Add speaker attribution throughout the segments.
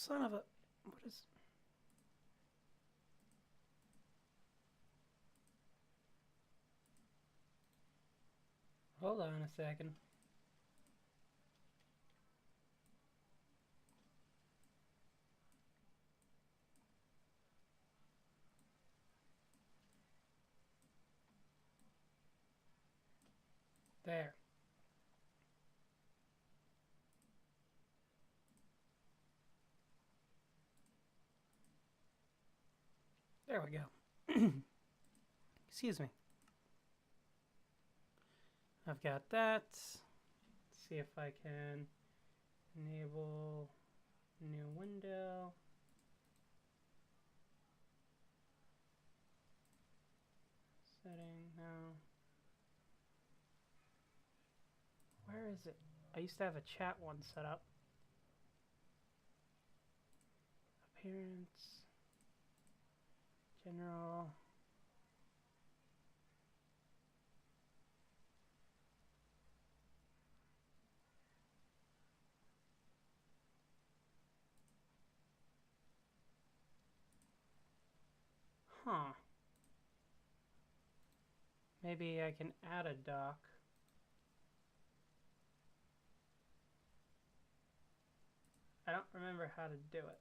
Speaker 1: son of a... What is... Hold on a second. There. There we go. Excuse me. I've got that. Let's see if I can enable new window. Setting now. Where is it? I used to have a chat one set up. Appearance. General. Huh. Maybe I can add a dock. I don't remember how to do it.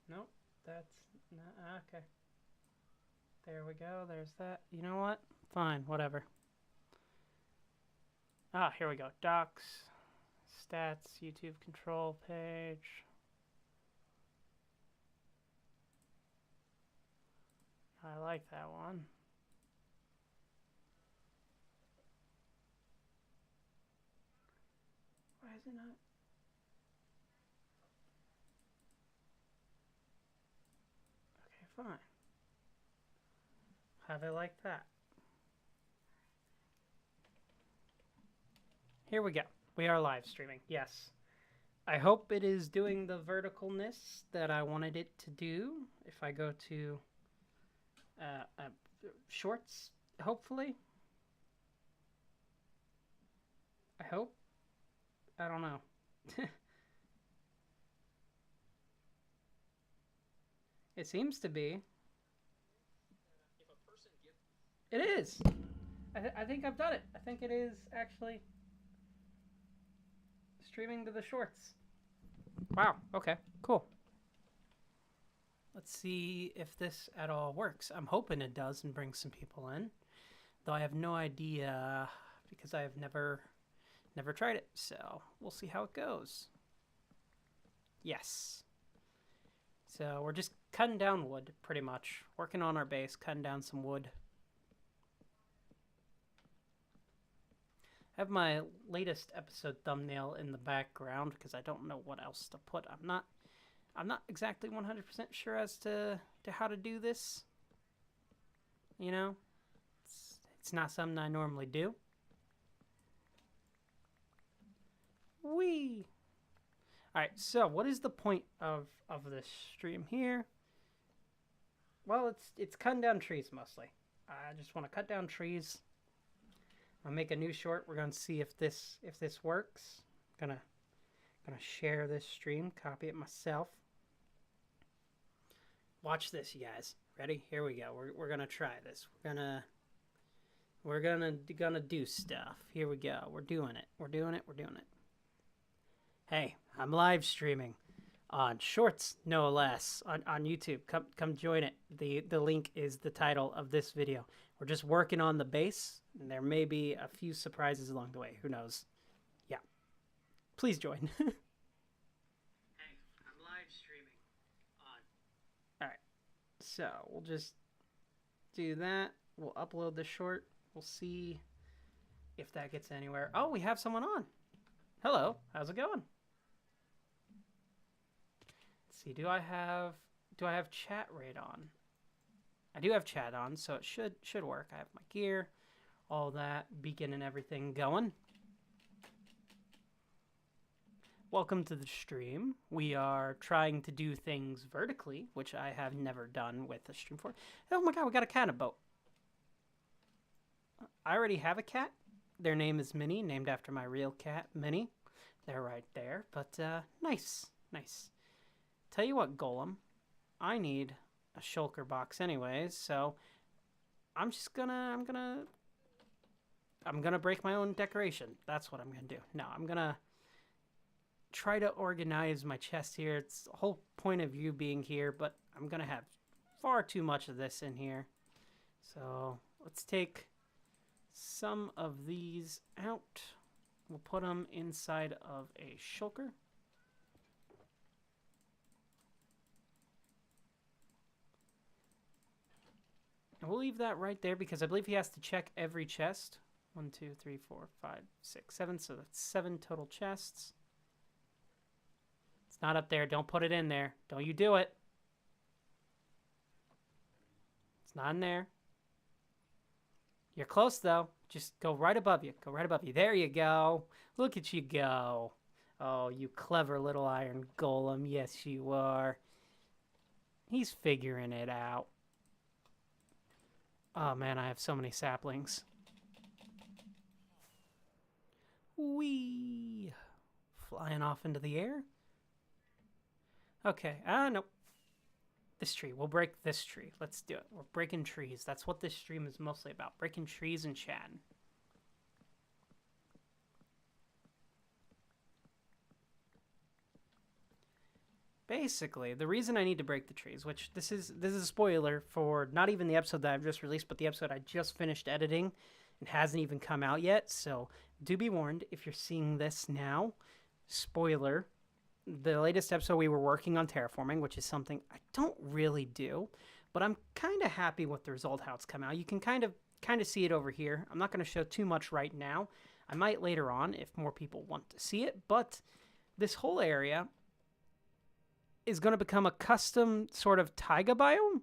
Speaker 1: Nope, that's not okay. There we go. There's that. You know what? Fine, whatever. Ah, here we go. Docs, stats, YouTube control page. I like that one. Why is it not? Okay, fine. Have it like that. Here we go. We are live streaming. Yes. I hope it is doing the verticalness that I wanted it to do. If I go to shorts, hopefully. I hope. I don't know. It seems to be. It is. I think I've done it. I think it is actually streaming to the shorts. Wow. Okay. Cool. Let's see if this at all works. I'm hoping it does and brings some people in. Though I have no idea because I have never tried it. So we'll see how it goes. Yes. So we're just cutting down wood, pretty much. Working on our base, cutting down some wood. I have my latest episode thumbnail in the background because I don't know what else to put. I'm not exactly 100% sure as to how to do this. You know? It's not something I normally do. Whee! Alright, so what is the point of this stream here? Well, it's cutting down trees mostly. I just want to cut down trees. I'll make a new short. We're gonna see if this works. Gonna share this stream, copy it myself. Watch this, you guys. Ready? Here we go. We're gonna try this. We're gonna do stuff. Here we go. We're doing it. We're doing it. Hey, I'm live streaming on Shorts, no less, on YouTube. Come join it. The link is the title of this video. We're just working on the base, and there may be a few surprises along the way. Who knows? Yeah. Please join. Hey, I'm live streaming on... Alright. So, we'll just do that. We'll upload the short. We'll see if that gets anywhere. Oh, we have someone on. Hello. How's it going? Let's see. Do I have chat rate on? I do have chat on, so it should work. I have my gear, all that, beacon and everything going. Welcome to the stream. We are trying to do things vertically, which I have never done with a stream before. Oh my god, we got a cat in a boat. I already have a cat. Their name is Minnie, named after my real cat, Minnie. They're right there, but nice. Nice. Tell you what, Golem. I need a shulker box anyways, so I'm gonna break my own decoration. That's what I'm gonna do. No, I'm gonna try to organize my chest here. It's the whole point of you being here, but I'm gonna have far too much of this in here. So let's take some of these out. We'll put them inside of a shulker. And we'll leave that right there because I believe he has to check every chest. 1, 2, 3, 4, 5, 6, 7. So that's 7 total chests. It's not up there. Don't put it in there. Don't you do it. It's not in there. You're close, though. Just go right above you. Go right above you. There you go. Look at you go. Oh, you clever little iron golem. Yes, you are. He's figuring it out. Oh, man, I have so many saplings. Whee! Flying off into the air. Okay. Nope. This tree. We'll break this tree. Let's do it. We're breaking trees. That's what this stream is mostly about. Breaking trees and chatting. Basically, the reason I need to break the trees, which this is a spoiler for not even the episode that I've just released, but the episode I just finished editing and hasn't even come out yet. So do be warned if you're seeing this now. Spoiler. The latest episode we were working on terraforming, which is something I don't really do, but I'm kind of happy with the result, how it's come out. You can kind of see it over here. I'm not going to show too much right now. I might later on if more people want to see it, but this whole area is going to become a custom sort of taiga biome.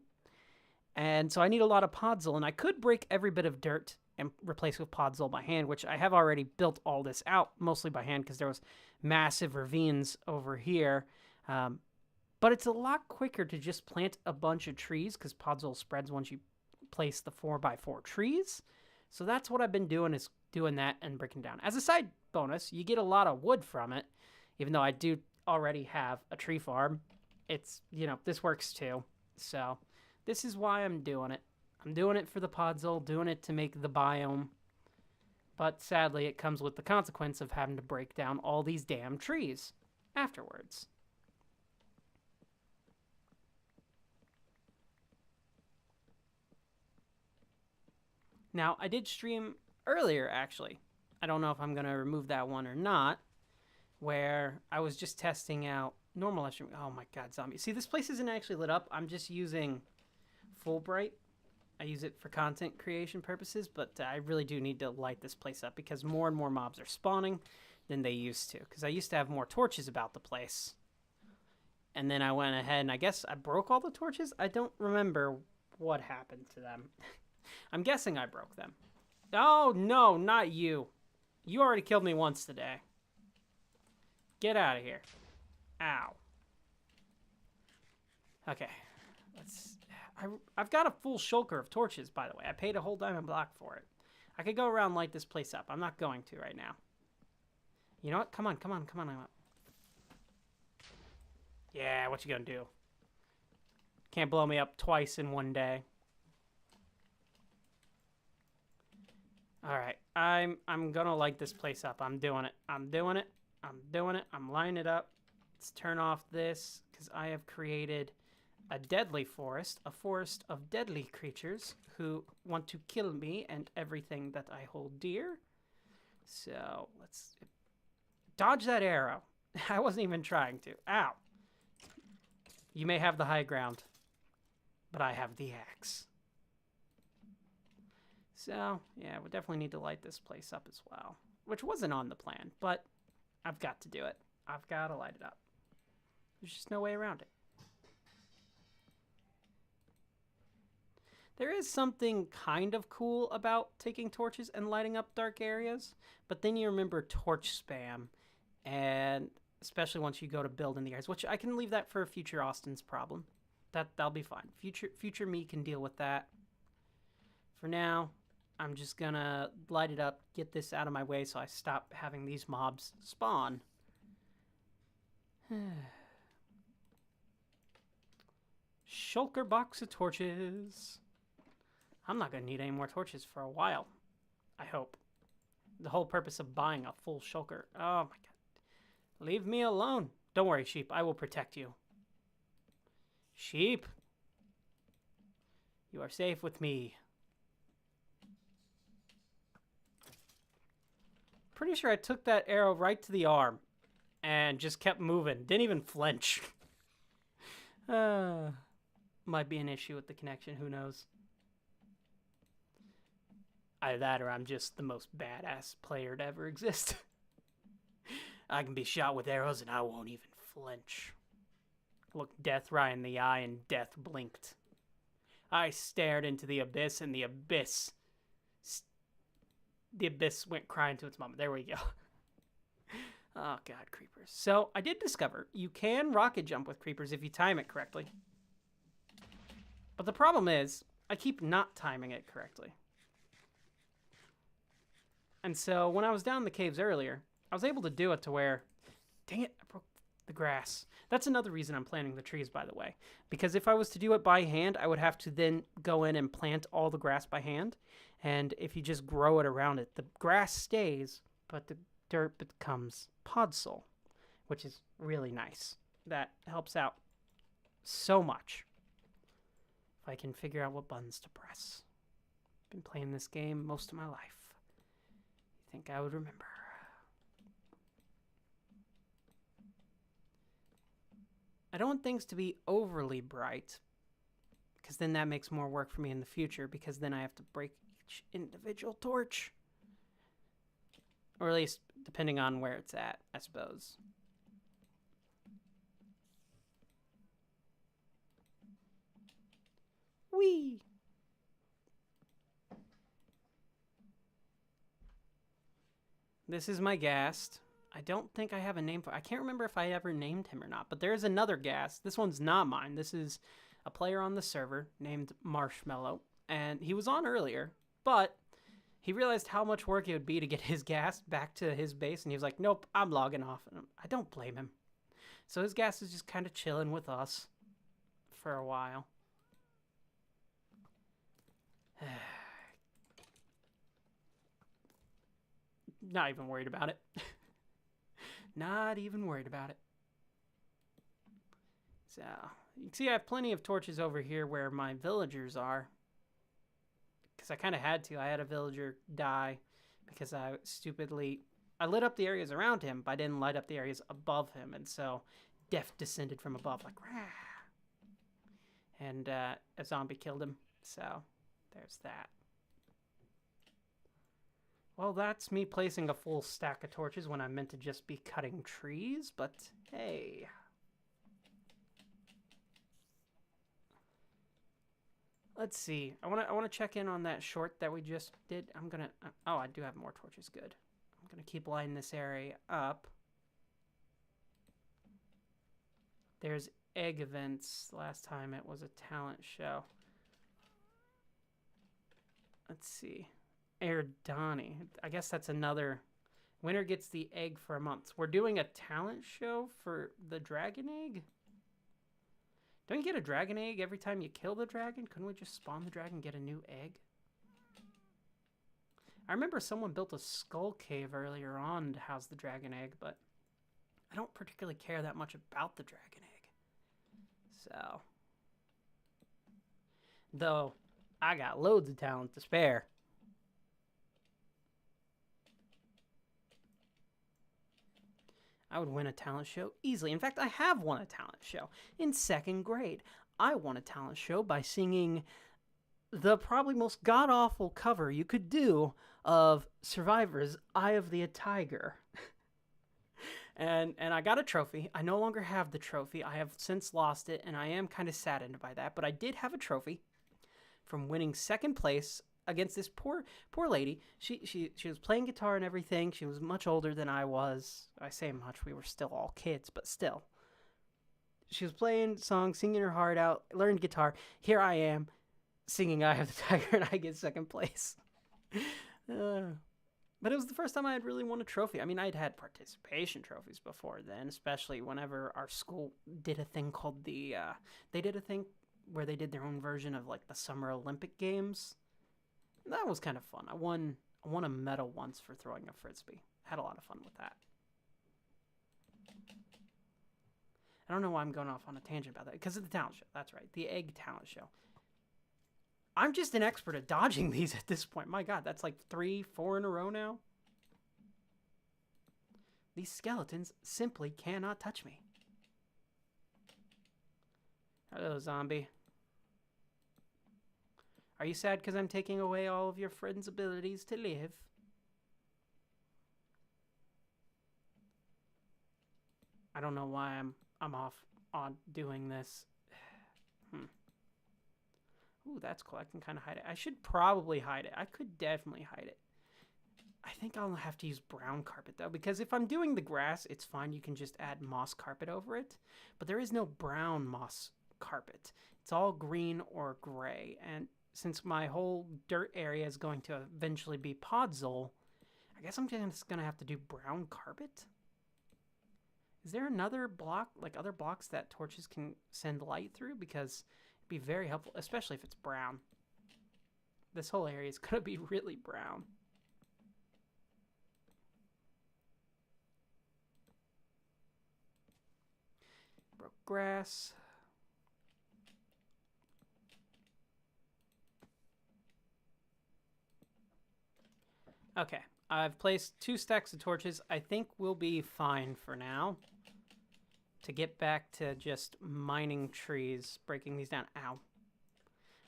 Speaker 1: And so I need a lot of podzol, and I could break every bit of dirt and replace with podzol by hand, which I have already built all this out, mostly by hand, because there was massive ravines over here. But it's a lot quicker to just plant a bunch of trees, because podzol spreads once you place the 4x4 trees. So that's what I've been doing, is doing that and breaking down. As a side bonus, you get a lot of wood from it, even though I do already have a tree farm. It's, this works too. So this is why I'm doing it. I'm doing it for the podzol, doing it to make the biome. But sadly, it comes with the consequence of having to break down all these damn trees afterwards. Now, I did stream earlier, actually. I don't know if I'm going to remove that one or not, where I was just testing out normal live stream. Oh my god, zombie. See, this place isn't actually lit up. I'm just using Fulbright. I use it for content creation purposes, but I really do need to light this place up because more and more mobs are spawning than they used to. Because I used to have more torches about the place. And then I went ahead and I guess I broke all the torches? I don't remember what happened to them. I'm guessing I broke them. Oh, no, not you. You already killed me once today. Get out of here. Ow. Okay. I've got a full shulker of torches, by the way. I paid a whole diamond block for it. I could go around and light this place up. I'm not going to right now. You know what? Come on. Yeah, what you gonna do? Can't blow me up twice in one day. Alright. I'm gonna light this place up. I'm doing it. I'm lining it up. Let's turn off this, because I have created a deadly forest, a forest of deadly creatures who want to kill me and everything that I hold dear. So, let's dodge that arrow. I wasn't even trying to. Ow. You may have the high ground, but I have the axe. So, yeah, we definitely need to light this place up as well, which wasn't on the plan, but I've got to do it. I've got to light it up. There's just no way around it. There is something kind of cool about taking torches and lighting up dark areas, but then you remember torch spam, and especially once you go to build in the areas, which I can leave that for future Austin's problem. That'll be fine. Future me can deal with that. For now, I'm just gonna light it up, get this out of my way so I stop having these mobs spawn. Shulker box of torches. I'm not going to need any more torches for a while. I hope. The whole purpose of buying a full shulker. Oh my god. Leave me alone. Don't worry, sheep. I will protect you. Sheep. You are safe with me. Pretty sure I took that arrow right to the arm and just kept moving. Didn't even flinch. Might be an issue with the connection. Who knows? Either that or I'm just the most badass player to ever exist. I can be shot with arrows and I won't even flinch. Looked death right in the eye and death blinked. I stared into the abyss and the abyss went crying to its mama. There we go. Oh god, creepers. So I did discover you can rocket jump with creepers if you time it correctly. But the problem is I keep not timing it correctly. And so when I was down in the caves earlier, I was able to do it to where, dang it, I broke the grass. That's another reason I'm planting the trees, by the way. Because if I was to do it by hand, I would have to then go in and plant all the grass by hand. And if you just grow it around it, the grass stays, but the dirt becomes podzol, which is really nice. That helps out so much. If I can figure out what buttons to press. Been playing this game most of my life. Think I would remember. I don't want things to be overly bright, because then that makes more work for me in the future, because then I have to break each individual torch. Or at least, depending on where it's at, I suppose. Whee! This is my ghast. I don't think I have a name for it. I can't remember if I ever named him or not, but there is another ghast. This one's not mine. This is a player on the server named Marshmallow, and he was on earlier, but he realized how much work it would be to get his ghast back to his base, and he was like, nope, I'm logging off. And I don't blame him. So his ghast is just kind of chilling with us for a while. Not even worried about it. Not even worried about it. So, you can see I have plenty of torches over here where my villagers are. Because I kind of had to. I had a villager die because I lit up the areas around him, but I didn't light up the areas above him. And so, death descended from above like, rah! And a zombie killed him. So, there's that. Well, that's me placing a full stack of torches when I meant to just be cutting trees, but hey. Let's see. I want to check in on that short that we just did. I'm going to oh, I do have more torches. Good. I'm going to keep lighting this area up. There's egg events. Last time it was a talent show. Let's see. Erdani. I guess that's another. Winner gets the egg for a month. We're doing a talent show for the dragon egg? Don't you get a dragon egg every time you kill the dragon? Couldn't we just spawn the dragon and get a new egg? I remember someone built a skull cave earlier on to house the dragon egg, but I don't particularly care that much about the dragon egg. So. Though, I got loads of talent to spare. I would win a talent show easily. In fact, I have won a talent show. In 2nd grade, I won a talent show by singing the probably most god-awful cover you could do of Survivor's Eye of the Tiger. and I got a trophy. I no longer have the trophy. I have since lost it, and I am kind of saddened by that. But I did have a trophy from winning 2nd place against this poor lady. She was playing guitar and everything. She was much older than I was. I say much, we were still all kids, but still. She was playing songs, singing her heart out, learned guitar. Here I am, singing Eye of the Tiger, and I get 2nd place. But it was the first time I had really won a trophy. I mean, I'd had participation trophies before then, especially whenever our school did a thing called they did a thing where they did their own version of like the Summer Olympic Games. That was kind of fun. I won a medal once for throwing a frisbee. Had a lot of fun with that. I don't know why I'm going off on a tangent about that. Because of the talent show. That's right. The egg talent show. I'm just an expert at dodging these at this point. My god, that's like 3, 4 in a row now. These skeletons simply cannot touch me. Hello, zombie. Are you sad because I'm taking away all of your friend's abilities to live? I don't know why I'm off on doing this. Ooh, that's cool. I can kind of hide it. I should probably hide it. I could definitely hide it. I think I'll have to use brown carpet, though, because if I'm doing the grass, it's fine. You can just add moss carpet over it. But there is no brown moss carpet. It's all green or gray. And since my whole dirt area is going to eventually be Podzol, I guess I'm just going to have to do brown carpet. Is there another block, like other blocks that torches can send light through? Because it'd be very helpful, especially if it's brown. This whole area is going to be really brown. Broke grass. Okay, I've placed 2 stacks of torches. I think we'll be fine for now. To get back to just mining trees, breaking these down. Ow.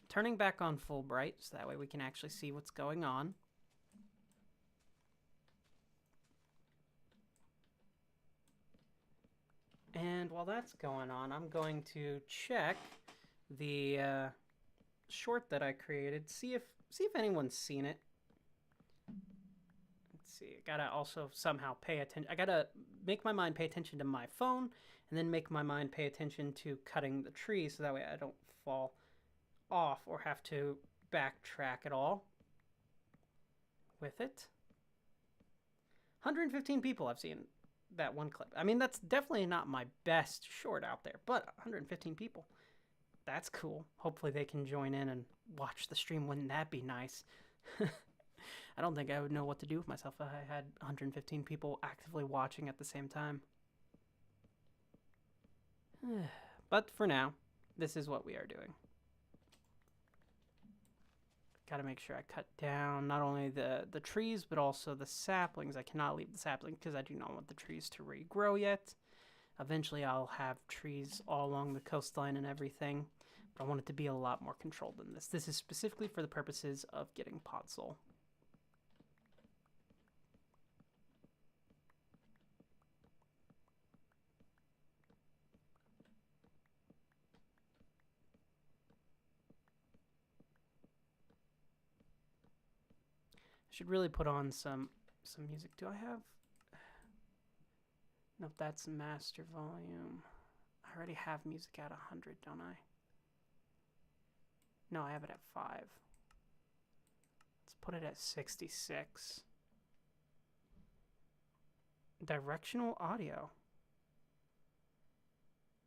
Speaker 1: Turning back on full bright, so that way we can actually see what's going on. And while that's going on, I'm going to check the short that I created. See if anyone's seen it. Let's see. I gotta also somehow pay attention. I gotta make my mind pay attention to my phone, and then make my mind pay attention to cutting the tree, so that way I don't fall off or have to backtrack at all with it. 115 people I've seen that one clip. I mean, that's definitely not my best short out there, but 115 people. That's cool. Hopefully they can join in and watch the stream. Wouldn't that be nice? I don't think I would know what to do with myself if I had 115 people actively watching at the same time. But for now, this is what we are doing. Gotta make sure I cut down not only the trees, but also the saplings. I cannot leave the saplings because I do not want the trees to regrow yet. Eventually I'll have trees all along the coastline and everything, but I want it to be a lot more controlled than this. This is specifically for the purposes of getting Podzol. Should really put on some music. Do I have? Nope, that's master volume. I already have music at 100, don't I? No, I have it at 5. Let's put it at 66. Directional audio.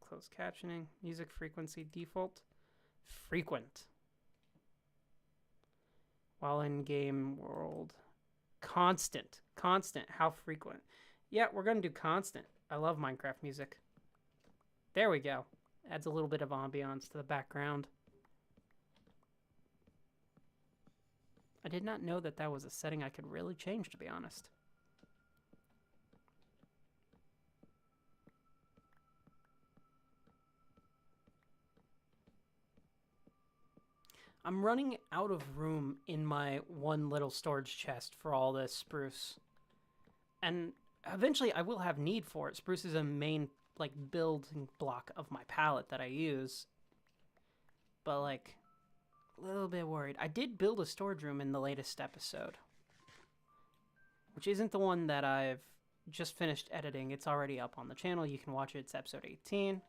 Speaker 1: Closed captioning. Music frequency default. Frequent. While in game world. Constant. Constant. How frequent? Yeah, we're going to do constant. I love Minecraft music. There we go. Adds a little bit of ambiance to the background. I did not know that that was a setting I could really change, to be honest. I'm running out of room in my one little storage chest for all this spruce. And eventually I will have need for it. Spruce is a main building block of my palette that I use. But a little bit worried. I did build a storage room in the latest episode, which isn't the one that I've just finished editing. It's already up on the channel. You can watch it. It's episode 18.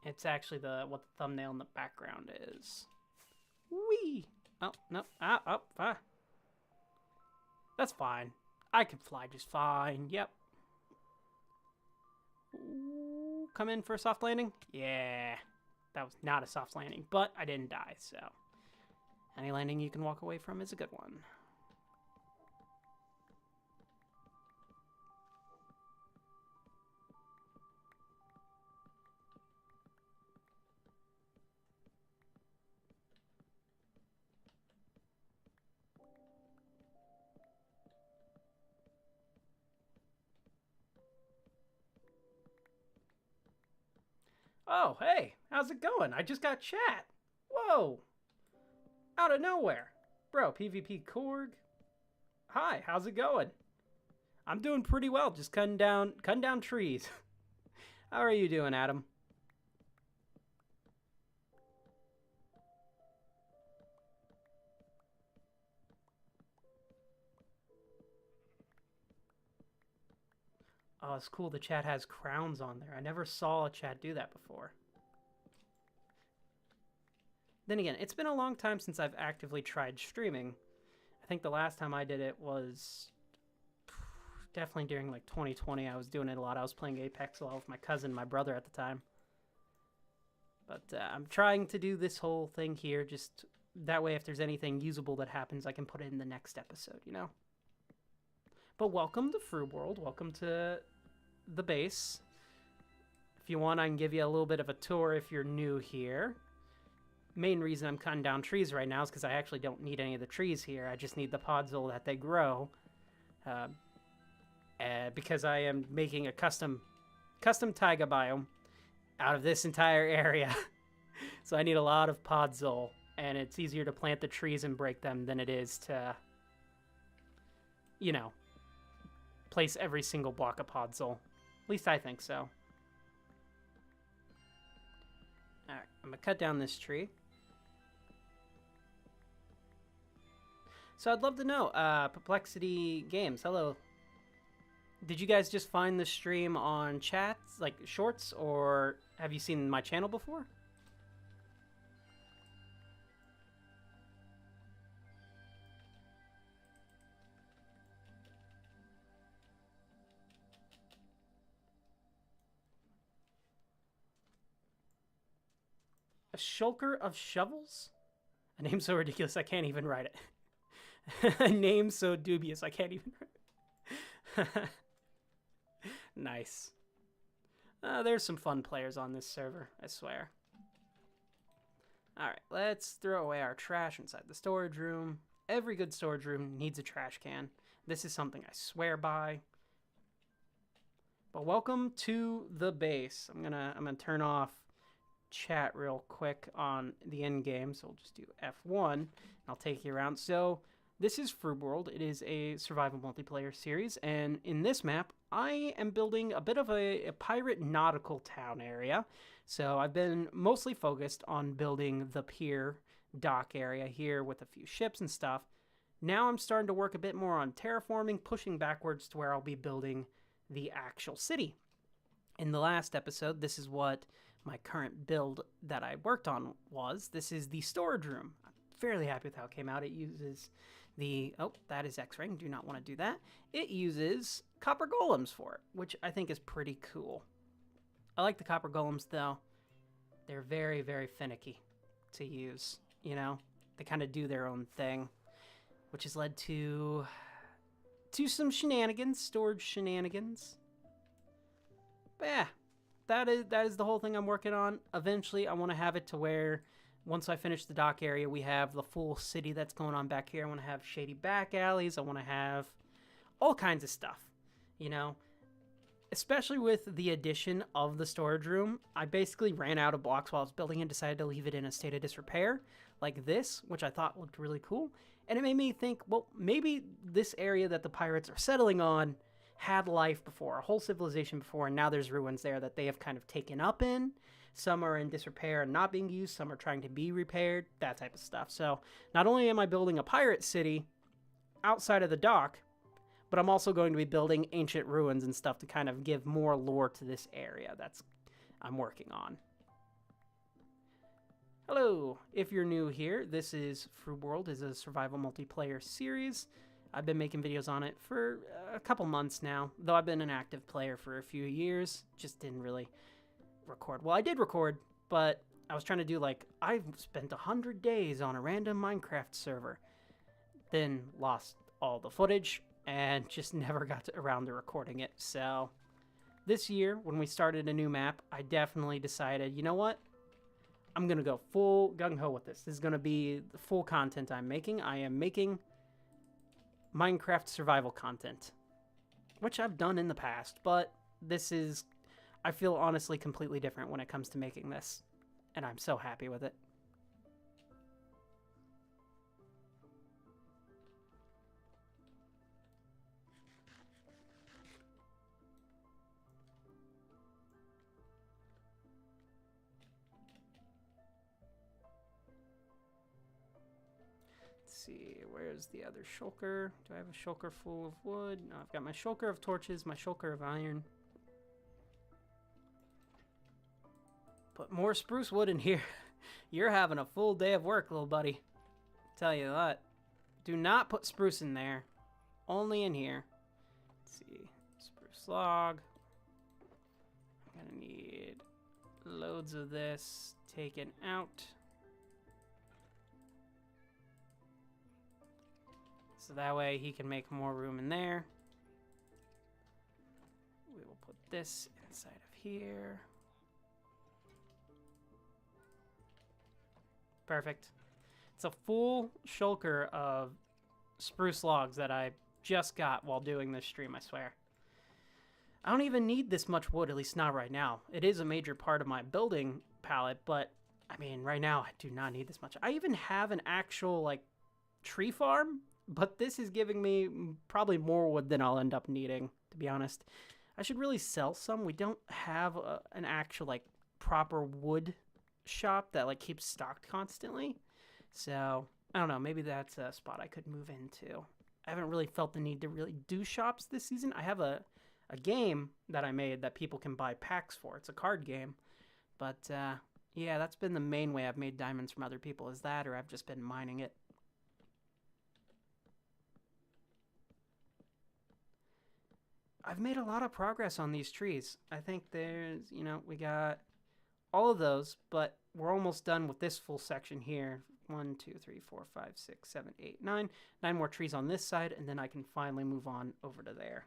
Speaker 1: It's actually what the thumbnail in the background is. Whee! Oh, no. Ah. That's fine. I can fly just fine. Yep. come in for a soft landing? Yeah, that was not a soft landing, but I didn't die, so any landing you can walk away from is a good one. Oh, hey, how's it going? I just got chat. Whoa, out of nowhere. Bro, PvP Korg. Hi, how's it going? I'm doing pretty well, just cutting down trees. How are you doing, Adam? Oh, it's cool the chat has crowns on there. I never saw a chat do that before. Then again, it's been a long time since I've actively tried streaming. I think the last time I did it was definitely during like 2020. I was doing it a lot. I was playing Apex a lot with my cousin, my brother at the time. But I'm trying to do this whole thing here, just that way if there's anything usable that happens, I can put it in the next episode, you know? But welcome to Froob World. Welcome to the base. If you want, I can give you a little bit of a tour if you're new here. Main reason I'm cutting down trees right now is because I actually don't need any of the trees here. I just need the podzol that they grow. Because I am making a custom taiga biome out of this entire area. So I need a lot of podzol, and it's easier to plant the trees and break them than it is to, you know, place every single block of podzol. At least I think so. Alright, I'm gonna cut down this tree. So I'd love to know, Perplexity Games, hello. Did you guys just find the stream on chats, like shorts, or have you seen my channel before? A shulker of shovels? A name so ridiculous I can't even write it. A name so dubious I can't even write it. Nice. There's some fun players on this server, I swear. Alright, let's throw away our trash inside the storage room. Every good storage room needs a trash can. This is something I swear by. But welcome to the base. I'm gonna turn off chat real quick on the end game, so we'll just do F1 and I'll take you around. So this is Froob World. It is a survival multiplayer series, and in this map I am building a bit of a pirate nautical town area. So I've been mostly focused on building the pier dock area here with a few ships and stuff. Now I'm starting to work a bit more on terraforming, pushing backwards to where I'll be building the actual city. In the last episode, this is what my current build that I worked on was. This is the storage room. I'm fairly happy with how it came out. It uses the... Oh, that is X-Ring. Do not want to do that. It uses copper golems for it, which I think is pretty cool. I like the copper golems, though. They're very, very finicky to use, you know? They kind of do their own thing, which has led to some shenanigans, storage shenanigans. But yeah, that is the whole thing I'm working on. Eventually, I want to have it to where once I finish the dock area, we have the full city that's going on back here. I want to have shady back alleys. I want to have all kinds of stuff, you know? Especially with the addition of the storage room, I basically ran out of blocks while I was building and decided to leave it in a state of disrepair, like this, which I thought looked really cool. And it made me think, well, maybe this area that the pirates are settling on had life before, a whole civilization before, and now there's ruins there that they have kind of taken up in. Some are in disrepair and not being used, some are trying to be repaired, that type of stuff. So not only am I building a pirate city outside of the dock, but I'm also going to be building ancient ruins and stuff to kind of give more lore to this area that's I'm working on. Hello, if you're new here, this is Froob World, is a survival multiplayer series. I've been making videos on it for a couple months now, though I've been an active player for a few years, just didn't really record. Well, I did record, but I was trying to do like, I've spent 100 days on a random Minecraft server. Then lost all the footage and just never got around to recording it. So this year, when we started a new map, I definitely decided, you know what? I'm going to go full gung-ho with this. This is going to be the full content I'm making. I am making Minecraft survival content, which I've done in the past, but this is, I feel honestly completely different when it comes to making this, and I'm so happy with it. See, where's the other shulker? Do I have a shulker full of wood? No, I've got my shulker of torches, my shulker of iron. Put more spruce wood in here. You're having a full day of work, little buddy. Tell you that. Do not put spruce in there. Only in here. Let's see. Spruce log. I'm gonna need loads of this taken out. So that way he can make more room in there. We will put this inside of here. Perfect. It's a full shulker of spruce logs that I just got while doing this stream, I swear. I don't even need this much wood, at least not right now. It is a major part of my building palette, but I mean, right now I do not need this much. I even have an actual, like, tree farm, but this is giving me probably more wood than I'll end up needing, to be honest. I should really sell some. We don't have an actual, like, proper wood shop that, like, keeps stocked constantly. So, I don't know. Maybe that's a spot I could move into. I haven't really felt the need to really do shops this season. I have a game that I made that people can buy packs for. It's a card game. But, yeah, that's been the main way I've made diamonds from other people, is that, or I've just been mining it. I've made a lot of progress on these trees. I think there's, you know, we got all of those, but we're almost done with this full section here. 1, 2, 3, 4, 5, 6, 7, 8, 9. 9 more trees on this side, and then I can finally move on over to there.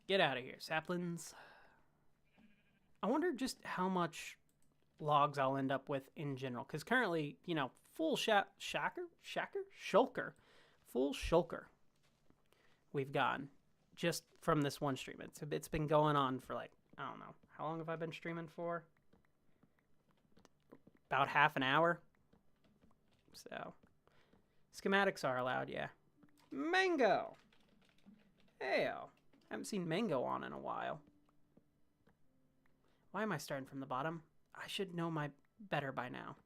Speaker 1: Get out of here, saplings. I wonder just how much logs I'll end up with in general. Because currently, you know, full shulker we've gotten just from this one stream. It's been going on for, like, I don't know. How long have I been streaming for? About half an hour. So, schematics are allowed, yeah. Mango! Heyo. Haven't seen Mango on in a while. Why am I starting from the bottom? I should know my better by now.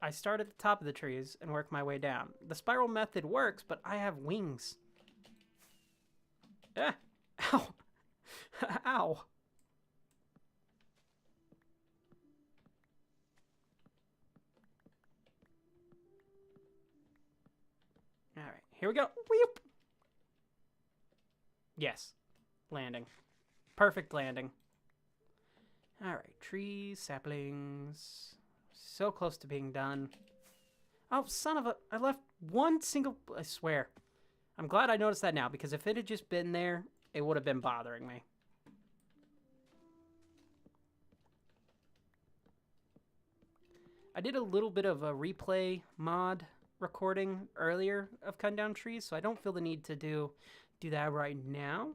Speaker 1: I start at the top of the trees and work my way down. The spiral method works, but I have wings. Ah! Ow! Ow! Alright, here we go. Weep! Yes. Landing. Perfect landing. Alright, trees, saplings. So close to being done. Oh, son of a... I left one single... I swear. I'm glad I noticed that now, because if it had just been there, it would have been bothering me. I did a little bit of a replay mod recording earlier of cutting down trees, so I don't feel the need to do that right now.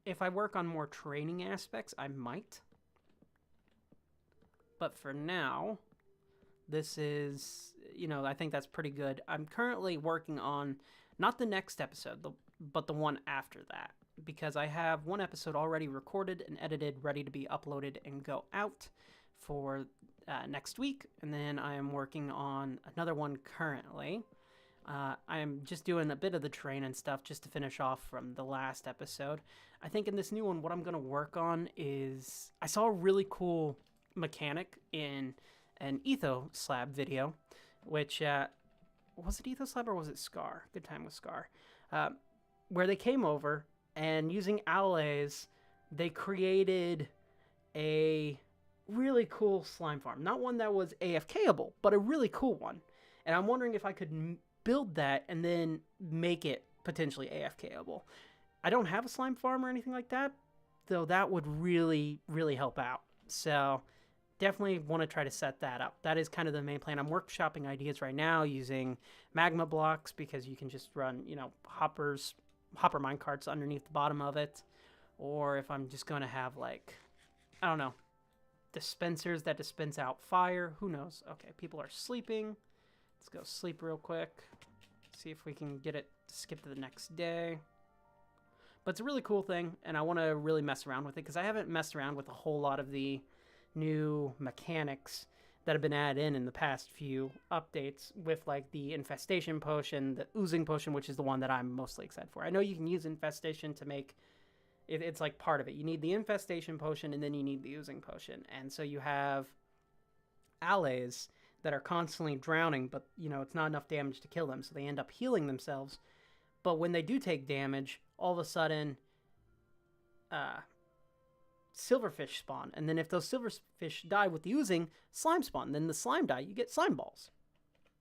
Speaker 1: If I work on more training aspects, I might. But for now, this is, you know, I think that's pretty good. I'm currently working on, not the next episode, but the one after that, because I have one episode already recorded and edited, ready to be uploaded and go out for next week, and then I am working on another one currently. I am just doing a bit of the terrain and stuff just to finish off from the last episode. I think in this new one, what I'm going to work on is... I saw a really cool mechanic in an Etho Slab video, which... was it Etho Slab or was it Scar? Good time with Scar. Where they came over, and using alloys, they created a really cool slime farm. Not one that was AFKable, but a really cool one. And I'm wondering if I could build that and then make it potentially AFKable. I don't have a slime farm or anything like that, though that would really, really help out. So definitely want to try to set that up. That is kind of the main plan. I'm workshopping ideas right now using magma blocks because you can just run, hopper minecarts underneath the bottom of it. Or if I'm just going to have dispensers that dispense out fire. Who knows? Okay, people are sleeping. Let's go sleep real quick. See if we can get it to skip to the next day. But it's a really cool thing, and I want to really mess around with it because I haven't messed around with a whole lot of the new mechanics that have been added in the past few updates with the infestation potion, the oozing potion, which is the one that I'm mostly excited for. I know you can use infestation to make it's part of it. You need the infestation potion and then you need the oozing potion. And so you have allies that are constantly drowning, but it's not enough damage to kill them, so they end up healing themselves. But when they do take damage, all of a sudden silverfish spawn, and then if those silverfish die with the oozing, slime spawn. Then the slime die, you get slime balls.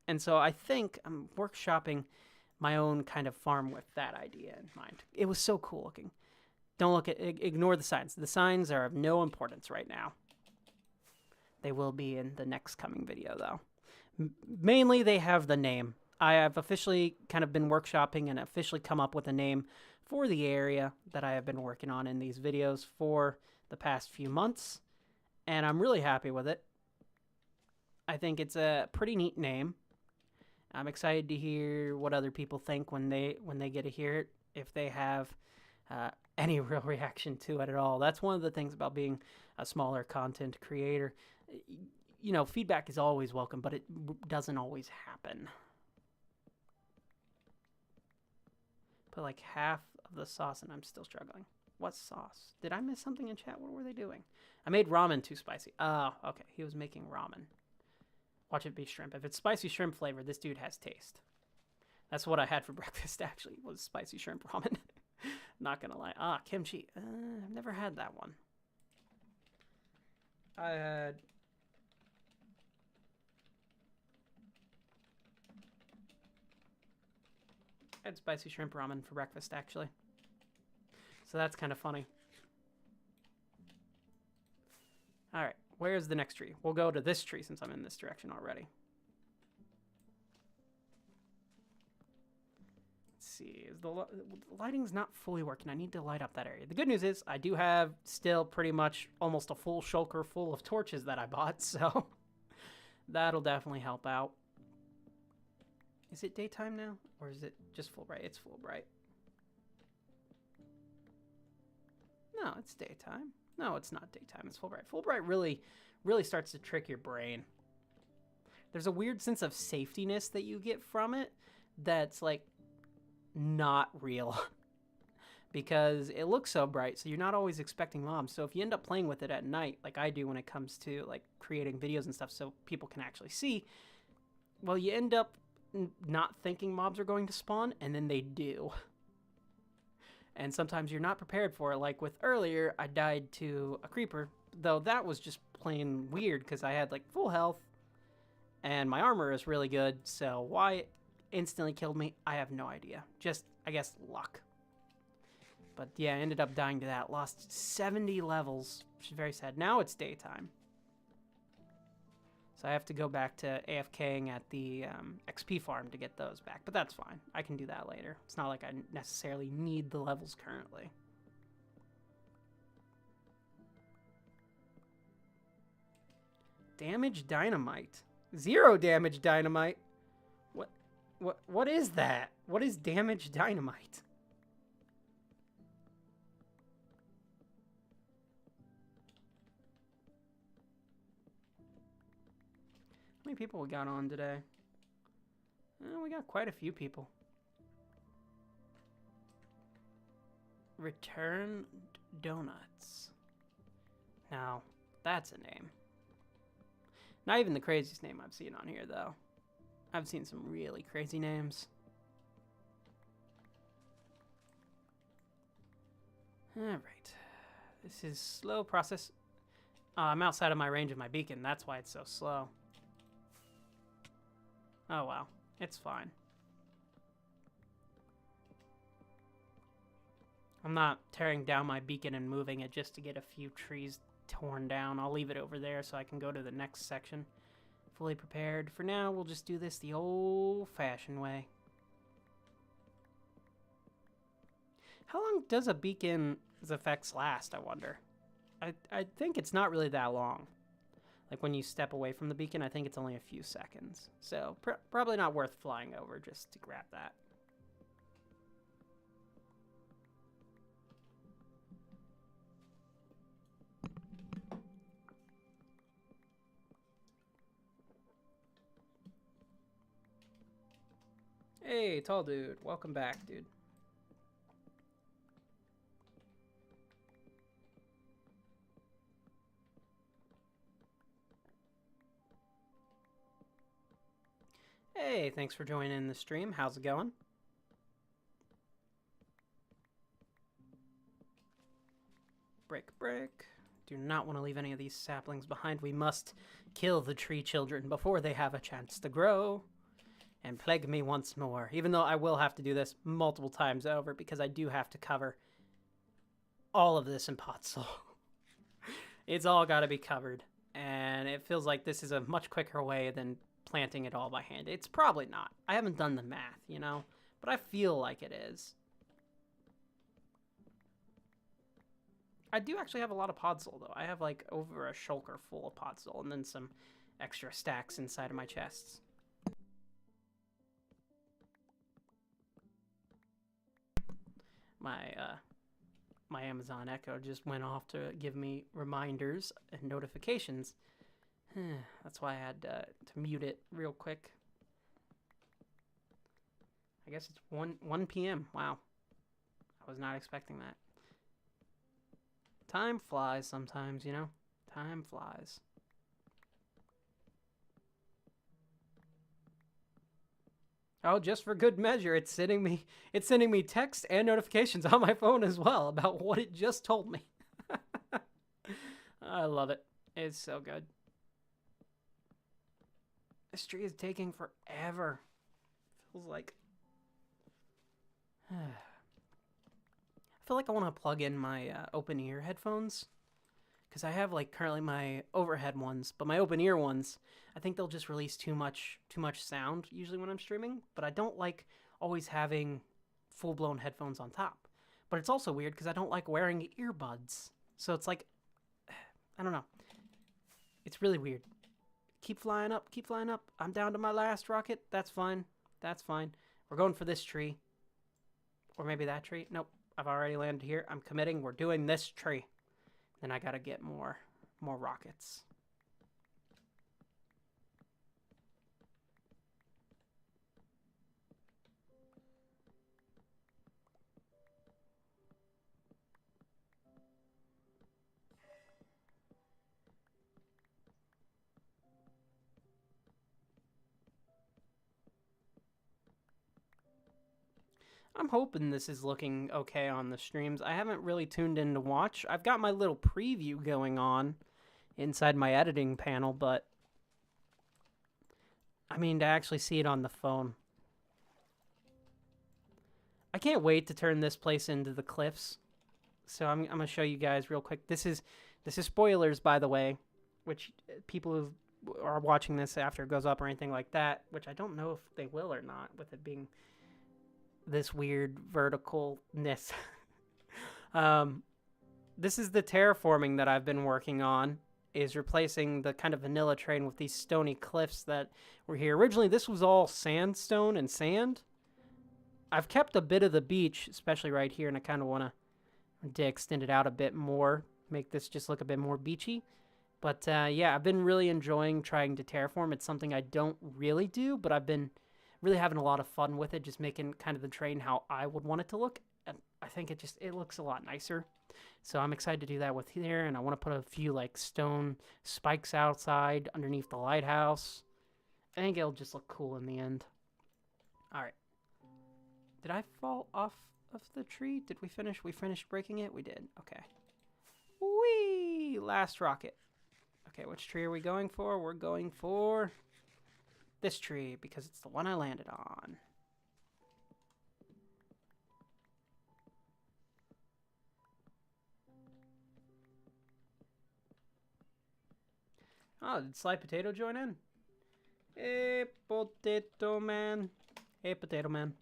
Speaker 1: And so I think I'm workshopping my own kind of farm with that idea in mind. It was so cool looking. Ignore the signs. The signs are of no importance right now. They will be in the next coming video, though. Mainly, they have the name. I have officially kind of been workshopping and officially come up with a name for the area that I have been working on in these videos for the past few months, and I'm really happy with it. I think it's a pretty neat name. I'm excited to hear what other people think when they get to hear it, if they have any real reaction to it at all. That's one of the things about being a smaller content creator. Feedback is always welcome, but it doesn't always happen. Put half of the sauce and I'm still struggling. What sauce? Did I miss something in chat? What were they doing? I made ramen too spicy. Oh, okay. He was making ramen. Watch it be shrimp. If it's spicy shrimp flavor, this dude has taste. That's what I had for breakfast, actually, was spicy shrimp ramen. Not gonna lie. Kimchi. I've never had that one. I had spicy shrimp ramen for breakfast, actually. So that's kind of funny. Alright, where's the next tree? We'll go to this tree since I'm in this direction already. Let's see. The lighting's not fully working. I need to light up that area. The good news is I do have still pretty much almost a full shulker full of torches that I bought, so that'll definitely help out. Is it daytime now? Or is it just full bright? It's full bright. No, it's daytime. No, it's not daytime. It's full bright. Full bright really starts to trick your brain. There's a weird sense of safetiness that you get from it that's not real. Because it looks so bright, so you're not always expecting mobs. So if you end up playing with it at night, like I do when it comes to creating videos and stuff so people can actually see, well, you end up not thinking mobs are going to spawn, and then they do. And sometimes you're not prepared for it. Like with earlier, I died to a creeper, though that was just plain weird because I had full health and my armor is really good. So why it instantly killed me, I have no idea. Just, I guess, luck. But yeah, I ended up dying to that. Lost 70 levels, which is very sad. Now it's daytime. So I have to go back to AFKing at the XP farm to get those back. But that's fine. I can do that later. It's not like I necessarily need the levels currently. Damage dynamite. 0 damage dynamite? What is that? What is damage dynamite? many people we got on today? We got quite a few people. Returned Donuts. Now, that's a name. Not even the craziest name I've seen on here, though. I've seen some really crazy names. Alright. This is slow process. I'm outside of my range of my beacon. That's why it's so slow. Oh, wow. It's fine. I'm not tearing down my beacon and moving it just to get a few trees torn down. I'll leave it over there so I can go to the next section. Fully prepared. For now, we'll just do this the old-fashioned way. How long does a beacon's effects last, I wonder? I think it's not really that long. Like when you step away from the beacon, I think it's only a few seconds. So probably not worth flying over just to grab that. Hey, tall dude. Welcome back, dude. Hey, thanks for joining the stream. How's it going? Break. Do not want to leave any of these saplings behind. We must kill the tree children before they have a chance to grow and plague me once more. Even though I will have to do this multiple times over because I do have to cover all of this in Podzol. It's all got to be covered. And it feels like this is a much quicker way than planting it all by hand. It's probably not. I haven't done the math, you know, but I feel like it is. I do actually have a lot of Podzol, though. I have like over a shulker full of Podzol and then some extra stacks inside of my chests. My Amazon Echo just went off to give me reminders and notifications. That's why I had to mute it real quick. I guess it's 1 p.m. Wow. I was not expecting that. Time flies sometimes, you know? Time flies. Oh, just for good measure, it's sending me text and notifications on my phone as well about what it just told me. I love it. It's so good. This tree is taking forever. Feels like... I feel like I want to plug in my open ear headphones. Because I have like currently my overhead ones, but my open ear ones, I think they'll just release too much sound usually when I'm streaming. But I don't like always having full-blown headphones on top. But it's also weird because I don't like wearing earbuds. So it's like, I don't know. It's really weird. Keep flying up. I'm down to my last rocket. That's fine. We're going for this tree. Or maybe that tree. Nope. I've already landed here. I'm committing. We're doing this tree. Then I gotta get more rockets. I'm hoping this is looking okay on the streams. I haven't really tuned in to watch. I've got my little preview going on inside my editing panel, but I mean to actually see it on the phone. I can't wait to turn this place into the cliffs. So I'm going to show you guys real quick. This is spoilers, by the way, which people who are watching this after it goes up or anything like that, which I don't know if they will or not with it being this weird verticalness. This is the terraforming that I've been working on, is replacing the kind of vanilla terrain with these stony cliffs that were here. Originally, this was all sandstone and sand. I've kept a bit of the beach, especially right here, and I kind of want to extend it out a bit more, make this just look a bit more beachy. But yeah, I've been really enjoying trying to terraform. It's something I don't really do, but I've been really having a lot of fun with it, just making kind of the terrain how I would want it to look. And I think it looks a lot nicer. So I'm excited to do that with here, and I want to put a few like stone spikes outside underneath the lighthouse. I think it'll just look cool in the end. All right. Did I fall off of the tree? Did we finish? We finished breaking it? We did. Okay. Whee! Last rocket. Okay, which tree are we going for? We're going for this tree because it's the one I landed on. Oh, did Sly Potato join in? Hey, Potato Man. Hey, Potato Man.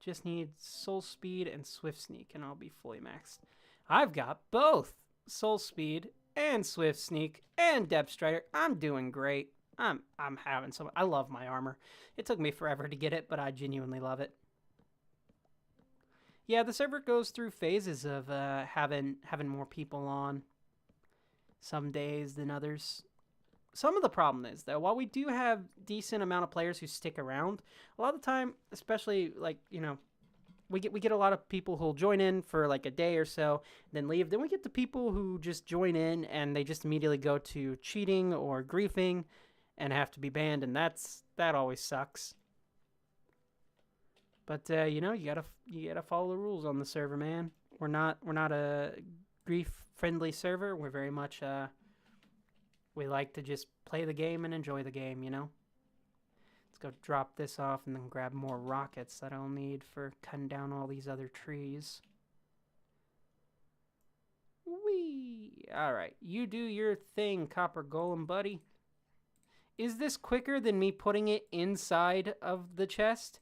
Speaker 1: Just need Soul Speed and Swift Sneak, and I'll be fully maxed. I've got both Soul Speed and Swift Sneak and Depth Strider. I'm doing great. I'm having some. I love my armor. It took me forever to get it, but I genuinely love it. Yeah, the server goes through phases of having more people on. Some days than others. Some of the problem is though, while we do have decent amount of players who stick around, a lot of the time, especially like we get a lot of people who'll join in for like a day or so, then leave. Then we get the people who just join in and they just immediately go to cheating or griefing, and have to be banned, and that always sucks. But you gotta follow the rules on the server, man. We're not a grief friendly server. We're very much we like to just play the game and enjoy the game, Let's go drop this off and then grab more rockets that I'll need for cutting down all these other trees. Whee! Alright, you do your thing, Copper Golem buddy. Is this quicker than me putting it inside of the chest?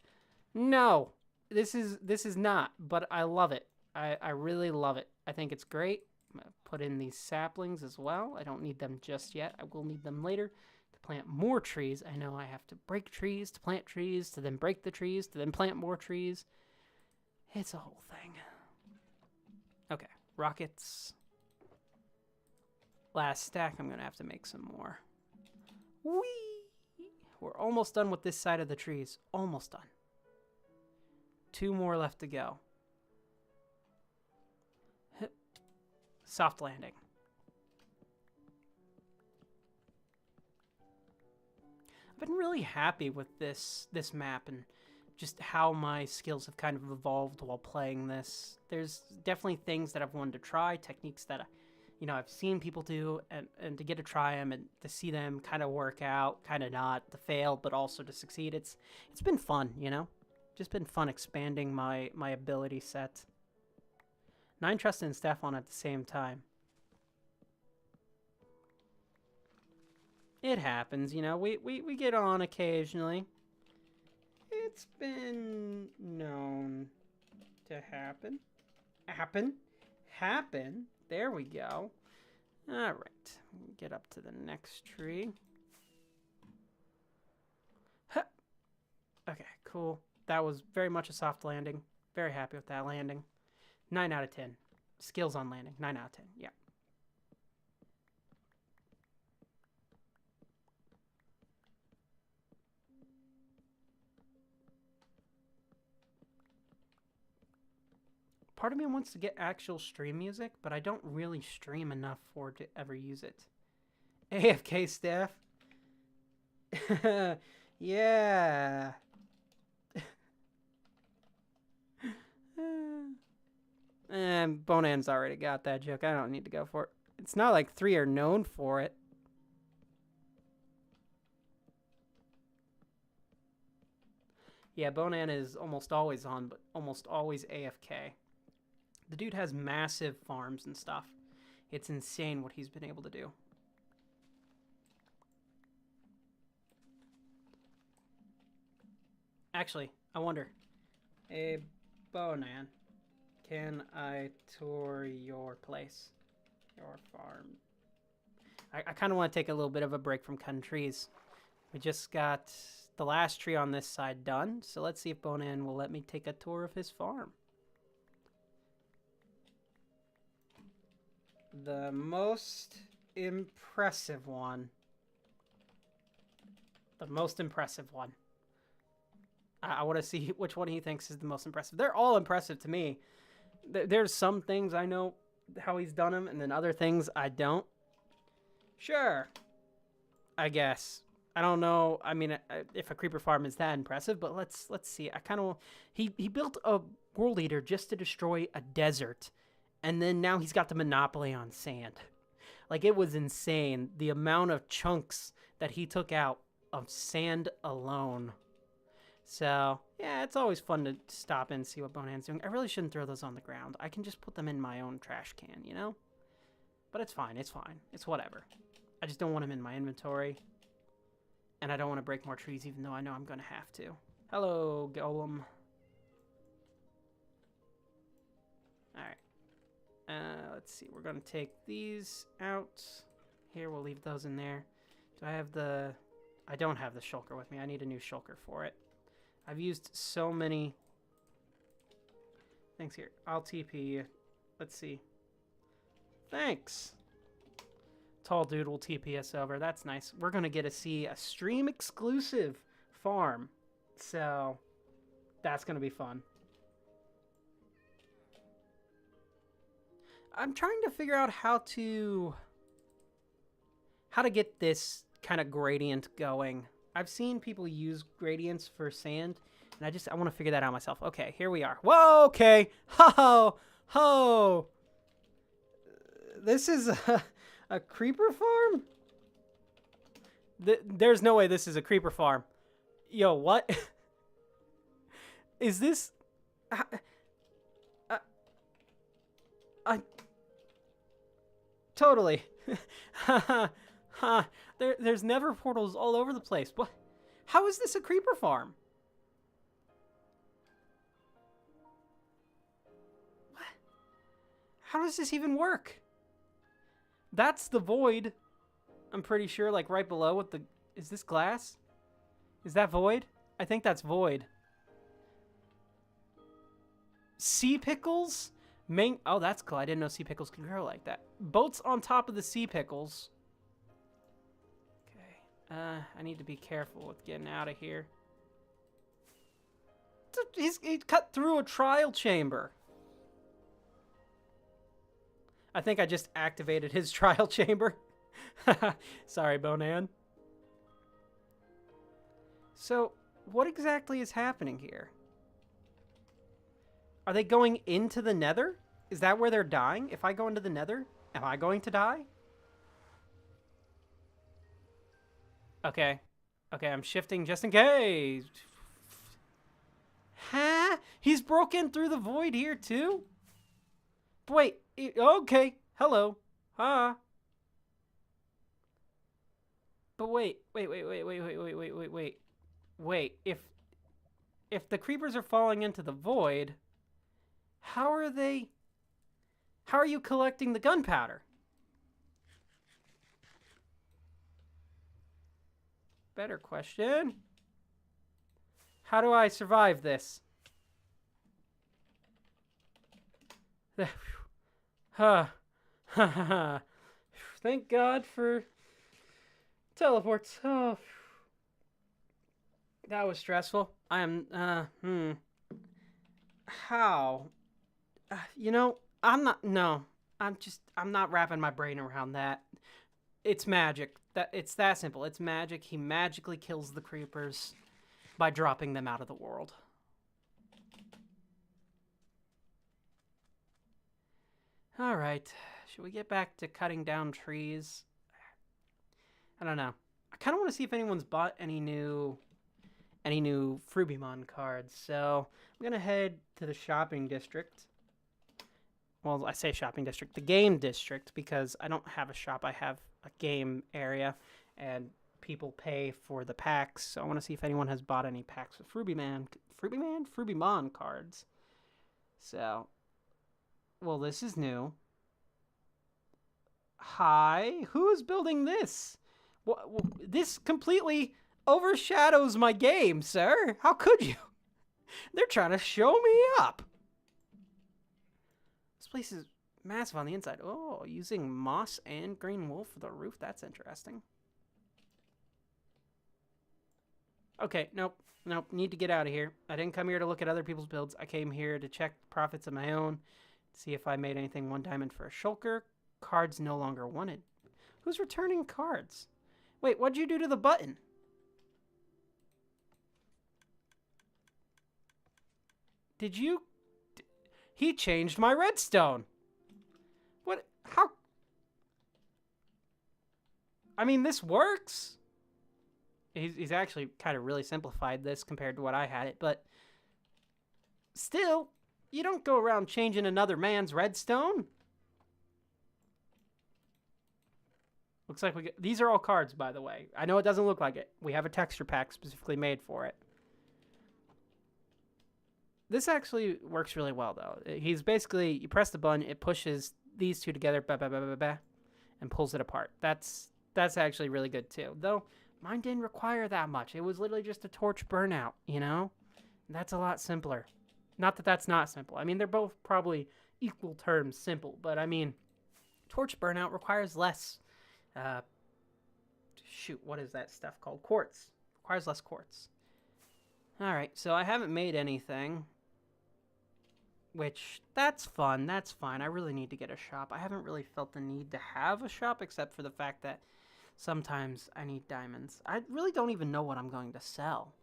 Speaker 1: No, this is not, but I love it. I really love it. I think it's great. I'm going to put in these saplings as well. I don't need them just yet. I will need them later to plant more trees. I know I have to break trees to plant trees, to then break the trees, to then plant more trees. It's a whole thing. Okay, rockets. Last stack, I'm going to have to make some more. Whee! We're almost done with this side of the trees. Almost done. 2 more left to go. Soft landing. I've been really happy with this map and just how my skills have kind of evolved while playing this. There's definitely things that I've wanted to try, techniques that I've seen people do, and to get to try them and to see them kind of work out, kind of not, to fail, but also to succeed. It's been fun, Just been fun expanding my ability set. 9 Trust and Stefan at the same time. It happens, we get on occasionally. It's been known to happen. Happen. There we go. All right. Get up to the next tree. Huh. Okay, cool. That was very much a soft landing. Very happy with that landing. 9 out of 10. Skills on landing. 9 out of 10. Yeah. Part of me wants to get actual stream music, but I don't really stream enough for to ever use it. AFK staff. Yeah. And Bonan's already got that joke. I don't need to go for it. It's not like 3 are known for it. Yeah, Bonan is almost always on, but almost always AFK. The dude has massive farms and stuff. It's insane what he's been able to do. Actually, I wonder. Hey, Bonan. Can I tour your place? Your farm? I kind of want to take a little bit of a break from cutting trees. We just got the last tree on this side done. So let's see if Bonan will let me take a tour of his farm. The most impressive one. The most impressive one. I want to see which one he thinks is the most impressive. They're all impressive to me. There's some things I know how he's done them, and then other things I don't. Sure. I guess. I don't know. I mean, if a creeper farm is that impressive, but let's see. I kind of he built a world eater just to destroy a desert, and then now he's got the monopoly on sand. Like, it was insane the amount of chunks that he took out of sand alone. So, yeah, it's always fun to stop and see what Bonan's doing. I really shouldn't throw those on the ground. I can just put them in my own trash can, you know? But it's fine. It's fine. It's whatever. I just don't want them in my inventory. And I don't want to break more trees, even though I know I'm going to have to. Hello, Golem. Alright. Let's see. We're going to take these out. Here, we'll leave those in there. Do I have the... I don't have the shulker with me. I need a new shulker for it. I've used so many things here. I'll TP you. Let's see. Thanks. Tall dude will TP us over. That's nice. We're going to get to see a stream exclusive farm. So that's going to be fun. I'm trying to figure out how to get this kind of gradient going. I've seen people use gradients for sand, and I want to figure that out myself. Okay, here we are. Whoa, okay. Ho, ho. This is a creeper farm? There's no way this is a creeper farm. Yo, what? Is this... Totally. There's never portals all over the place. What? How is this a creeper farm? What? How does this even work? That's the void. I'm pretty sure, like right below with the... Is this glass? Is that void? I think that's void. Sea pickles? Oh, that's cool. I didn't know sea pickles could grow like that. Boats on top of the sea pickles. I need to be careful with getting out of here. He cut through a trial chamber. I think I just activated his trial chamber. Sorry, Bonan. So, what exactly is happening here? Are they going into the nether? Is that where they're dying? If I go into the nether, am I going to die? Okay. Okay, I'm shifting just in case. Huh? He's broken through the void here, too? Wait. Okay. Hello. Huh? But wait. Wait. If the creepers are falling into the void, how are you collecting the gunpowder? Better question. How do I survive this? Thank God for teleports. Oh, that was stressful. I am, How? You know, I'm not wrapping my brain around that. It's magic. It's that simple. It's magic. He magically kills the creepers by dropping them out of the world. All right. Should we get back to cutting down trees? I don't know. I kind of want to see if anyone's bought any new Frubimon cards. So I'm going to head to the shopping district. Well, I say shopping district, the game district, because I don't have a shop. I have a game area, and people pay for the packs. So I want to see if anyone has bought any packs with Frubimon cards. So, well, this is new. Hi, who is building this? Well, this completely overshadows my game, sir. How could you? They're trying to show me up. This place is massive on the inside. Oh, using moss and green wool for the roof. That's interesting. Okay, nope. Need to get out of here. I didn't come here to look at other people's builds. I came here to check profits of my own. See if I made anything. 1 diamond for a shulker. Cards no longer wanted. Who's returning cards? Wait, what'd you do to the button? Did you... He changed my redstone. What? How? I mean, this works. He's actually kind of really simplified this compared to what I had it, but still, you don't go around changing another man's redstone. Looks like we get... These are all cards, by the way. I know it doesn't look like it. We have a texture pack specifically made for it. This actually works really well, though. He's basically, you press the button, it pushes these two together, and pulls it apart. That's actually really good, too. Though, mine didn't require that much. It was literally just a torch burnout, you know? That's a lot simpler. Not that that's not simple. I mean, they're both probably equal terms simple, but I mean, torch burnout requires less, shoot, what is that stuff called? Quartz. Requires less quartz. Alright, so I haven't made anything. Which, that's fun, that's fine. I really need to get a shop. I haven't really felt the need to have a shop, except for the fact that sometimes I need diamonds. I really don't even know what I'm going to sell.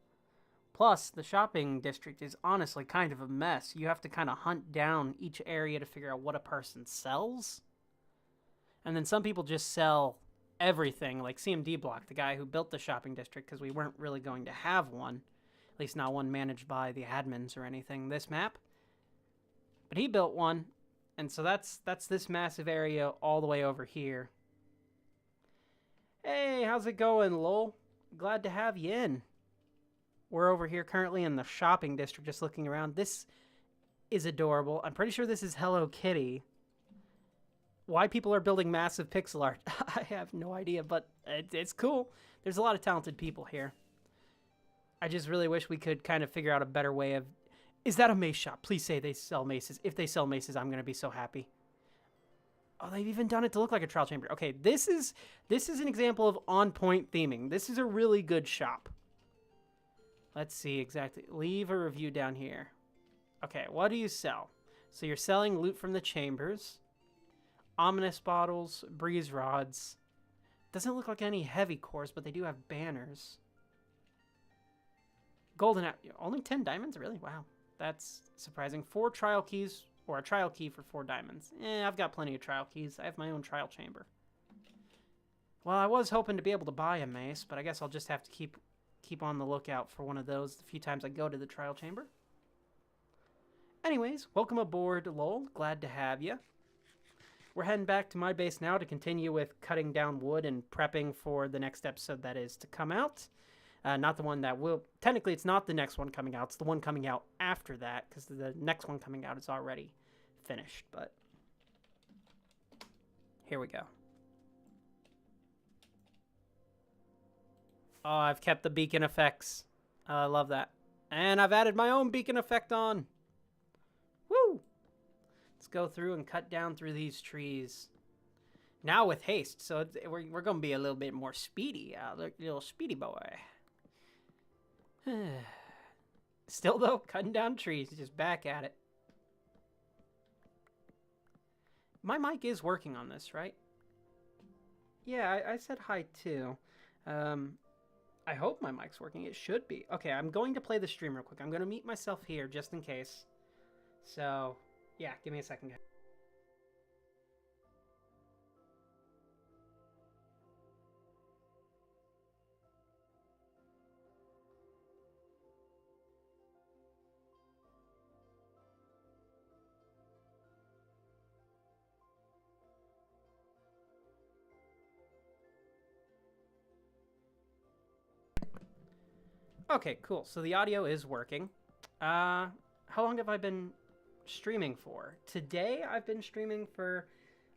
Speaker 1: Plus, the shopping district is honestly kind of a mess. You have to kind of hunt down each area to figure out what a person sells. And then some people just sell everything, like CMD Block, the guy who built the shopping district, because we weren't really going to have one. At least not one managed by the admins or anything, this map. But he built one, and so that's this massive area all the way over here. Hey, how's it going, lol? Glad to have you in. We're over here currently in the shopping district, just looking around. This is adorable. I'm pretty sure this is Hello Kitty. Why people are building massive pixel art, I have no idea, but it's cool. There's a lot of talented people here. I just really wish we could kind of figure out a better way of... Is that a mace shop? Please say they sell maces. If they sell maces, I'm going to be so happy. Oh, they've even done it to look like a trial chamber. Okay, this is an example of on-point theming. This is a really good shop. Let's see exactly. Leave a review down here. Okay, what do you sell? So you're selling loot from the chambers. Ominous bottles, breeze rods. Doesn't look like any heavy cores, but they do have banners. Golden... Only 10 diamonds? Really? Wow. That's surprising. 4 trial keys, or a trial key for 4 diamonds. I've got plenty of trial keys. I have my own trial chamber. Well, I was hoping to be able to buy a mace, but I guess I'll just have to keep on the lookout for one of those the few times I go to the trial chamber. Anyways, welcome aboard, lol. Glad to have you. We're heading back to my base now to continue with cutting down wood and prepping for the next episode that is to come out. Not the one that will... Technically, it's not the next one coming out. It's the one coming out after that, because the next one coming out is already finished, but... Here we go. Oh, I've kept the beacon effects. I love that. And I've added my own beacon effect on. Woo! Let's go through and cut down through these trees. Now with haste, so we're going to be a little bit more speedy. Little speedy boy. Still, though, cutting down trees. Just back at it. My mic is working on this, right? Yeah, I said hi, too. I hope my mic's working. It should be. Okay, I'm going to play the stream real quick. I'm going to mute myself here just in case. So, yeah, give me a second, guys. Okay, cool. So the audio is working. How long have I been streaming for? Today, I've been streaming for,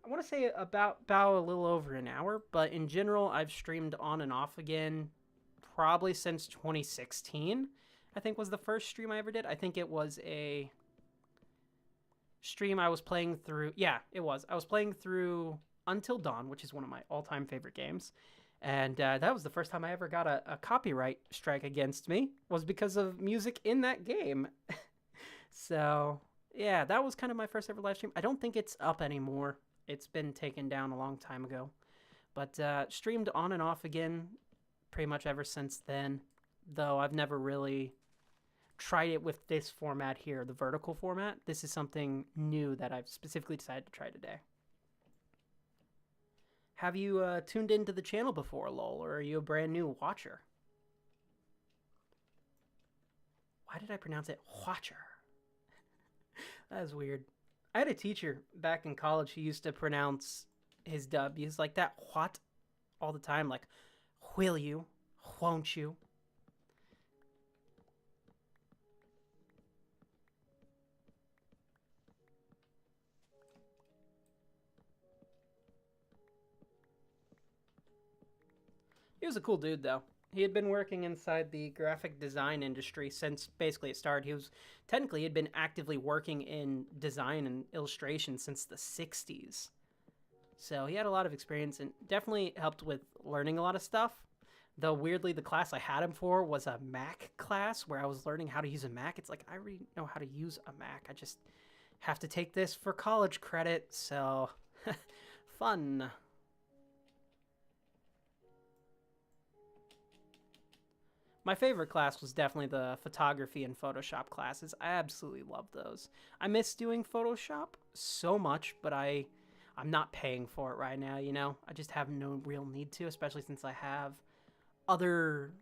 Speaker 1: I want to say about a little over an hour, but in general, I've streamed on and off again probably since 2016, I think was the first stream I ever did. I think it was a stream I was playing through. Yeah, it was. I was playing through Until Dawn, which is one of my all-time favorite games. And that was the first time I ever got a copyright strike against me, was because of music in that game. So, yeah, that was kind of my first ever live stream. I don't think it's up anymore. It's been taken down a long time ago. But streamed on and off again pretty much ever since then, though I've never really tried it with this format here, the vertical format. This is something new that I've specifically decided to try today. Have you tuned into the channel before, lol, or are you a brand new watcher? Why did I pronounce it watcher? That is weird. I had a teacher back in college who used to pronounce his W's like that, what, all the time, like, will you, won't you? He was a cool dude, though. He had been working inside the graphic design industry since basically it started. He had been actively working in design and illustration since the 60s. So he had a lot of experience and definitely helped with learning a lot of stuff. Though weirdly, the class I had him for was a Mac class where I was learning how to use a Mac. It's like, I already know how to use a Mac. I just have to take this for college credit. So, fun. My favorite class was definitely the photography and Photoshop classes. I absolutely love those. I miss doing Photoshop so much, but I'm not paying for it right now, you know? I just have no real need to, especially since I have other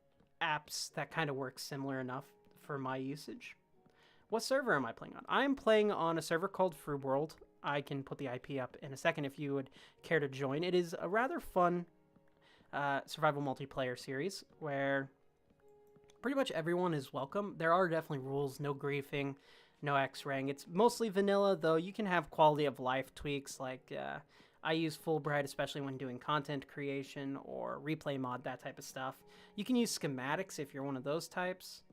Speaker 1: apps that kind of work similar enough for my usage. What server am I playing on? I'm playing on a server called FruWorld. I can put the IP up in a second if you would care to join. It is a rather fun survival multiplayer series where pretty much everyone is welcome. There are definitely rules, no griefing, no X-rang. It's mostly vanilla, though you can have quality of life tweaks like I use Fulbright, especially when doing content creation or replay mod, that type of stuff. You can use schematics if you're one of those types.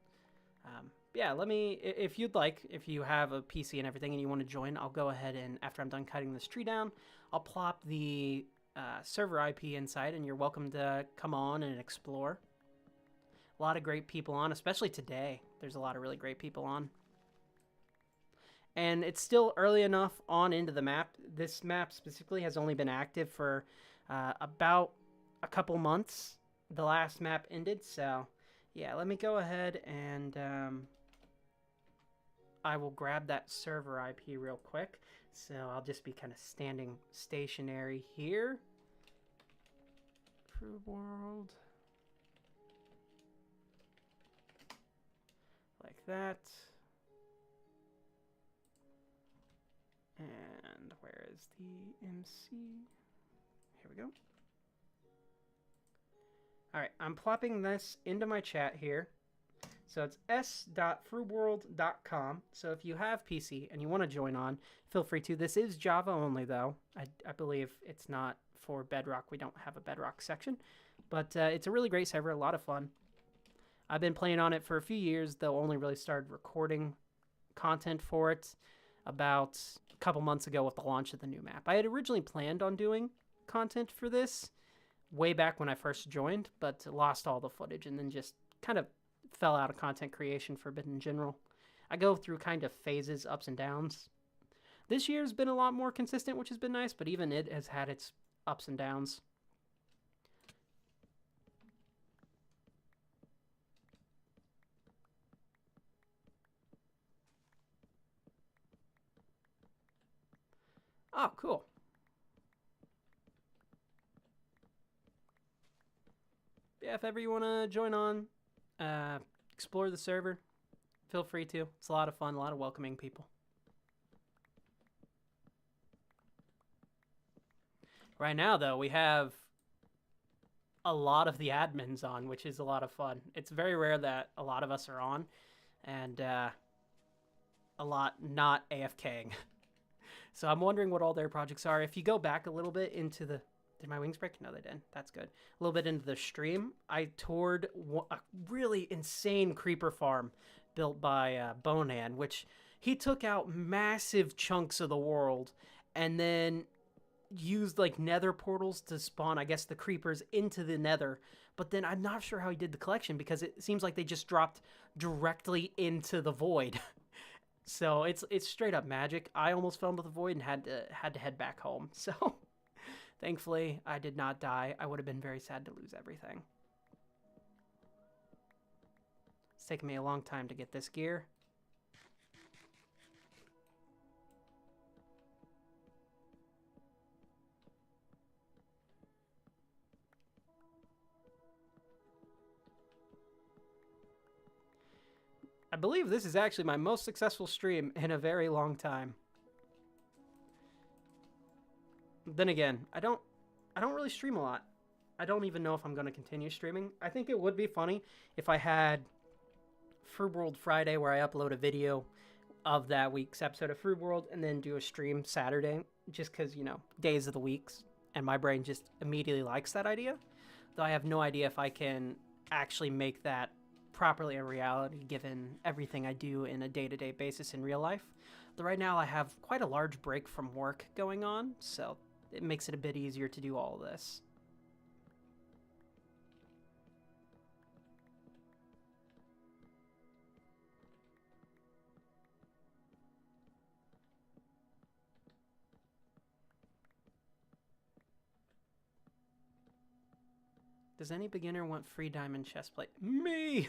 Speaker 1: Yeah, if you'd like, if you have a PC and everything and you want to join, I'll go ahead and after I'm done cutting this tree down, I'll plop the server IP inside and you're welcome to come on and explore. A lot of great people on, especially today. There's a lot of really great people on. And it's still early enough on into the map. This map specifically has only been active for about a couple months. The last map ended, so yeah, let me go ahead and I will grab that server IP real quick. So I'll just be kind of standing stationary here. FruWorld. Like that. And where is the MC? Here we go. Alright, I'm plopping this into my chat here. So it's s.fruworld.com. So if you have PC and you want to join on, feel free to. This is Java only, though. I believe it's not for Bedrock. We don't have a Bedrock section. But it's a really great server, a lot of fun. I've been playing on it for a few years, though only really started recording content for it about a couple months ago with the launch of the new map. I had originally planned on doing content for this way back when I first joined, but lost all the footage and then just kind of fell out of content creation for a bit in general. I go through kind of phases, ups and downs. This year's been a lot more consistent, which has been nice, but even it has had its ups and downs. Oh, cool. Yeah, if ever you want to join on, explore the server, feel free to. It's a lot of fun, a lot of welcoming people. Right now, though, we have a lot of the admins on, which is a lot of fun. It's very rare that a lot of us are on, and a lot not AFKing. So I'm wondering what all their projects are. If you go back a little bit into the Did my wings break? No, they didn't. That's good. A little bit into the stream, I toured a really insane creeper farm built by Bonehan, which he took out massive chunks of the world and then used like nether portals to spawn, I guess, the creepers into the nether. But then I'm not sure how he did the collection because it seems like they just dropped directly into the void. So it's straight up magic. I almost fell into the void and had to head back home. So thankfully, I did not die. I would have been very sad to lose everything. It's taken me a long time to get this gear. I believe this is actually my most successful stream in a very long time. Then again, I don't really stream a lot. I don't even know if I'm going to continue streaming. I think it would be funny if I had Fruit World Friday where I upload a video of that week's episode of Fruit World and then do a stream Saturday just because, you know, days of the weeks and my brain just immediately likes that idea. Though I have no idea if I can actually make that properly a reality given everything I do in a day-to-day basis in real life. Though right now I have quite a large break from work going on, so it makes it a bit easier to do all of this. Does any beginner want free diamond chestplate? Me!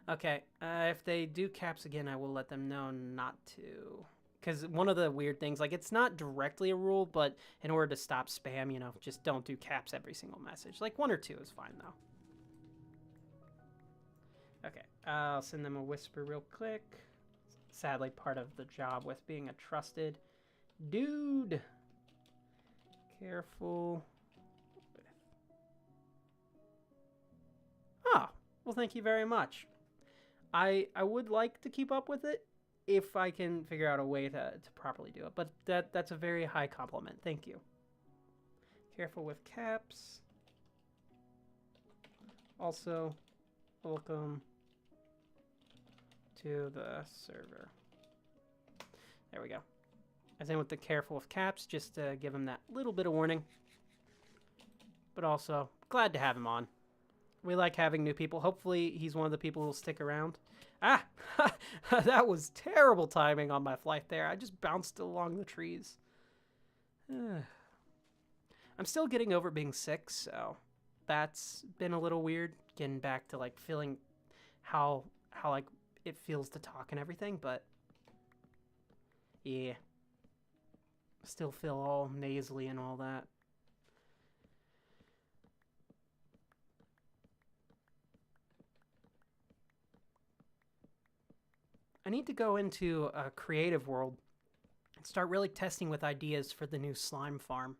Speaker 1: Okay, if they do caps again, I will let them know not to. Because one of the weird things, like, it's not directly a rule, but in order to stop spam, you know, just don't do caps every single message. Like, 1 or 2 is fine, though. Okay, I'll send them a whisper real quick. Sadly, part of the job with being a trusted dude. Careful. Oh, well, thank you very much. I would like to keep up with it if I can figure out a way to properly do it, but that's a very high compliment. Thank you. Careful with caps. Also, welcome to the server. There we go. As in with the careful with caps, just to give him that little bit of warning. But also, glad to have him on. We like having new people. Hopefully, he's one of the people who'll stick around. Ah! That was terrible timing on my flight there. I just bounced along the trees. I'm still getting over being sick, so that's been a little weird. Getting back to, like, feeling how like, it feels to talk and everything, but yeah. Still feel all nasally and all that. I need to go into a creative world and start really testing with ideas for the new slime farm.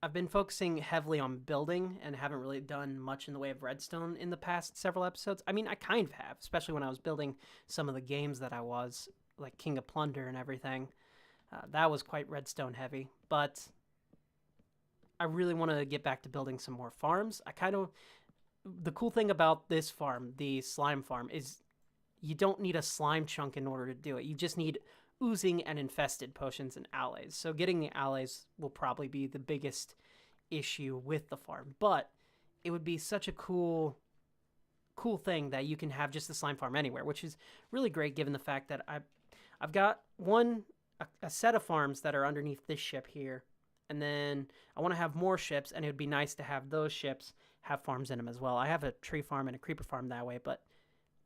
Speaker 1: I've been focusing heavily on building and haven't really done much in the way of redstone in the past several episodes. I mean, I kind of have, especially when I was building some of the games that I was, like King of Plunder and everything. That was quite redstone heavy, but I really want to get back to building some more farms. The cool thing about this farm, the slime farm, is you don't need a slime chunk in order to do it. You just need oozing and infested potions and allays. So getting the allays will probably be the biggest issue with the farm. But it would be such a cool thing that you can have just the slime farm anywhere, which is really great given the fact that I've got a set of farms that are underneath this ship here. And then I want to have more ships, and it would be nice to have those ships have farms in them as well. I have a tree farm and a creeper farm that way, but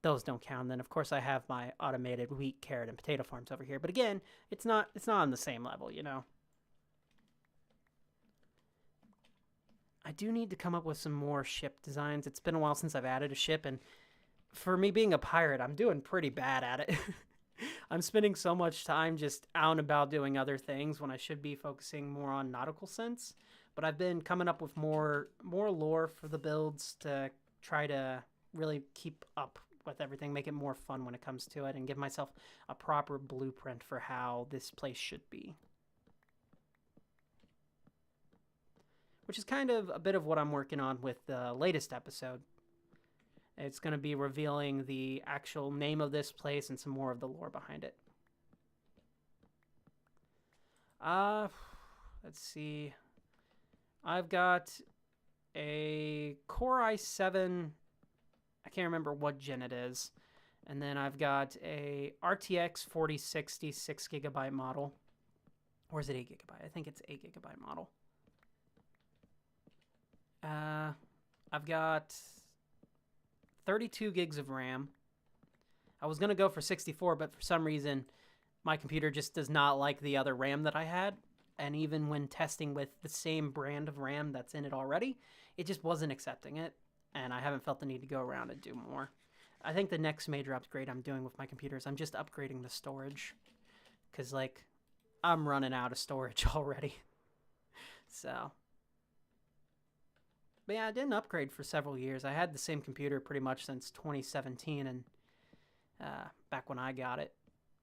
Speaker 1: those don't count. And then, of course, I have my automated wheat, carrot, and potato farms over here. But again, it's not on the same level, you know? I do need to come up with some more ship designs. It's been a while since I've added a ship, and for me being a pirate, I'm doing pretty bad at it. I'm spending so much time just out and about doing other things when I should be focusing more on nautical sense. But I've been coming up with more lore for the builds to try to really keep up with everything, make it more fun when it comes to it, and give myself a proper blueprint for how this place should be. which is kind of a bit of what I'm working on with the latest episode. It's going to be revealing the actual name of this place and some more of the lore behind it. Let's see. I've got a Core i7. I can't remember what gen it is. And then I've got a RTX 4060 6GB model. Or is it 8GB? I think it's 8GB model. I've got 32 gigs of RAM. I was going to go for 64, but for some reason, my computer just does not like the other RAM that I had. And even when testing with the same brand of RAM that's in it already, it just wasn't accepting it. And I haven't felt the need to go around and do more. I think the next major upgrade I'm doing with my computer is I'm just upgrading the storage. Because, like, I'm running out of storage already. So. But yeah, I didn't upgrade for several years. I had the same computer pretty much since 2017. And back when I got it,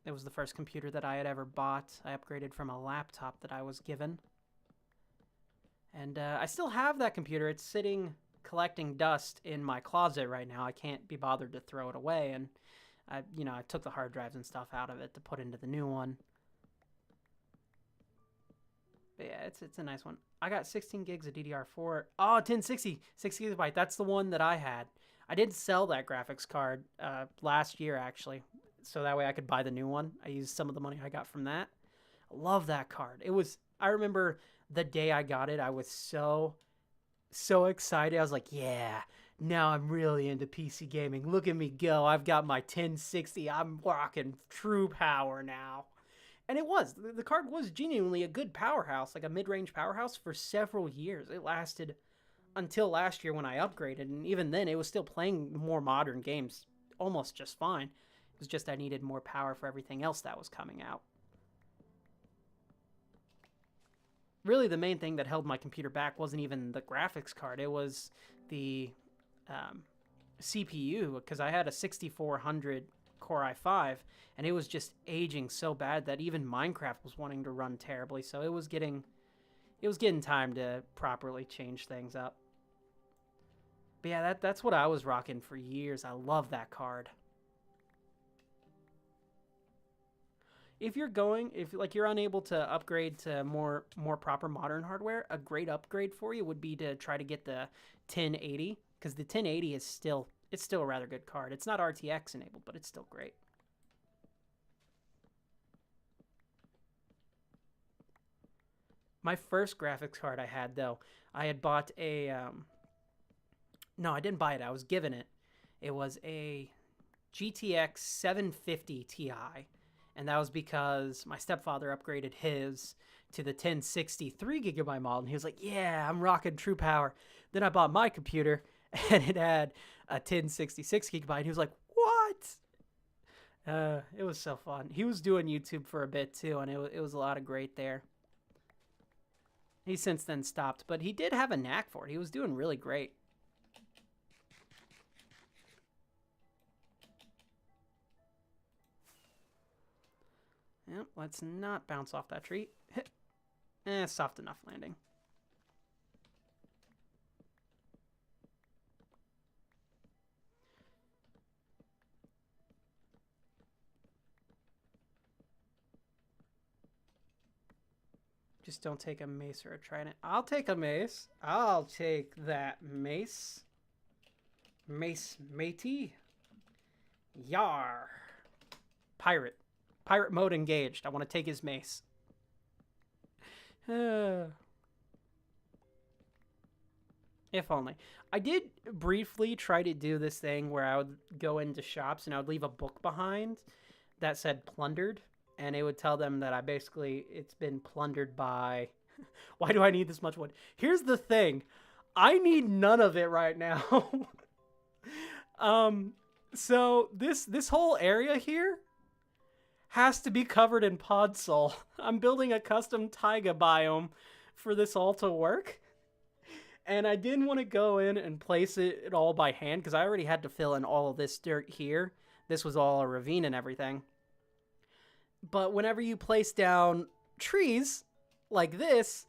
Speaker 1: it was the first computer that I had ever bought. I upgraded from a laptop that I was given. And I still have that computer. It's sitting collecting dust in my closet right now. I can't be bothered to throw it away. And I took the hard drives and stuff out of it to put into the new one. But yeah, it's a nice one. I got 16 gigs of DDR4. Oh, 1060, 6GB. That's the one that I had. I did sell that graphics card last year, actually, so that way I could buy the new one. I used some of the money I got from that. I love that card. I remember the day I got it, I was so excited. I was like, yeah, now I'm really into PC gaming. Look at me go. I've got my 1060. I'm rocking true power now. And it was. The card was genuinely a good powerhouse, like a mid-range powerhouse for several years. It lasted until last year when I upgraded, and even then it was still playing more modern games almost just fine. It was just I needed more power for everything else that was coming out. Really, the main thing that held my computer back wasn't even the graphics card. It was the CPU, because I had a 6400 Core i5, and it was just aging so bad that even Minecraft was wanting to run terribly. So it was getting time to properly change things up. But yeah, that's what I was rocking for years. I love that card. If you're unable to upgrade to more proper modern hardware, a great upgrade for you would be to try to get the 1080, because the 1080 is still a rather good card. It's not RTX enabled, but it's still great. My first graphics card I had, though, I had bought a no, I didn't buy it. I was given it. It was a GTX 750 Ti. And that was because my stepfather upgraded his to the 1060 3GB model. And he was like, yeah, I'm rocking true power. Then I bought my computer, and it had a 1060 6GB. And he was like, what? It was so fun. He was doing YouTube for a bit, too, and it was a lot of great there. He's since then stopped, but he did have a knack for it. He was doing really great. Yep, let's not bounce off that tree. Soft enough landing. Just don't take a mace or a trident. I'll take a mace. I'll take that mace. Mace matey. Yar. Pirate. Pirate mode engaged. I want to take his mace. If only. I did briefly try to do this thing where I would go into shops and I would leave a book behind that said plundered. And it would tell them that it's been plundered by... Why do I need this much wood? Here's the thing. I need none of it right now. So this whole area here has to be covered in podzol. I'm building a custom taiga biome for this all to work. And I didn't want to go in and place it all by hand because I already had to fill in all of this dirt here. This was all a ravine and everything. But whenever you place down trees like this,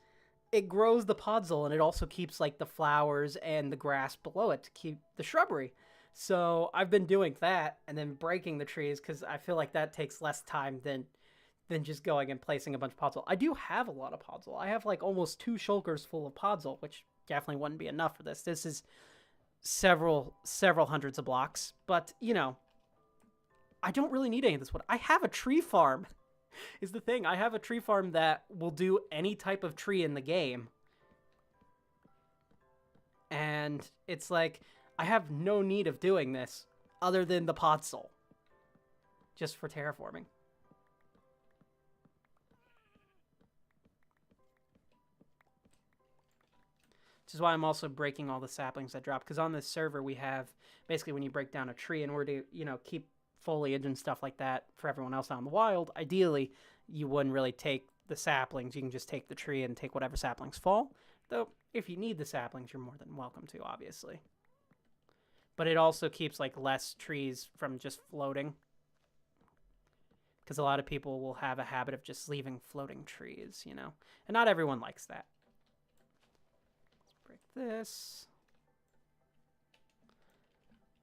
Speaker 1: it grows the podzol, and it also keeps like the flowers and the grass below it to keep the shrubbery. So I've been doing that and then breaking the trees because I feel like that takes less time than just going and placing a bunch of podzol. I do have a lot of podzol. I have like almost 2 shulkers full of podzol, which definitely wouldn't be enough for this. This is several hundreds of blocks, but you know, I don't really need any of this wood. I have a tree farm. Is the thing. I have a tree farm that will do any type of tree in the game. And it's like, I have no need of doing this other than the podzol. Just for terraforming. Which is why I'm also breaking all the saplings that drop. Because on this server we have, basically when you break down a tree in order to, you know, keep foliage and stuff like that for everyone else out in the wild, ideally you wouldn't really take the saplings. You can just take the tree and take whatever saplings fall. Though, if you need the saplings, you're more than welcome to, obviously. But it also keeps, like, less trees from just floating. Because a lot of people will have a habit of just leaving floating trees, you know? And not everyone likes that. Let's break this.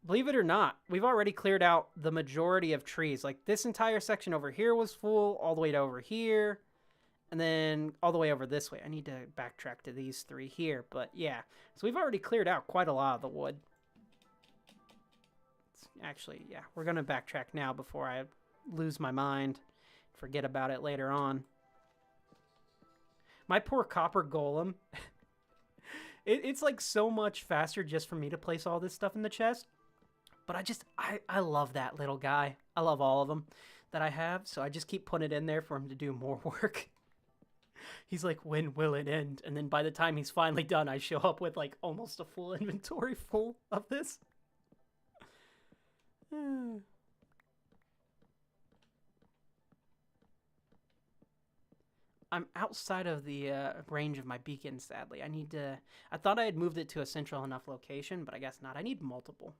Speaker 1: Believe it or not, we've already cleared out the majority of trees. Like, this entire section over here was full, all the way to over here, and then all the way over this way. I need to backtrack to these 3 here, but yeah. So we've already cleared out quite a lot of the wood. Actually, yeah, we're going to backtrack now before I lose my mind, forget about it later on. My poor copper golem. It's like so much faster just for me to place all this stuff in the chest. But I love that little guy. I love all of them that I have, so I just keep putting it in there for him to do more work. He's like, when will it end? And then by the time he's finally done, I show up with like almost a full inventory full of this. I'm outside of the range of my beacon, sadly. I thought I had moved it to a central enough location, but I guess not. I need multiple.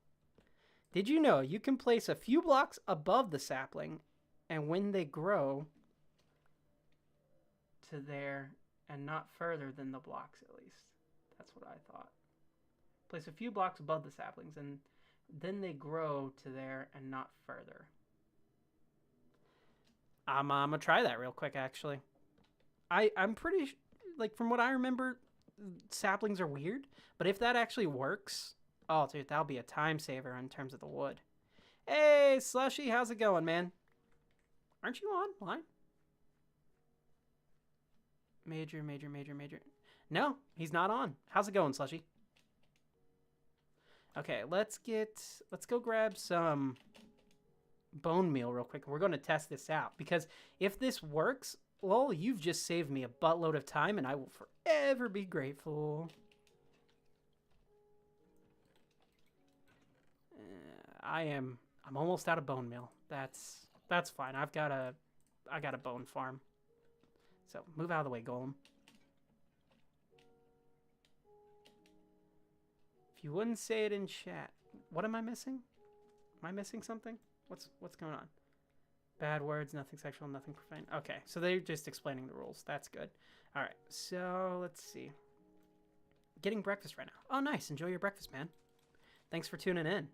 Speaker 1: Did you know you can place a few blocks above the sapling, and when they grow to there and not further than the blocks, at least. That's what I thought. Place a few blocks above the saplings, and then they grow to there and not further. I'm going to try that real quick, actually. I'm pretty, like, from what I remember, saplings are weird, but if that actually works... Oh, dude, that'll be a time saver in terms of the wood. Hey, Slushy, how's it going, man? Aren't you online? Major. No, he's not on. How's it going, Slushy? Okay, let's go grab some bone meal real quick. We're going to test this out because if this works, well, you've just saved me a buttload of time and I will forever be grateful. I'm almost out of bone meal. That's fine. I got a bone farm. So move out of the way, Golem. If you wouldn't say it in chat, what am I missing? Am I missing something? What's going on? Bad words, nothing sexual, nothing profane. Okay, so they're just explaining the rules. That's good. All right, so let's see. Getting breakfast right now. Oh, nice. Enjoy your breakfast, man. Thanks for tuning in.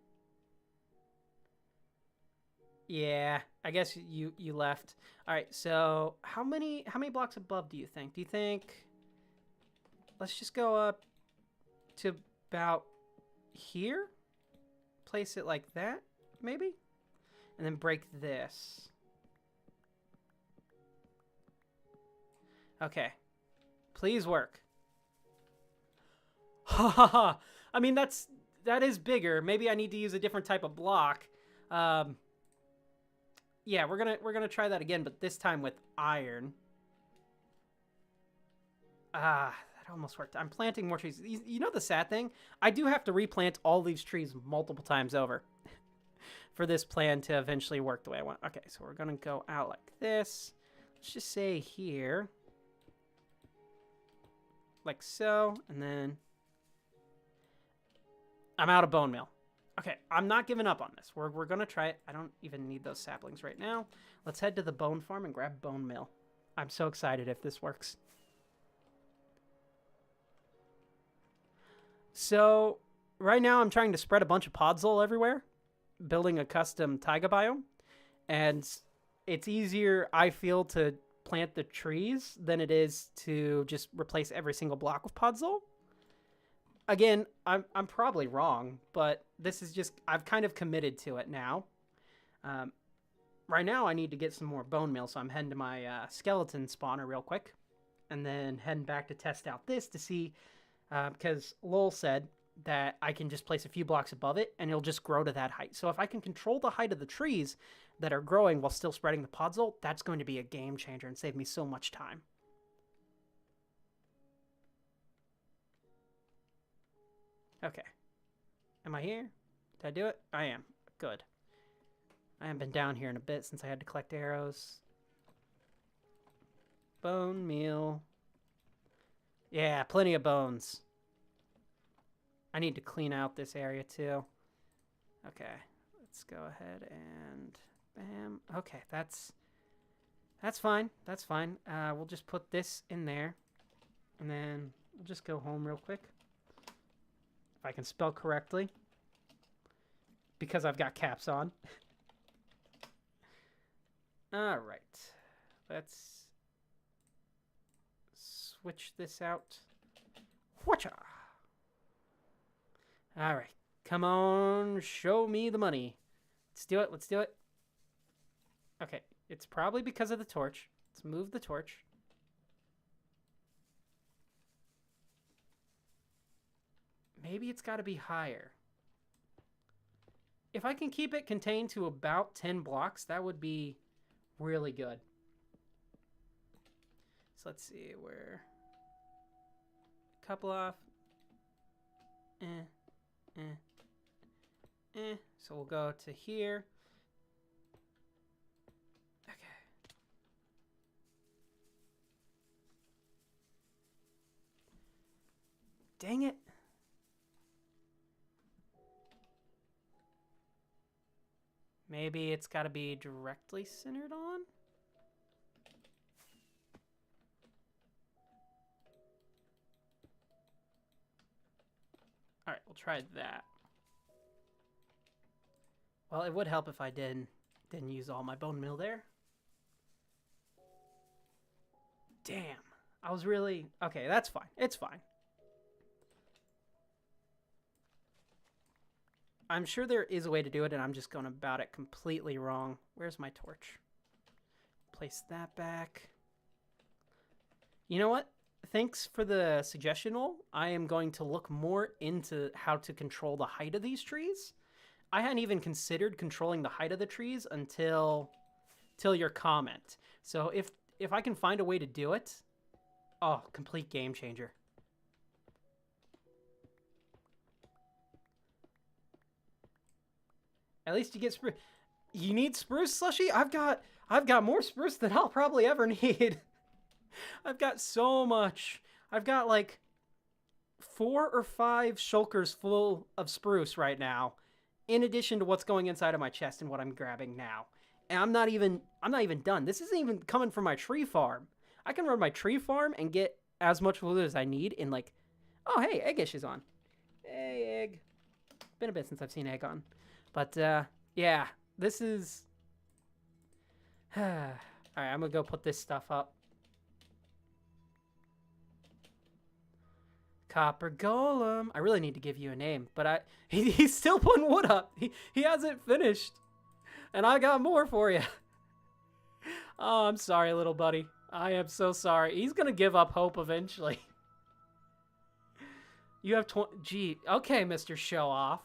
Speaker 1: Yeah, I guess you left. All right, so how many blocks above do you think? Do you think... Let's just go up to about here? Place it like that, maybe? And then break this. Okay. Please work. Ha ha ha. I mean, that is bigger. Maybe I need to use a different type of block. Yeah, we're gonna try that again, but this time with iron. That almost worked. I'm planting more trees. You know the sad thing? I do have to replant all these trees multiple times over for this plan to eventually work the way I want. Okay, so we're gonna go out like this. Let's just say here. Like so, and then I'm out of bone meal. Okay, I'm not giving up on this. We're going to try it. I don't even need those saplings right now. Let's head to the bone farm and grab bone meal. I'm so excited if this works. So right now I'm trying to spread a bunch of podzol everywhere, building a custom taiga biome, and it's easier, I feel, to plant the trees than it is to just replace every single block with podzol. Again, I'm probably wrong, but this is just, I've kind of committed to it now. Um, right now I need to get some more bone meal, so I'm heading to my skeleton spawner real quick, and then heading back to test out this to see, because Lowell said that I can just place a few blocks above it and it'll just grow to that height. So if I can control the height of the trees that are growing while still spreading the podzol, that's going to be a game changer and save me so much time. Okay. Am I here? Did I do it? I am. Good. I haven't been down here in a bit since I had to collect arrows. Bone meal. Yeah, plenty of bones. I need to clean out this area too. Okay, let's go ahead and bam. Okay, that's fine. That's fine. We'll just put this in there, and then we'll just go home real quick. If I can spell correctly, because I've got caps on. All right, let's switch this out. Whatcha? All right, come on, show me the money. Let's do it. Let's do it. Okay, it's probably because of the torch. Let's move the torch. Maybe it's got to be higher. If I can keep it contained to about 10 blocks, that would be really good. So let's see, we're a couple off. So we'll go to here. Okay. Dang it. Maybe it's got to be directly centered on? All right, we'll try that. Well, it would help if I didn't use all my bone meal there. Damn. I was really... Okay, that's fine. It's fine. I'm sure there is a way to do it, and I'm just going about it completely wrong. Where's my torch? Place that back. You know what? Thanks for the suggestion, Noel. I am going to look more into how to control the height of these trees. I hadn't even considered controlling the height of the trees until your comment. So if I can find a way to do it, oh, complete game changer. At least you get spruce. You need spruce, Slushy? I've got more spruce than I'll probably ever need. I've got so much. I've got like 4 or 5 shulkers full of spruce right now, in addition to what's going inside of my chest and what I'm grabbing now. And I'm not even done. This isn't even coming from my tree farm. I can run my tree farm and get as much wood as I need in like... Oh, hey, Eggish is on. Hey, Egg. Been a bit since I've seen Egg on. But, yeah, this is... Alright, I'm gonna go put this stuff up. Copper Golem. I really need to give you a name, but he's still putting wood up. He hasn't finished. And I got more for you. Oh, I'm sorry, little buddy. I am so sorry. He's gonna give up hope eventually. You have 20... Gee, okay, Mr. Show Off.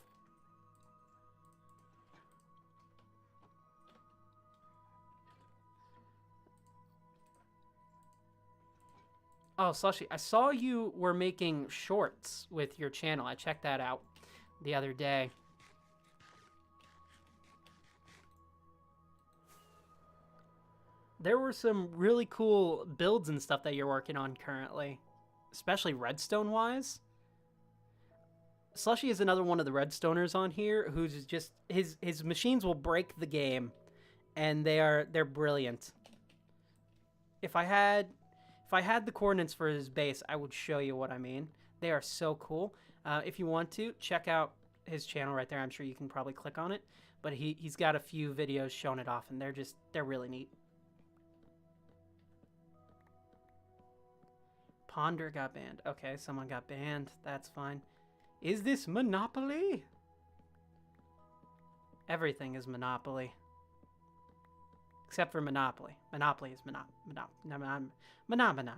Speaker 1: Oh, Slushy, I saw you were making shorts with your channel. I checked that out the other day. There were some really cool builds and stuff that you're working on currently, especially redstone-wise. Slushy is another one of the redstoners on here who's just... His machines will break the game, and they're brilliant. If I had the coordinates for his base, I would show you what I mean. They are so cool. If you want to, check out his channel right there. I'm sure you can probably click on it. But he's got a few videos showing it off, and they're really neat. Ponder got banned. Okay, someone got banned. That's fine. Is this Monopoly? Everything is Monopoly. Except for Monopoly. Monopoly is Monomina.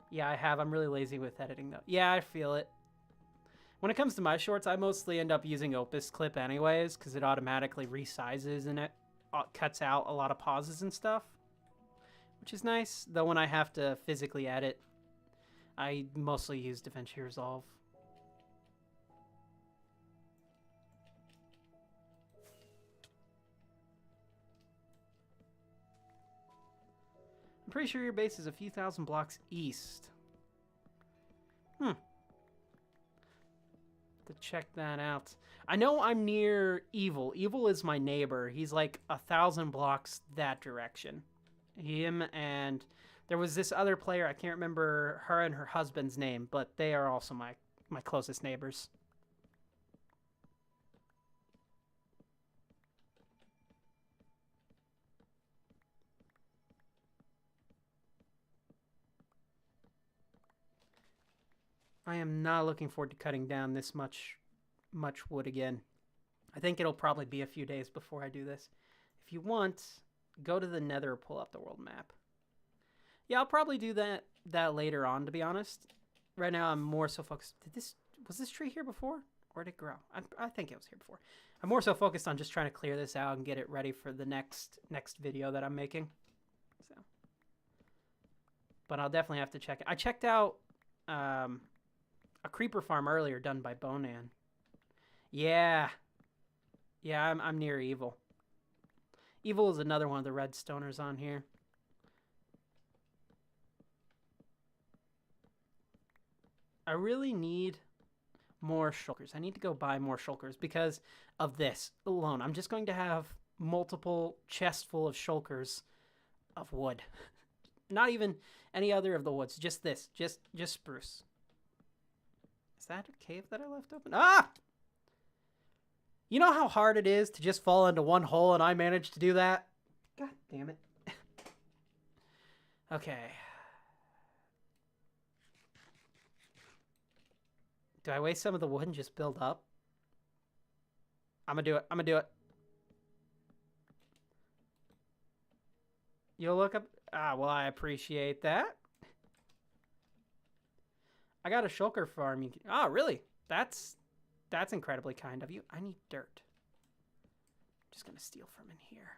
Speaker 1: Yeah, I have. I'm really lazy with editing, though. Yeah, I feel it. When it comes to my shorts, I mostly end up using Opus Clip anyways, because it automatically resizes and it cuts out a lot of pauses and stuff, which is nice. Though when I have to physically edit, I mostly use DaVinci Resolve. I'm pretty sure your base is a few thousand blocks east. To check that out. I know I'm near Evil. Evil is my neighbor. He's like 1,000 blocks that direction. Him and there was this other player. I can't remember her and her husband's name, but they are also my closest neighbors. I am not looking forward to cutting down this much wood again. I think it'll probably be a few days before I do this. If you want, go to the Nether, pull up the world map. Yeah, I'll probably do that later on, to be honest. Right now, I'm more so focused. Was this tree here before? Or did it grow? I think it was here before. I'm more so focused on just trying to clear this out and get it ready for the next video that I'm making. So, but I'll definitely have to check it. I checked out a creeper farm earlier done by Bonan. Yeah. Yeah, I'm near Evil. Evil is another one of the redstoners on here. I really need more shulkers. I need to go buy more shulkers because of this alone. I'm just going to have multiple chests full of shulkers of wood. Not even any other of the woods. Just this. Just spruce. Is that a cave that I left open? Ah! You know how hard it is to just fall into one hole, and I managed to do that? God damn it. Okay. Do I waste some of the wood and just build up? I'm gonna do it. I'm gonna do it. You'll look up... Ah, well, I appreciate that. I got a shulker farm. You can... Oh, really? That's incredibly kind of you. I need dirt. I'm just gonna steal from in here.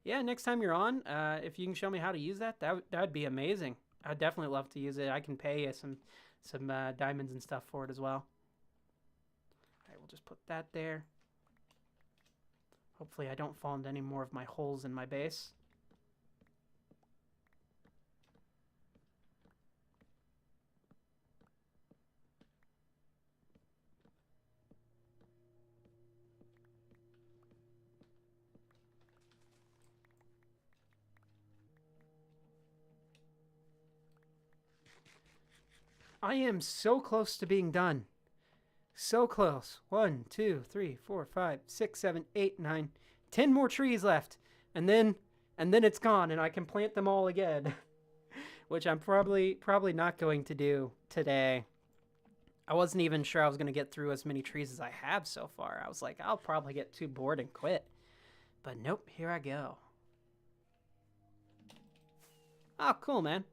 Speaker 1: Yeah, next time you're on, if you can show me how to use that would be amazing. I'd definitely love to use it. I can pay you some diamonds and stuff for it as well. All right, we'll just put that there. Hopefully I don't fall into any more of my holes in my base. I am so close to being done. So close. 1, 2, 3, 4, 5, 6, 7, 8, 9, 10 more trees left. And then it's gone and I can plant them all again. Which I'm probably not going to do today. I wasn't even sure I was going to get through as many trees as I have so far. I was like, I'll probably get too bored and quit. But nope, here I go. Oh, cool, man.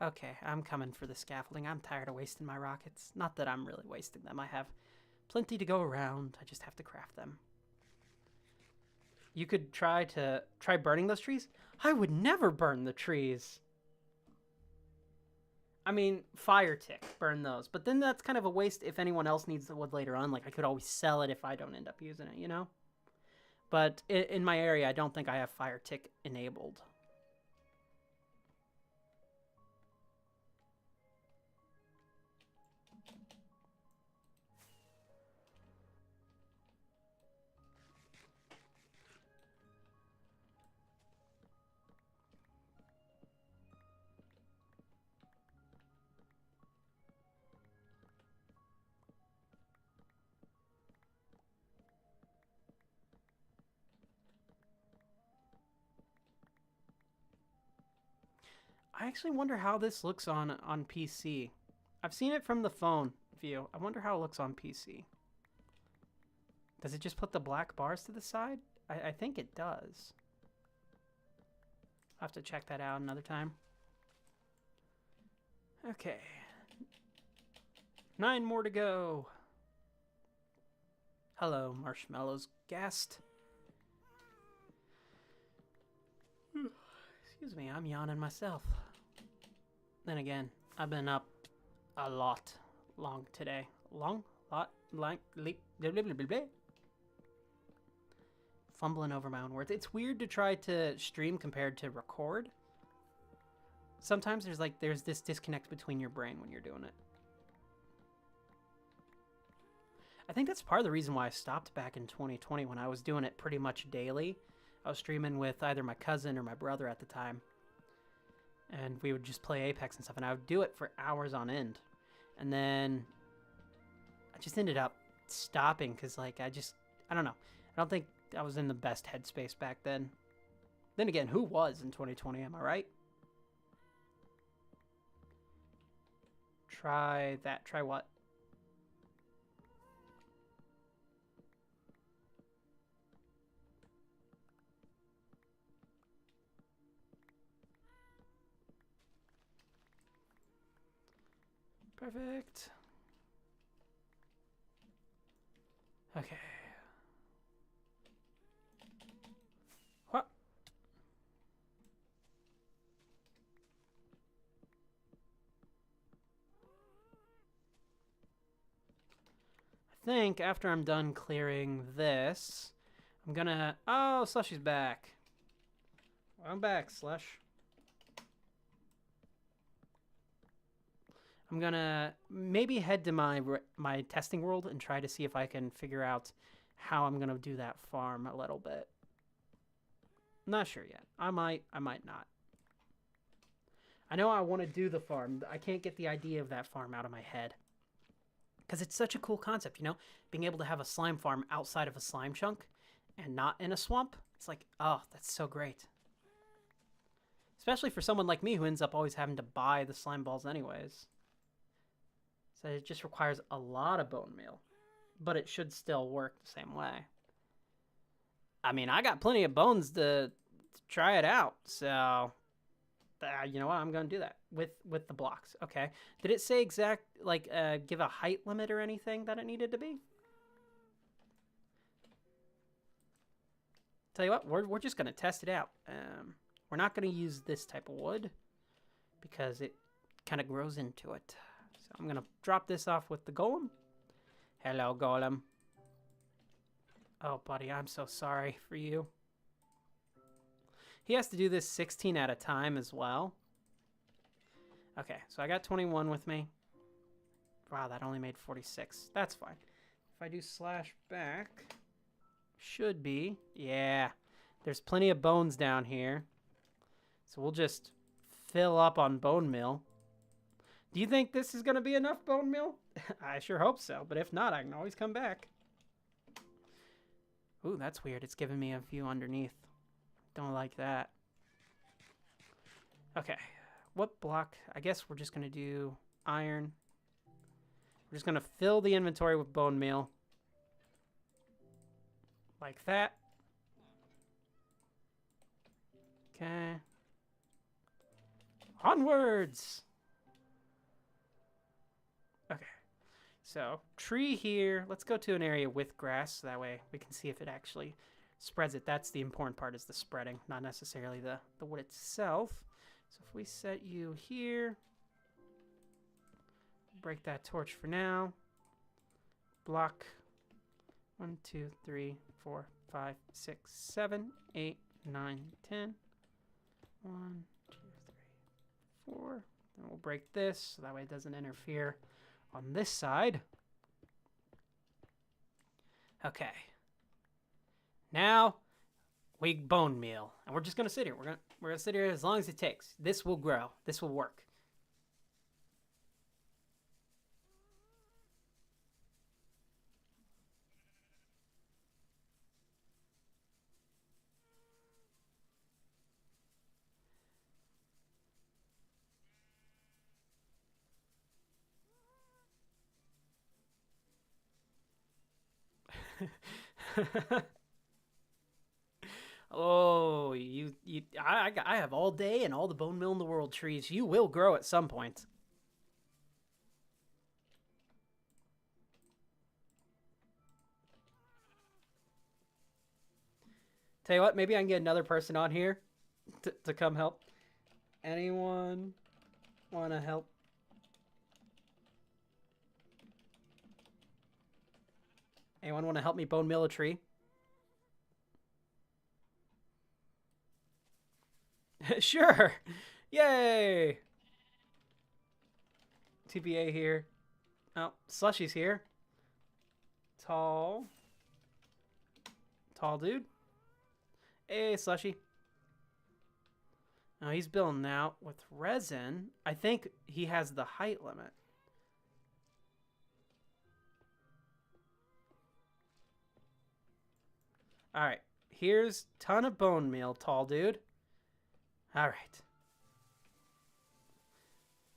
Speaker 1: Okay, I'm coming for the scaffolding. I'm tired of wasting my rockets. Not that I'm really wasting them. I have plenty to go around. I just have to craft them. You could try burning those trees. I would never burn the trees. I mean, fire tick, burn those. But then that's kind of a waste if anyone else needs the wood later on. Like, I could always sell it if I don't end up using it, you know? But in my area, I don't think I have fire tick enabled. I actually wonder how this looks on PC. I've seen it from the phone view. I wonder how it looks on PC. Does it just put the black bars to the side? I think it does. I'll have to check that out another time. Okay. 9 more to go. Hello, Marshmallow's guest. Excuse me, I'm yawning myself. Then again, I've been up a lot long today. Long? Lot? Like, leap, blah, blah, blah, blah, blah. Fumbling over my own words. It's weird to try to stream compared to record. Sometimes there's this disconnect between your brain when you're doing it. I think that's part of the reason why I stopped back in 2020 when I was doing it pretty much daily. I was streaming with either my cousin or my brother at the time. And we would just play Apex and stuff, and I would do it for hours on end. And then I just ended up stopping because, like, I don't know. I don't think I was in the best headspace back then. Then again, who was in 2020, am I right? Try that. Try what? Perfect. Okay. What? I think after I'm done clearing this, I'm gonna... Oh, Slushy's back. I'm back, Slush. I'm gonna maybe head to my testing world and try to see if I can figure out how I'm gonna do that farm a little bit. Not sure yet. I might not. I know I want to do the farm. I can't get the idea of that farm out of my head. Because it's such a cool concept, you know? Being able to have a slime farm outside of a slime chunk and not in a swamp. It's like, oh, that's so great. Especially for someone like me who ends up always having to buy the slime balls anyways. So it just requires a lot of bone meal. But it should still work the same way. I mean, I got plenty of bones to try it out. So, you know what? I'm going to do that with the blocks. Okay. Did it say exact, like, give a height limit or anything that it needed to be? Tell you what, we're just going to test it out. We're not going to use this type of wood because it kind of grows into it. So I'm going to drop this off with the golem. Hello, golem. Oh, buddy, I'm so sorry for you. He has to do this 16 at a time as well. Okay, so I got 21 with me. Wow, that only made 46. That's fine. If I do slash back, should be. Yeah, there's plenty of bones down here. So we'll just fill up on bone meal. Do you think this is going to be enough bone meal? I sure hope so, but if not, I can always come back. Ooh, that's weird. It's giving me a few underneath. Don't like that. Okay, what block? I guess we're just going to do iron. We're just going to fill the inventory with bone meal. Like that. Okay. Onwards! Okay. So, tree here. Let's go to an area with grass, so that way we can see if it actually spreads it. That's the important part, is the spreading, not necessarily the wood itself. So if we set you here, break that torch for now. Block 1, 2, 3, 4, 5, 6, 7, 8, 9, 10. 1, 2, 3, 4. Then we'll break this, so that way it doesn't interfere on this side. Okay. Now we bone meal, and we're just gonna sit here. We're gonna sit here as long as it takes. This will grow. This will work. Oh, I have all day and all the bone meal in the world trees. You will grow at some point. Tell you what, maybe I can get another person on here to come help. Anyone want to help? Anyone want to help me bone meal a tree? Sure. Yay. TPA here. Oh, Slushy's here. Tall. Tall dude. Hey, Slushy. Now he's building out with resin. I think he has the height limit. All right. Here's ton of bone meal, tall dude. All right.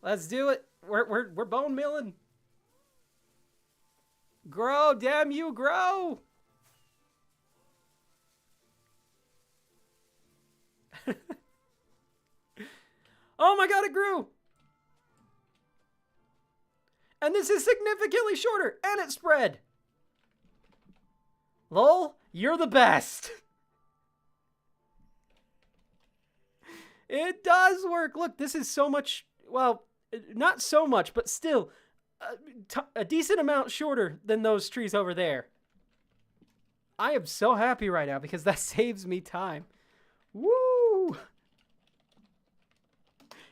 Speaker 1: Let's do it. We're bone milling. Grow, damn you, grow. Oh my god, it grew. And this is significantly shorter, and it spread. Lol, you're the best. It does work. Look, this is so much, well, not so much, but still a decent amount shorter than those trees over there. I am so happy right now because that saves me time. Woo!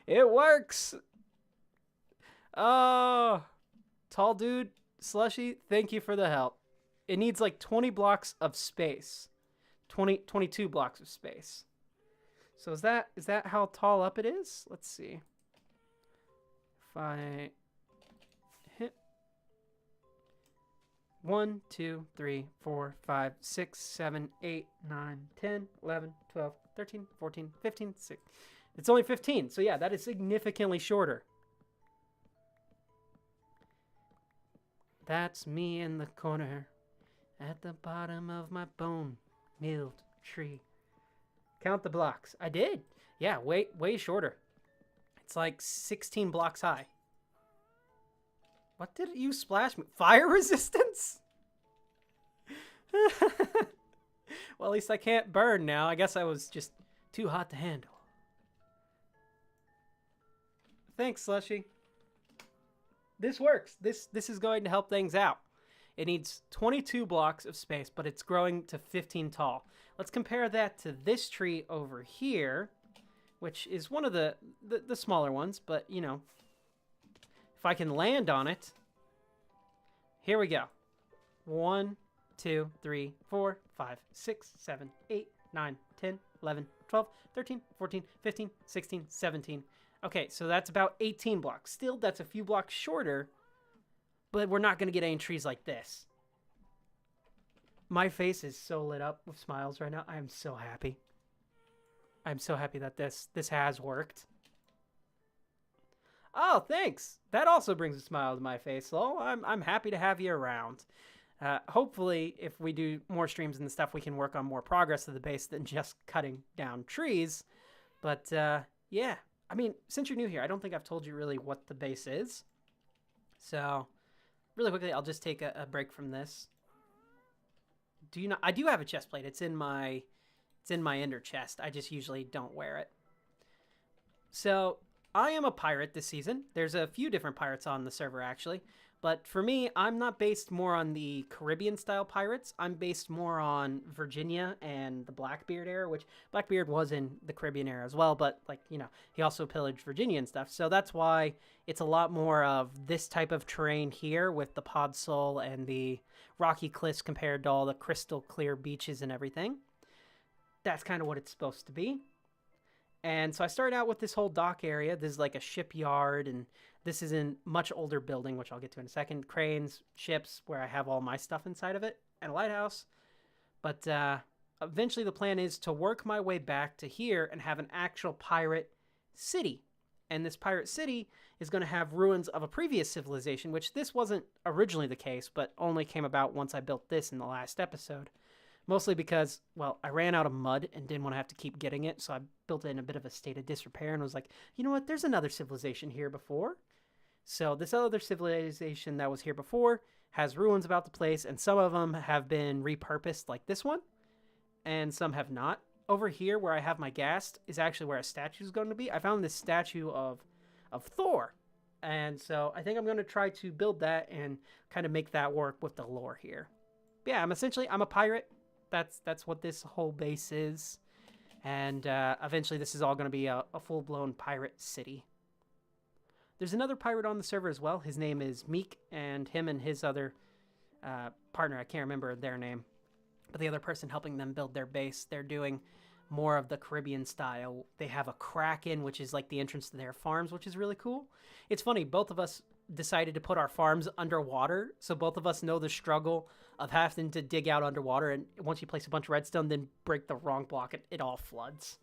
Speaker 1: It works. Oh, tall dude, Slushy, thank you for the help. It needs like 20 blocks of space. 22 blocks of space. So is that how tall up it is? Let's see. If I hit 1, 2, 3, 4, 5, 6, 7, 8, 9, 10, 11, 12, 13, 14, 15, 16. It's only 15. So yeah, that is significantly shorter. That's me in the corner at the bottom of my bone milled tree. Count the blocks. I did. Yeah, way shorter. It's like 16 blocks high. What did you splash me? Fire resistance? Well, at least I can't burn now. I guess I was just too hot to handle. Thanks, Slushy. This works. This is going to help things out. It needs 22 blocks of space, but it's growing to 15 tall. Let's compare that to this tree over here, which is one of the smaller ones, but, you know, if I can land on it. Here we go. 1, 2, 3, 4, 5, 6, 7, 8, 9, 10, 11, 12, 13, 14, 15, 16, 17. Okay, so that's about 18 blocks. Still, that's a few blocks shorter, but we're not going to get any trees like this. My face is so lit up with smiles right now. I am so happy. I'm so happy that this has worked. Oh, thanks. That also brings a smile to my face, Lol. I'm happy to have you around. Hopefully, if we do more streams and stuff, we can work on more progress of the base than just cutting down trees. But, yeah. I mean, since you're new here, I don't think I've told you really what the base is. So, really quickly, I'll just take a break from this. Do you not? I do have a chest plate. It's in my ender chest. I just usually don't wear it. So, I am a pirate this season. There's a few different pirates on the server, actually. But for me, I'm not based more on the Caribbean-style pirates. I'm based more on Virginia and the Blackbeard era, which Blackbeard was in the Caribbean era as well, but, like, you know, he also pillaged Virginia and stuff. So that's why it's a lot more of this type of terrain here with the Podsol and the rocky cliffs compared to all the crystal clear beaches and everything. That's kind of what it's supposed to be. And so I started out with this whole dock area. This is like a shipyard, and this is a much older building, which I'll get to in a second. Cranes, ships, where I have all my stuff inside of it, and a lighthouse. But eventually the plan is to work my way back to here and have an actual pirate city. And this pirate city is going to have ruins of a previous civilization, which this wasn't originally the case, but only came about once I built this in the last episode. Mostly because, well, I ran out of mud and didn't want to have to keep getting it, so I built it in a bit of a state of disrepair and was like, you know what, there's another civilization here before. So this other civilization that was here before has ruins about the place, and some of them have been repurposed like this one, and some have not. Over here where I have my ghast is actually where a statue is going to be. I found this statue of Thor, and so I think I'm going to try to build that and kind of make that work with the lore here. But yeah, I'm a pirate. That's what this whole base is, and eventually this is all going to be a full-blown pirate city. There's another pirate on the server as well. His name is Meek, and him and his other partner, I can't remember their name, but the other person helping them build their base, they're doing more of the Caribbean style. They have a kraken, which is like the entrance to their farms, which is really cool. It's funny, both of us decided to put our farms underwater, so both of us know the struggle of having to dig out underwater, and once you place a bunch of redstone, then break the wrong block, it all floods.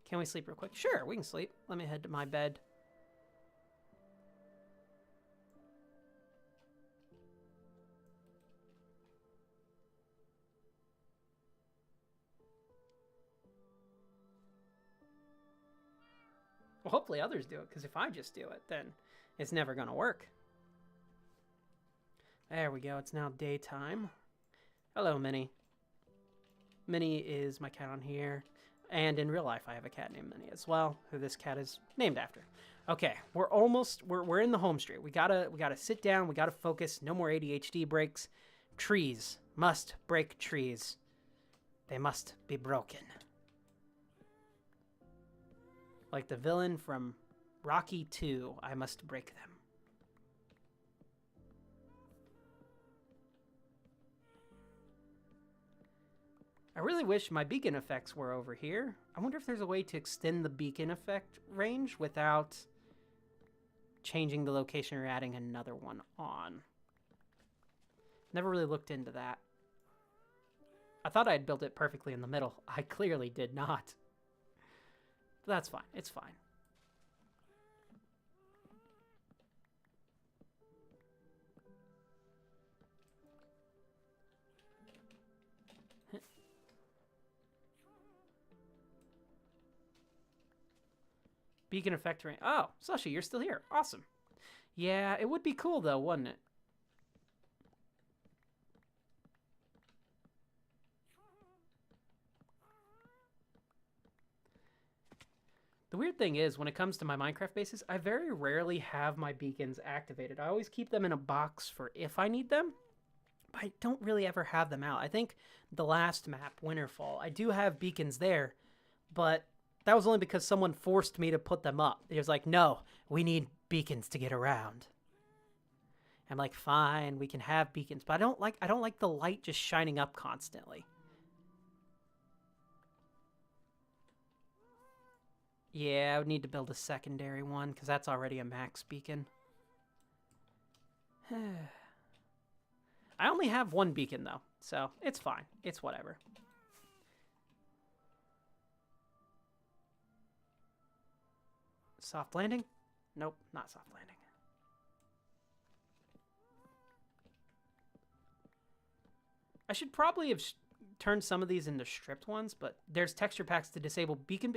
Speaker 1: Can we sleep real quick? Sure, we can sleep. Let me head to my bed. Well, hopefully others do it, because if I just do it, then it's never going to work. There we go. It's now daytime. Hello, Minnie. Minnie is my cat on here. And in real life, I have a cat named Minnie as well, who this cat is named after. Okay, we're in the home straight. We gotta sit down. We gotta focus. No more ADHD breaks. Trees must break trees. They must be broken. Like the villain from Rocky 2, I must break them. I really wish my beacon effects were over here. I wonder if there's a way to extend the beacon effect range without changing the location or adding another one on. Never really looked into that. I thought I had built it perfectly in the middle. I clearly did not. But that's fine. It's fine. Beacon effect range. Oh, Sasha, you're still here. Awesome. Yeah, it would be cool though, wouldn't it? The weird thing is, when it comes to my Minecraft bases, I very rarely have my beacons activated. I always keep them in a box for if I need them, but I don't really ever have them out. I think the last map, Winterfall, I do have beacons there, but that was only because someone forced me to put them up. It was like, no, we need beacons to get around. I'm like, fine, we can have beacons, but I don't like the light just shining up constantly. Yeah, I would need to build a secondary one, because that's already a max beacon. I only have one beacon, though, so it's fine. It's whatever. Soft landing? Nope, not soft landing. I should probably have turned some of these into stripped ones, but there's texture packs to disable beacon.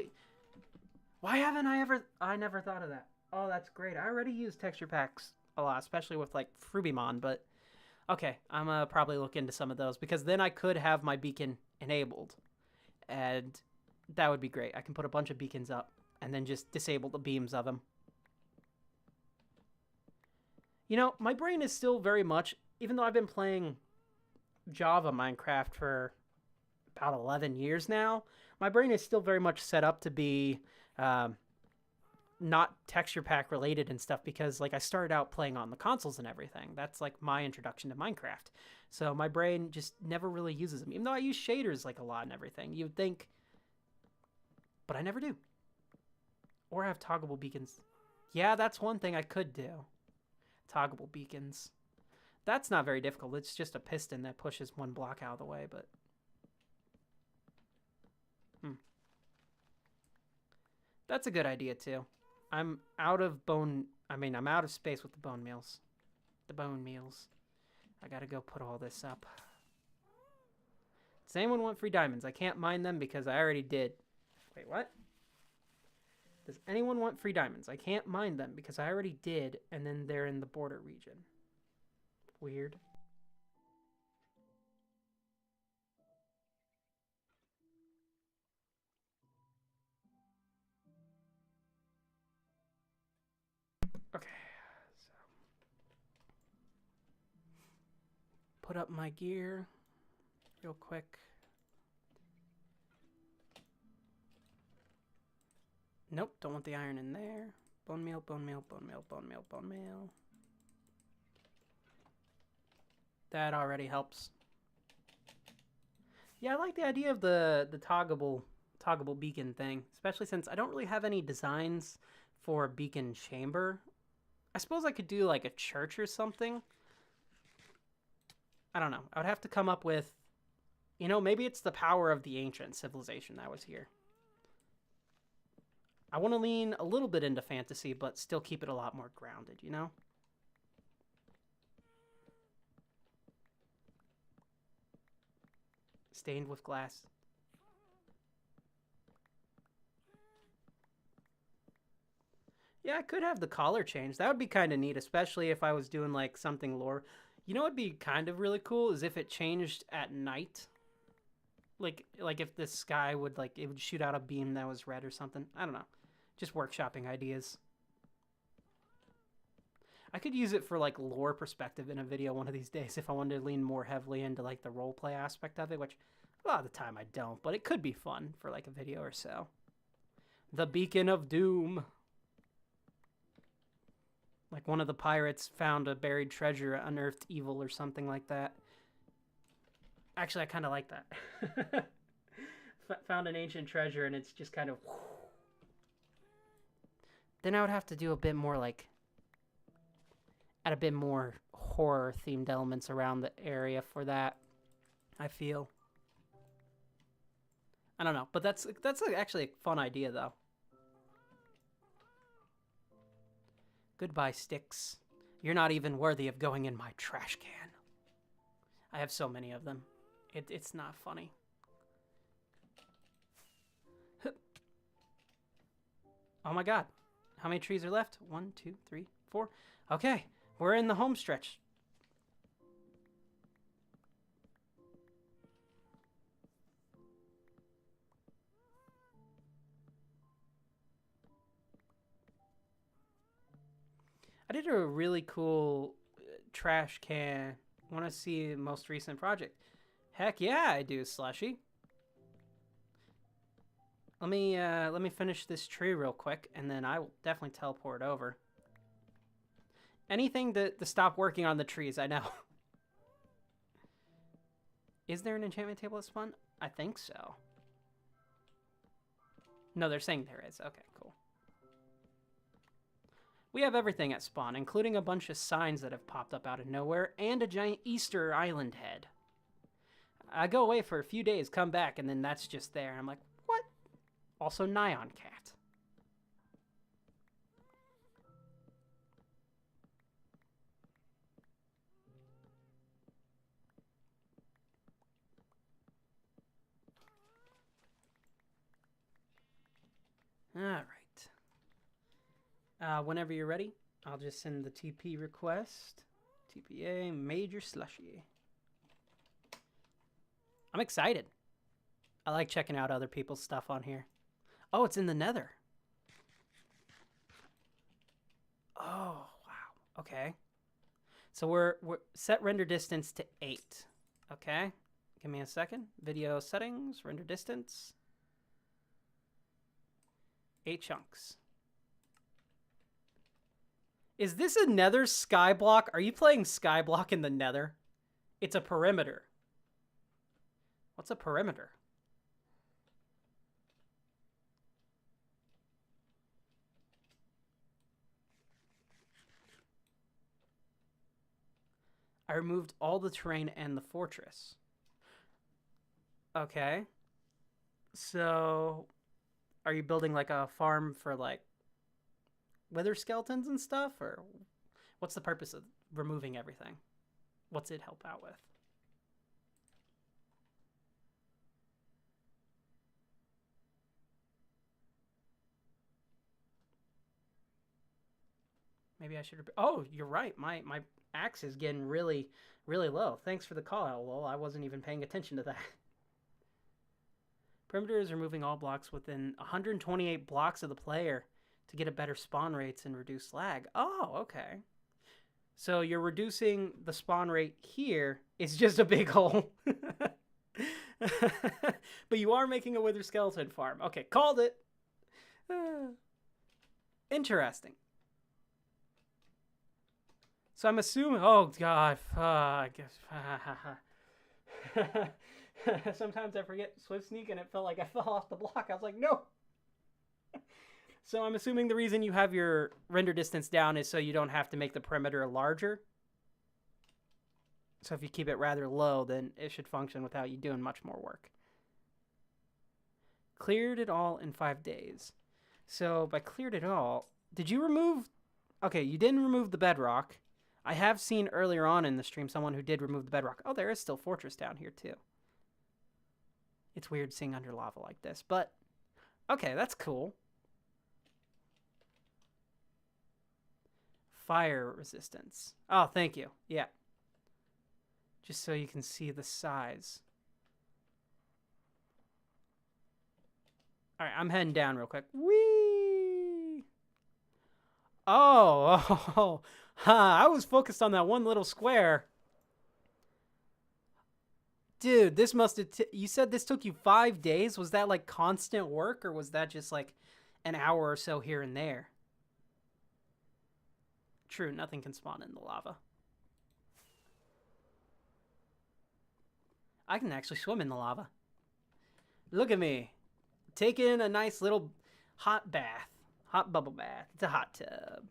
Speaker 1: Why haven't I never thought of that. Oh, that's great. I already use texture packs a lot, especially with like Frubimon, but okay, I'm gonna probably look into some of those, because then I could have my beacon enabled, and that would be great. I can put a bunch of beacons up and then just disable the beams of them. You know, my brain is still very much, even though I've been playing Java Minecraft for about 11 years now, my brain is still very much set up to be not texture pack related and stuff, because like I started out playing on the consoles and everything. That's like my introduction to Minecraft. So my brain just never really uses them, even though I use shaders like a lot and everything. You'd think, but I never do. Or have toggleable beacons. Yeah, that's one thing I could do. Toggleable beacons. That's not very difficult. It's just a piston that pushes one block out of the way, but That's a good idea, too. I'm out of bone... I'm out of space with the bone meals. The bone meals. I gotta go put all this up. Does anyone want free diamonds? I can't mine them because I already did. Wait, what? Does anyone want free diamonds? I can't mine them because I already did, and then they're in the border region. Weird. Okay, so put up my gear real quick. Nope, don't want the iron in there. Bone meal, bone meal, bone meal, bone meal, bone meal. That already helps. Yeah, I like the idea of the toggable beacon thing, especially since I don't really have any designs for a beacon chamber. I suppose I could do like a church or something. I don't know. I would have to come up with, you know, maybe it's the power of the ancient civilization that was here. I want to lean a little bit into fantasy, but still keep it a lot more grounded, you know? Stained with glass. Yeah, I could have the collar changed. That would be kind of neat, especially if I was doing like something lore. You know what would be kind of really cool is if it changed at night. Like if the sky would it would shoot out a beam that was red or something. I don't know. Just workshopping ideas. I could use it for like lore perspective in a video one of these days if I wanted to lean more heavily into like the roleplay aspect of it, which a lot of the time I don't, but it could be fun for like a video or so. The Beacon of Doom. Like one of the pirates found a buried treasure, unearthed evil or something like that. Actually, I kind of like that. Found an ancient treasure and it's just kind of... Then I would have to do a bit more like... Add a bit more horror-themed elements around the area for that, I feel. I don't know, but that's actually a fun idea, though. Goodbye, sticks. You're not even worthy of going in my trash can. I have so many of them. It's not funny. Oh my god. How many trees are left? 1, 2, 3, 4. Okay, we're in the home stretch. I did a really cool trash can. Want to see the most recent project? Heck yeah, I do, Slushy. Let me finish this tree real quick, and then I will definitely teleport over. Anything to stop working on the trees, I know. Is there an enchantment table at spawn? I think so. No, they're saying there is. Okay, cool. We have everything at spawn, including a bunch of signs that have popped up out of nowhere, and a giant Easter Island head. I go away for a few days, come back, and then that's just there. I'm like, what? Also, Nyan Cat. Alright. Whenever you're ready, I'll just send the TP request. TPA Major Slushy. I'm excited. I like checking out other people's stuff on here. Oh, it's in the Nether. Oh, wow. Okay. So we're set render distance to 8. Okay. Give me a second. Video settings, render distance. 8 chunks. Is this a Nether Skyblock? Are you playing Skyblock in the Nether? It's a perimeter. What's a perimeter? I removed all the terrain and the fortress. Okay. So Are you building like a farm for like wither skeletons and stuff, or what's the purpose of removing everything? What's it help out with? Maybe I should. Oh, you're right. My axe is getting really low. Thanks for the call out, lol. I wasn't even paying attention to that. Perimeter is removing all blocks within 128 blocks of the player to get a better spawn rates and reduce lag. Oh, okay. So you're reducing the spawn rate here. It's just a big hole. But you are making a wither skeleton farm. Okay, called it. Interesting. So I'm assuming. Oh God, I guess. Sometimes I forget Swift Sneak, and it felt like I fell off the block. I was like, no. So I'm assuming the reason you have your render distance down is so you don't have to make the perimeter larger. So if you keep it rather low, then it should function without you doing much more work. Cleared it all in 5 days. So by cleared it all, did you remove... Okay, you didn't remove the bedrock. I have seen earlier on in the stream someone who did remove the bedrock. Oh, there is still Fortress down here too. It's weird seeing under lava like this, but okay, that's cool. Fire resistance. Oh, thank you. Yeah. Just so you can see the size. All right, I'm heading down real quick. Whee! Oh, I was focused on that one little square. Dude, this must have... You said this took you 5 days? Was that like constant work, or was that just like an hour or so here and there? True, nothing can spawn in the lava. I can actually swim in the lava. Look at me. Taking a nice little hot bath. Hot bubble bath. It's a hot tub.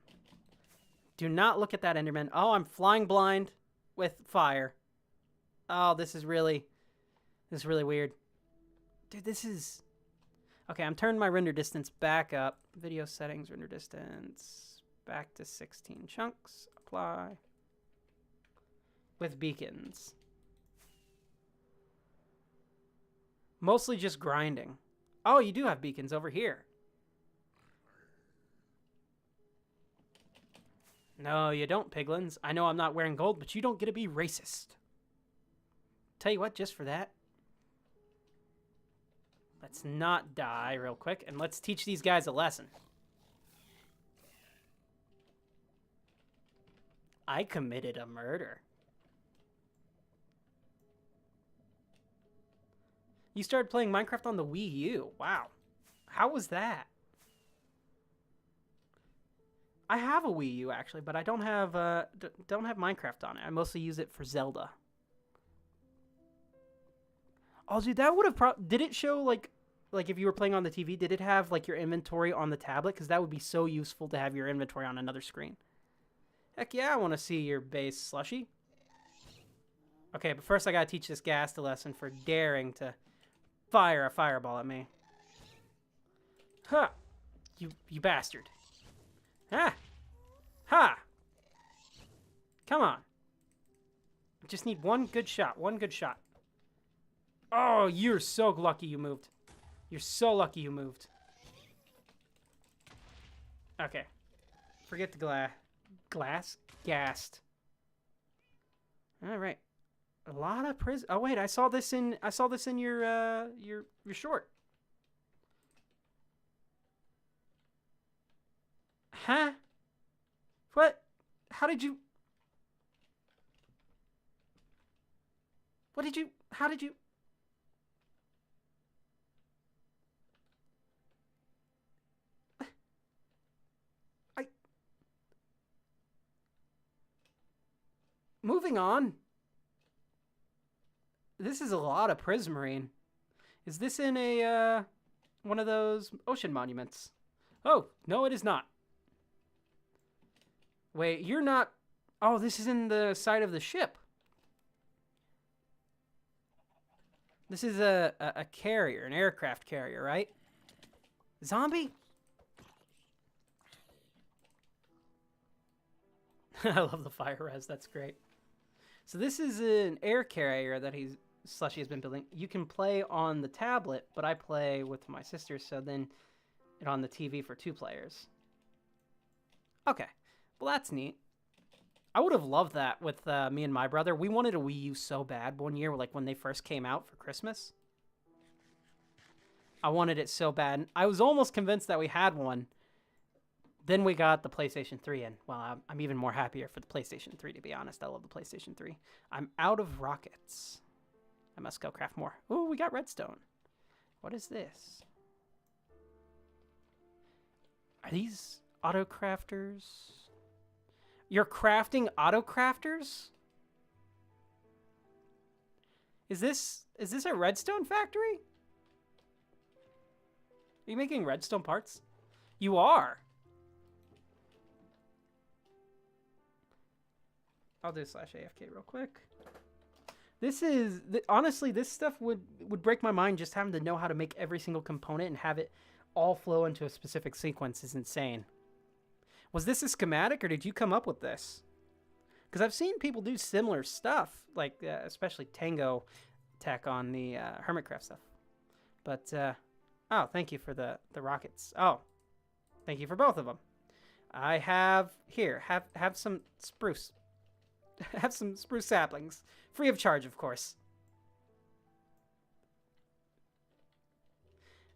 Speaker 1: Do not look at that Enderman. Oh, I'm flying blind with fire. Oh, this is really weird. Dude, this is... Okay, I'm turning my render distance back up. Video settings, render distance. Back to 16 chunks. Apply. With beacons. Mostly just grinding. Oh, you do have beacons over here. No, you don't, piglins. I know I'm not wearing gold, but you don't get to be racist. Tell you what, just for that. Let's not die real quick, and let's teach these guys a lesson. I committed a murder. You started playing Minecraft on the Wii U. Wow. How was that? I have a Wii U actually, but I don't have Minecraft on it. I mostly use it for Zelda. Oh, dude, that would have did it show like if you were playing on the TV, did it have like your inventory on the tablet? Because that would be so useful to have your inventory on another screen. Heck yeah, I want to see your base, Slushy. Okay, but first I gotta teach this Ghast a lesson for daring to fire a fireball at me. Ha! You bastard. Ha! Ha! Come on. I just need one good shot. One good shot. Oh, you're so lucky you moved. You're so lucky you moved. Okay. Forget the glass. Ghast. All right. A lot of prison. Oh wait, I saw this in your short. Huh? What? How did you? What did you? How did you? Moving on. This is a lot of prismarine. Is this in a one of those ocean monuments? Oh, no, it is not. Wait, you're not... Oh, this is in the side of the ship. This is a carrier, an aircraft carrier, right? Zombie? I love the fire res. That's great. So this is an air carrier that Slushy has been building. You can play on the tablet, but I play with my sister, so then it on the TV for 2 players. Okay. Well, that's neat. I would have loved that with me and my brother. We wanted a Wii U so bad one year, like when they first came out for Christmas. I wanted it so bad. I was almost convinced that we had one. Then we got the PlayStation 3, and well, I'm even more happier for the PlayStation 3, to be honest. I love the PlayStation 3. I'm out of rockets. I must go craft more. Ooh, we got redstone. What is this? Are these auto crafters? You're crafting auto crafters? Is this a redstone factory? Are you making redstone parts? You are. I'll do /AFK real quick. This is honestly, this stuff would break my mind. Just having to know how to make every single component and have it all flow into a specific sequence is insane. Was this a schematic, or did you come up with this? Because I've seen people do similar stuff, like especially Tango Tech on the Hermitcraft stuff. But oh, thank you for the rockets. Oh, thank you for both of them. I have here. Have some spruce. Have some spruce saplings, free of charge, of course.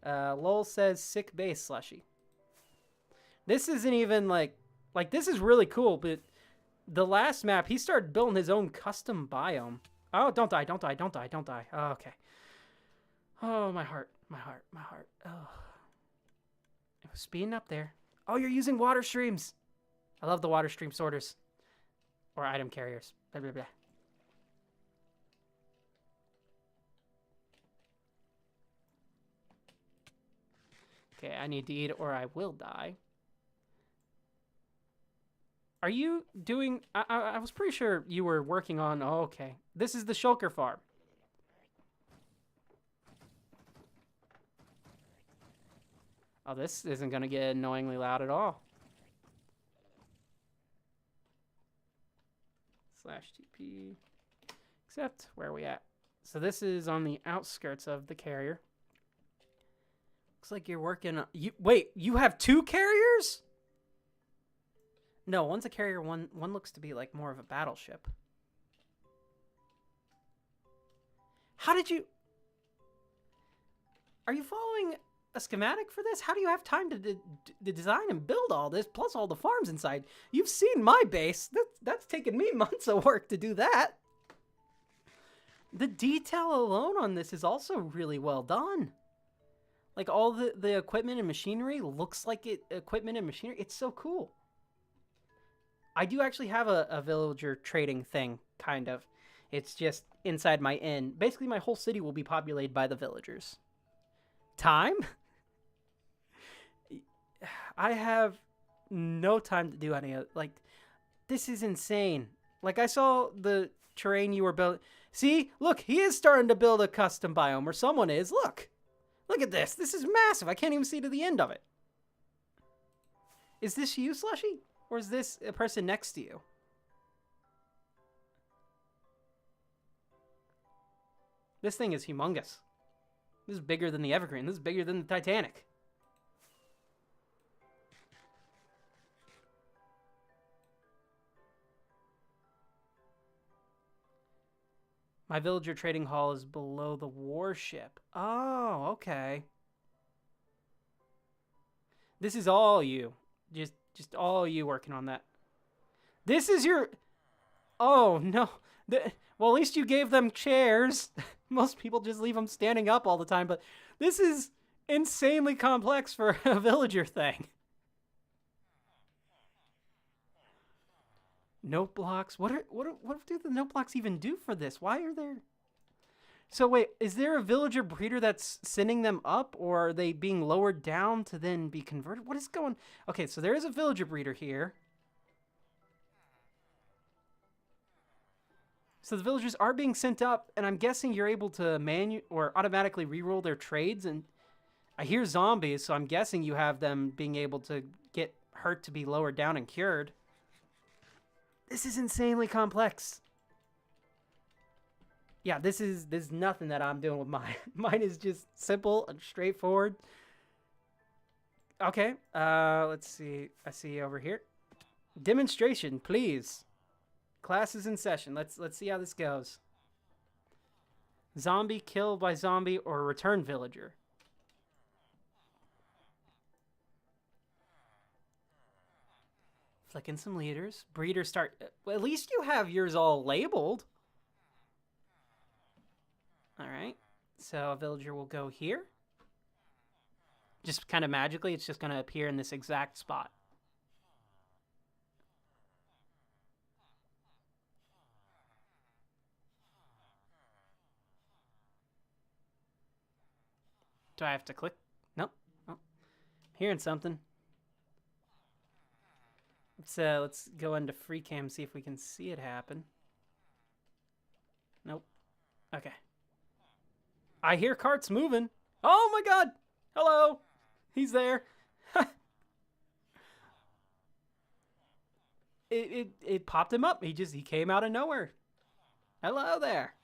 Speaker 1: Lowell says sick base Slushy. This isn't even like this is really cool, but the last map he started building his own custom biome. Oh, don't die, don't die, don't die, don't die. Oh, okay. Oh, my heart, my heart, my heart. Oh, it was speeding up there. Oh, you're using water streams. I love the water stream sorters. Or item carriers. Blah, blah, blah. Okay, I need to eat or I will die. Are you doing... I was pretty sure you were working on... Oh, okay. This is the Shulker farm. Oh, this isn't going to get annoyingly loud at all. /TP. Except, where are we at? So this is on the outskirts of the carrier. Looks like you're working on... Wait, you have 2 carriers? No, one's a carrier, one looks to be like more of a battleship. How did you... Are you following a schematic for this? How do you have time to design and build all this, plus all the farms inside? You've seen my base. That's taken me months of work to do that. The detail alone on this is also really well done. Like all the equipment and machinery looks like equipment and machinery. It's so cool. I do actually have a villager trading thing, kind of. It's just inside my inn. Basically, my whole city will be populated by the villagers. Time? I have no time to do any of... Like, this is insane. Like, I saw the terrain you were building. See? Look, he is starting to build a custom biome, or someone is. Look. Look at this. This is massive. I can't even see to the end of it. Is this you, Slushy? Or is this a person next to you? This thing is humongous. This is bigger than the Evergreen. This is bigger than the Titanic. My villager trading hall is below the warship. Oh, okay. This is all you. Just all you working on that. This is your... Oh, no. Well, at least you gave them chairs. Most people just leave them standing up all the time, but this is insanely complex for a villager thing. Note blocks. What do the note blocks even do for this? Why are there... So wait, is there a villager breeder that's sending them up, or are they being lowered down to then be converted? What is going... Okay, so there is a villager breeder here. So the villagers are being sent up, and I'm guessing you're able to or automatically reroll their trades and I hear zombies, so I'm guessing you have them being able to get hurt to be lowered down and cured. This is insanely complex. Yeah, this is nothing that I'm doing with mine. Mine is just simple and straightforward. Okay, let's see. I see you over here. Demonstration, please. Class is in session. Let's see how this goes. Zombie killed by zombie or return villager. Flicking some leaders. Breeder start. Well, at least you have yours all labeled. All right. So a villager will go here. Just kind of magically, it's just going to appear in this exact spot. Do I have to click? Nope. Oh. Hearing something. Let's go into free cam, see if we can see it happen. Nope. Okay. I hear carts moving. Oh my god! Hello! He's there. It popped him up. He came out of nowhere. Hello there.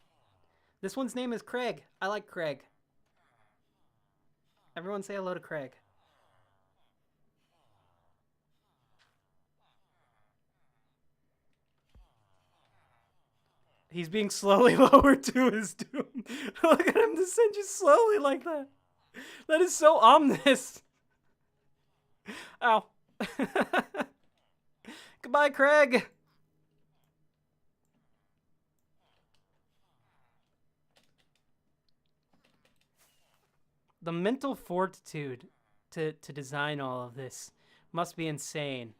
Speaker 1: This one's name is Craig. I like Craig. Everyone say hello to Craig. He's being slowly lowered to his doom. Look at him descend just slowly like that. That is so ominous. Ow. Goodbye, Craig. The mental fortitude to design all of this must be insane.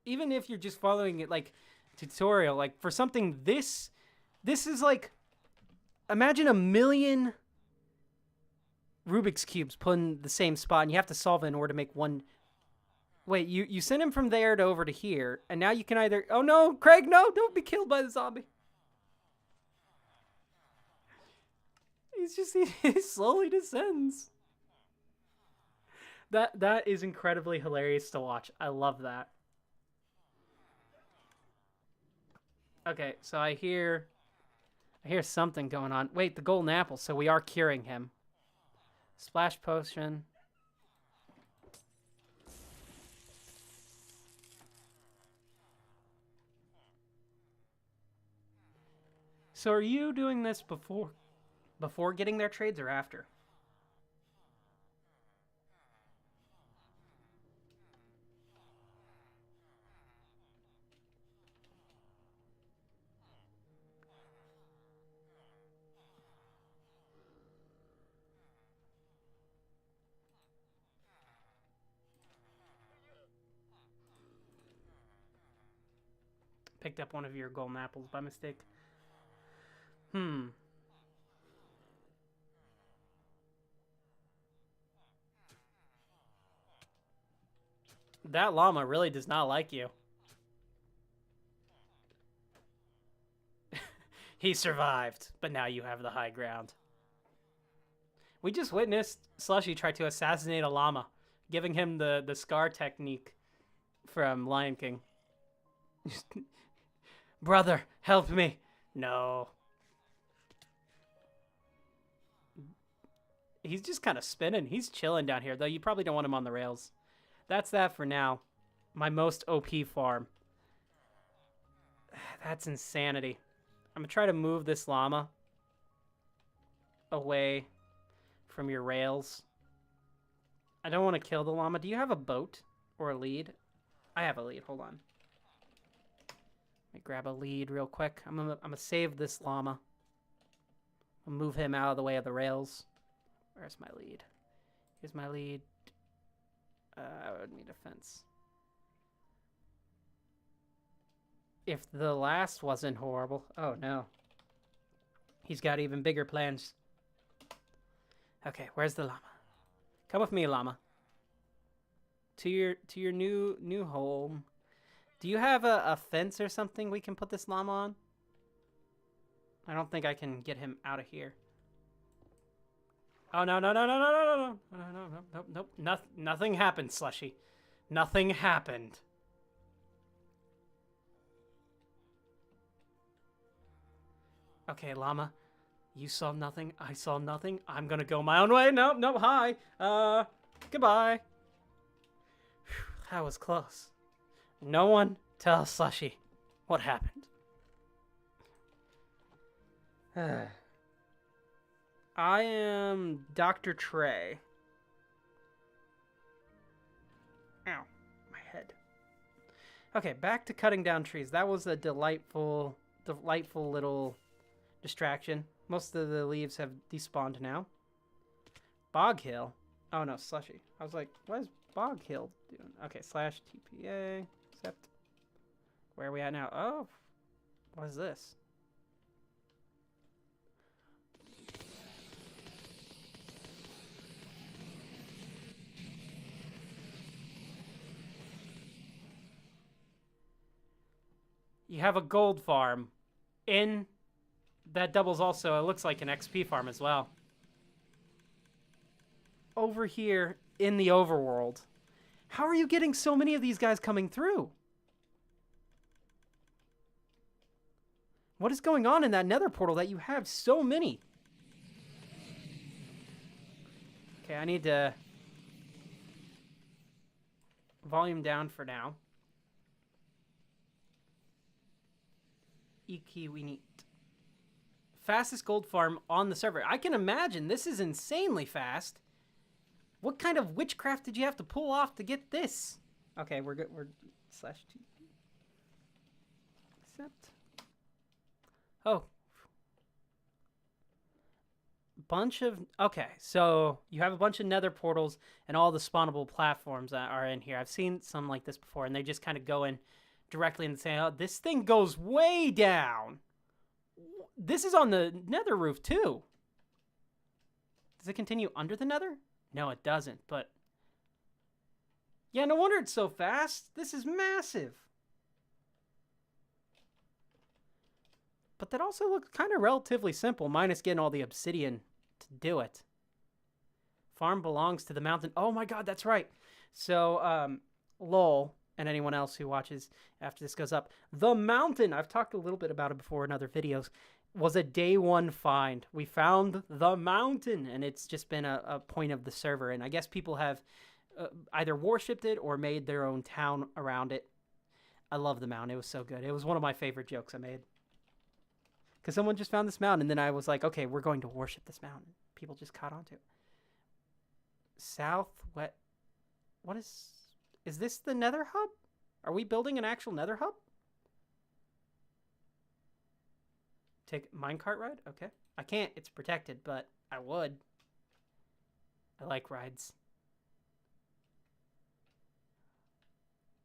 Speaker 1: Even if you're just following it like tutorial, like for something this is like, imagine a million Rubik's Cubes put in the same spot and you have to solve it in order to make one. Wait, you sent him from there to over to here, and now you can either... Oh no, Craig, no, don't be killed by the zombie. He slowly descends. That is incredibly hilarious to watch. I love that. Okay, so I hear something going on. Wait, the golden apple. So we are curing him. Splash potion. So are you doing this before getting their trades or after? Picked up one of your golden apples by mistake. That llama really does not like you. He survived, but now you have the high ground. We just witnessed Slushy try to assassinate a llama, giving him the Scar technique from Lion King. Brother, help me. No. He's just kind of spinning. He's chilling down here, though. You probably don't want him on the rails. That's that for now. My most OP farm. That's insanity. I'm going to try to move this llama away from your rails. I don't want to kill the llama. Do you have a boat or a lead? I have a lead. Hold on. Let me grab a lead real quick. I'm gonna save this llama. I'll move him out of the way of the rails. Where's my lead? Here's my lead. I would need a fence. If the last wasn't horrible. Oh no. He's got even bigger plans. Okay, where's the llama? Come with me, llama. To your new home. Do you have a fence or something we can put this llama on? I don't think I can get him out of here. Oh, no, no, no, no, no, no, no, no, no, no, no, nope. Nothing happened, Slushy. Nothing happened. Okay, Llama. You saw nothing. I saw nothing. I'm gonna go my own way. Nope, nope, hi. Goodbye. Whew, that was close. No one tell Slushy what happened. I am Dr. Trey. Ow, my head. Okay, back to cutting down trees. That was a delightful little distraction. Most of the leaves have despawned now. Bog Hill. Oh no, Slushy. I was like, what is Bog Hill doing? Okay, slash TPA. Accept. Where are we at now? Oh, what is this? You have a gold farm in that doubles also, it looks like an XP farm as well. Over here in the overworld. How are you getting so many of these guys coming through? What is going on in that nether portal that you have so many? Okay, I need to volume down for now. Iki we need. Fastest gold farm on the server. I can imagine this is insanely fast. What kind of witchcraft did you have to pull off to get this? Okay, we're good. We're slash T. Accept. Oh. Bunch of... Okay, so you have a bunch of nether portals and all the spawnable platforms that are in here. I've seen some like this before, and they just kind of go in directly and say, oh, this thing goes way down. This is on the nether roof, too. Does it continue under the nether? No, it doesn't, but... Yeah, no wonder it's so fast. This is massive. But that also looks kind of relatively simple, minus getting all the obsidian to do it. Farm belongs to the mountain. Oh my god, that's right. So, lol, and anyone else who watches after this goes up. The mountain, I've talked a little bit about it before in other videos, was a day one find. We found the mountain, and it's just been a point of the server. And I guess people have either worshipped it or made their own town around it. I love the mountain. It was so good. It was one of my favorite jokes I made. Because someone just found this mountain, and then I was like, okay, we're going to worship this mountain. People just caught on to it. Southwest. What is this the nether hub? Are we building an actual nether hub? Take minecart ride? Okay. I can't. It's protected, but I would. I like rides.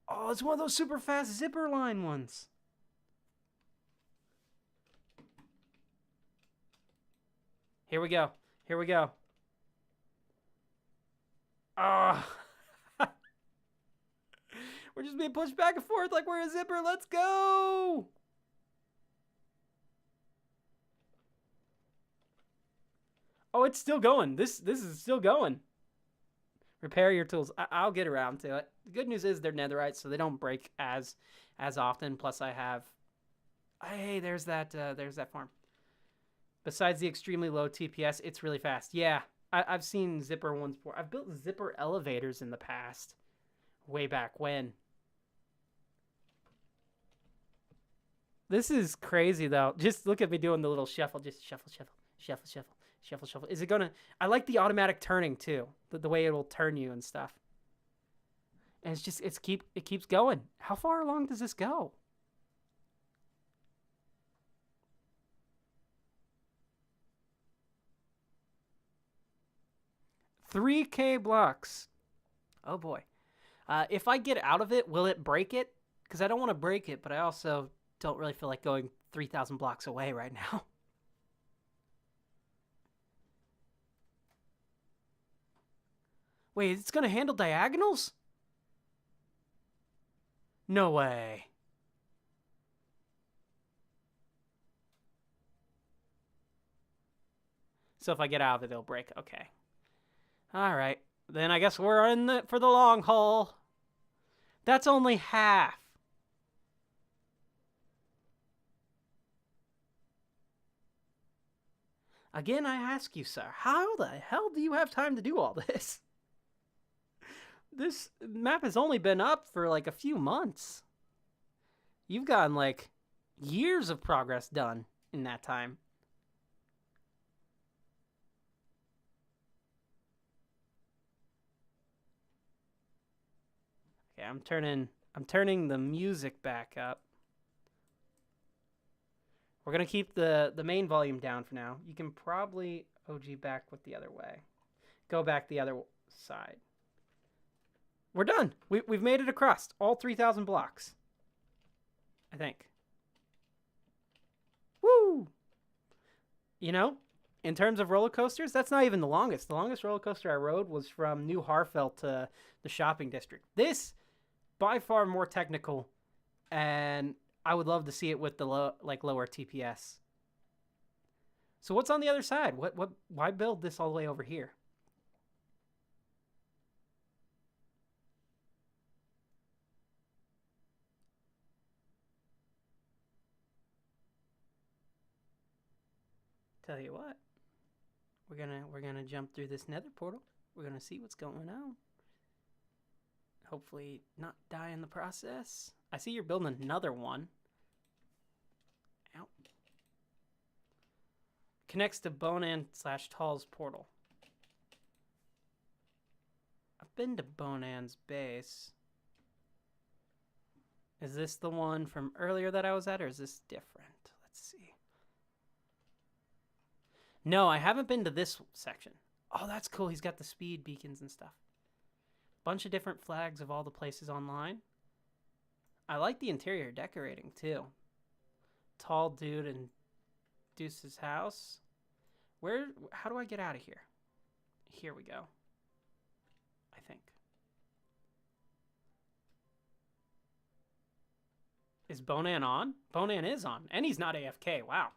Speaker 1: Oh, it's one of those super fast zipper line ones. Here we go. Here we go. Oh. We're just being pushed back and forth like we're a zipper. Let's go. Oh, it's still going. This is still going. Repair your tools. I'll get around to it. The good news is they're netherite, so they don't break as often. Plus, I have... Hey, there's that farm. Besides the extremely low TPS, it's really fast. Yeah, I've seen zipper ones before. I've built zipper elevators in the past. Way back when. This is crazy, though. Just look at me doing the little shuffle. Just shuffle, shuffle, shuffle, shuffle. Shuffle, shuffle. Is it gonna... I like the automatic turning, too. The way it will turn you and stuff. And it's just... It keeps going. How far along does this go? $3K blocks. Oh, boy. If I get out of it, will it break it? Because I don't want to break it, but I also don't really feel like going 3,000 blocks away right now. Wait, it's going to handle diagonals? No way. So if I get out of it, it'll break. Okay. All right. Then I guess we're in it for the long haul. That's only half. Again, I ask you, sir, how the hell do you have time to do all this? This map has only been up for like a few months. You've gotten like years of progress done in that time. Okay, I'm turning the music back up. We're gonna keep the main volume down for now. You can probably OG back with the other way. Go back the other side. We're done. We've made it across all 3,000 blocks. I think. Woo! You know, in terms of roller coasters, that's not even the longest. The longest roller coaster I rode was from New Harfeld to the shopping district. This, by far more technical, and I would love to see it with the lower TPS. So what's on the other side? Why build this all the way over here? Tell you what, we're gonna jump through this nether portal. We're gonna see what's going on. Hopefully not die in the process. I see you're building another one. Ow. Connects to Bonan/Tall's portal. I've been to Bonan's base. Is this the one from earlier that I was at, or is this different? Let's see. No, I haven't been to this section. Oh, that's cool. He's got the speed beacons and stuff. Bunch of different flags of all the places online. I like the interior decorating too. Tall dude in Deuce's house. How do I get out of here? Here we go. I think. Is Bonan on? Bonan is on. And he's not AFK. Wow.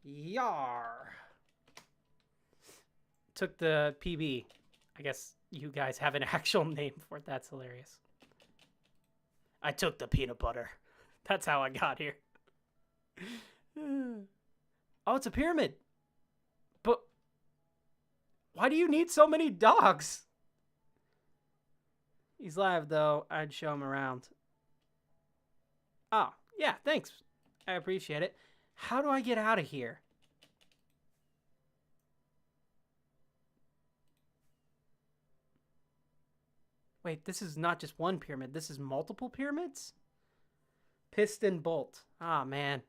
Speaker 1: Yar. Took the PB. I guess you guys have an actual name for it. That's hilarious. I took the peanut butter. That's how I got here. Oh, it's a pyramid. But why do you need so many dogs? He's live, though. I'd show him around. Oh, yeah, thanks. I appreciate it. How do I get out of here? Wait, this is not just one pyramid. This is multiple pyramids? Piston bolt. Ah, oh, man.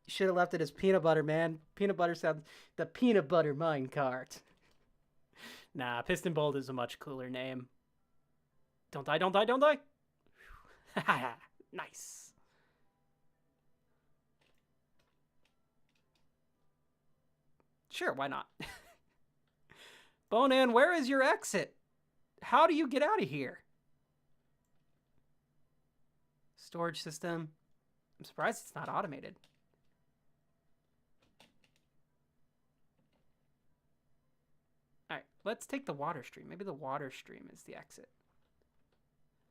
Speaker 1: You should have left it as peanut butter, man. Peanut butter sounds... The peanut butter minecart. Nah, piston bolt is a much cooler name. Don't die, don't die, don't die. Nice. Sure, why not? Bonan, where is your exit? How do you get out of here? Storage system. I'm surprised it's not automated. Alright, let's take the water stream. Maybe the water stream is the exit.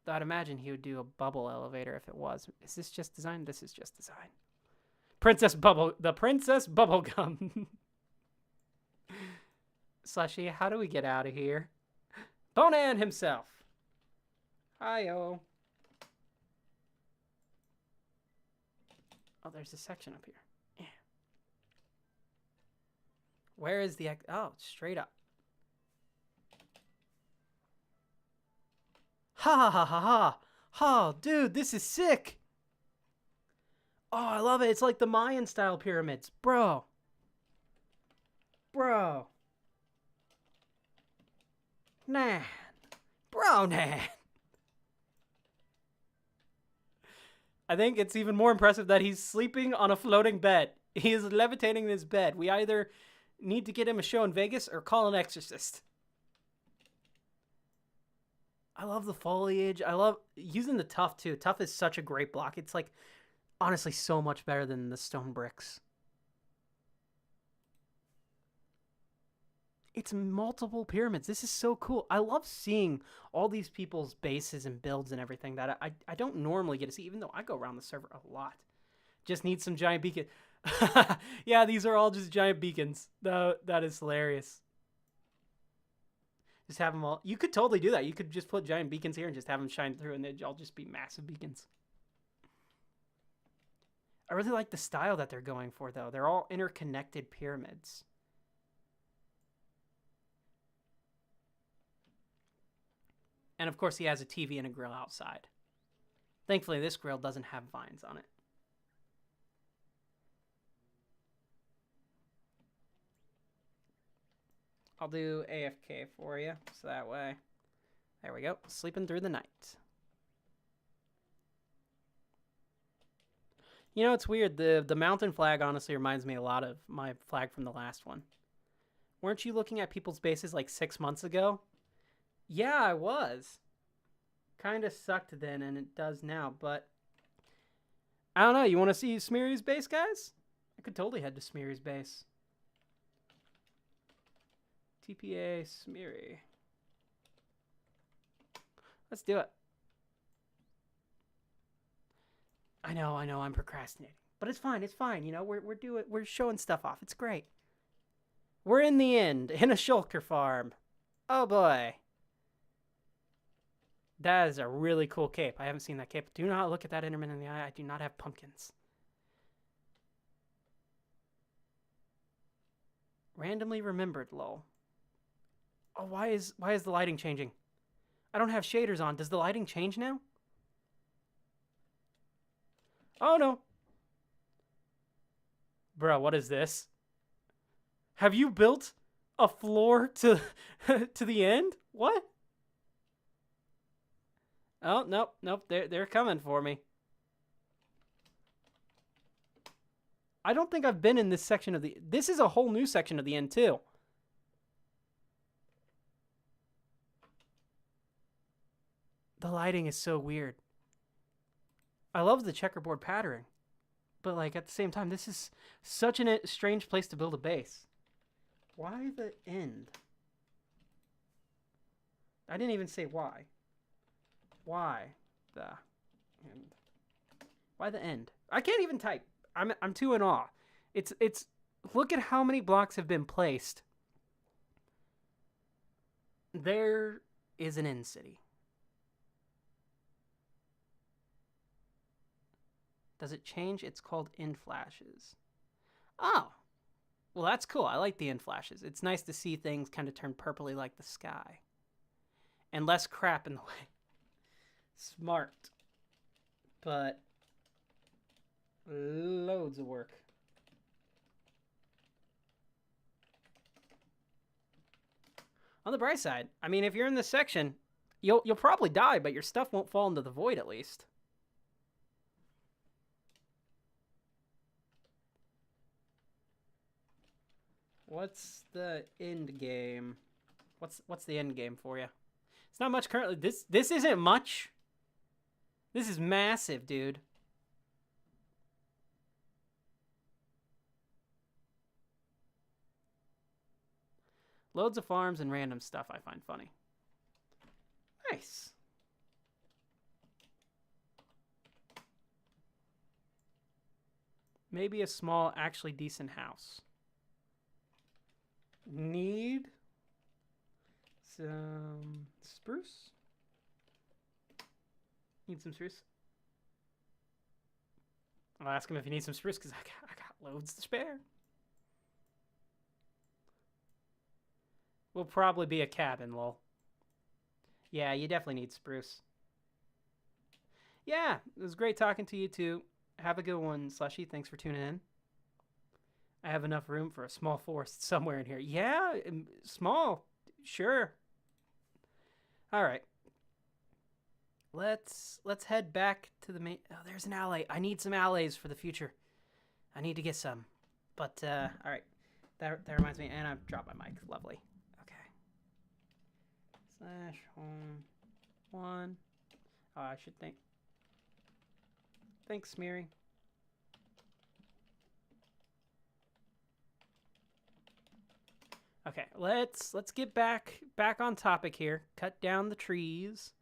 Speaker 1: Though I'd imagine he would do a bubble elevator if it was. Is this just design? This is just design. The Princess Bubblegum. Slushy, how do we get out of here? Bonan himself. Hi-yo. Oh, there's a section up here. Yeah. Where is the... Oh, straight up. Ha ha ha ha. Oh, dude, this is sick. Oh, I love it. It's like the Mayan style pyramids. Bro. Nah. Bro, nah. I think it's even more impressive that he's sleeping on a floating bed. He is levitating in his bed. We either need to get him a show in Vegas or call an exorcist. I love the foliage. I love using the tuff too. Tuff is such a great block. It's like honestly so much better than the stone bricks. It's multiple pyramids. This is so cool. I love seeing all these people's bases and builds and everything that I don't normally get to see, even though I go around the server a lot. Just need some giant beacon. Yeah, these are all just giant beacons. That is hilarious. Just have them all. You could totally do that. You could just put giant beacons here and just have them shine through, and they'd all just be massive beacons. I really like the style that they're going for, though. They're all interconnected pyramids. And of course, he has a TV and a grill outside. Thankfully, this grill doesn't have vines on it. I'll do AFK for you, so that way. There we go. Sleeping through the night. You know, it's weird. The mountain flag honestly reminds me a lot of my flag from the last one. Weren't you looking at people's bases like 6 months ago? Yeah, I was. Kind of sucked then, and it does now, but... I don't know. You want to see Smeary's base, guys? I could totally head to Smeary's base. TPA Smeary. Let's do it. I know, I'm procrastinating. But it's fine, you know, we're showing stuff off. It's great. We're in the end, in a shulker farm. Oh boy. That is a really cool cape. I haven't seen that cape. Do not look at that Enderman in the eye. I do not have pumpkins. Randomly remembered, lol. Oh, why is the lighting changing? I don't have shaders on. Does the lighting change now? Oh no. Bro, what is this? Have you built a floor to to the end? What? Oh, nope. They're coming for me. I don't think I've been in this section of the... This is a whole new section of the end, too. The lighting is so weird. I love the checkerboard pattern. But, like, at the same time, this is such a strange place to build a base. Why the end? I didn't even say why. Why the end? Why the end? I can't even type. I'm too in awe. It's look at how many blocks have been placed. There is an end city. Does it change? It's called end flashes. Oh. Well, that's cool. I like the end flashes. It's nice to see things kind of turn purpley like the sky. And less crap in the way. Smart. But loads of work. On the bright side, I mean, if you're in this section, you'll probably die, but your stuff won't fall into the void at least. What's the end game? What's the end game for you? It's not much currently. This isn't much. This is massive, dude. Loads of farms and random stuff I find funny. Nice. Maybe a small, actually decent house. Need some spruce. Need some spruce. I'll ask him if he needs some spruce because I got loads to spare. Will probably be a cabin, lol. Yeah, you definitely need spruce. Yeah, it was great talking to you too. Have a good one, Slushy. Thanks for tuning in. I have enough room for a small forest somewhere in here. Yeah, small. Sure. All right. Let's head back to the main... Oh, there's an alley. I need some allays for the future. I need to get some. But, all right. That reminds me. And I've dropped my mic. Lovely. Okay. /home1. Oh, I should think. Thanks, Smeary. Okay, let's get back on topic here. Cut down the trees.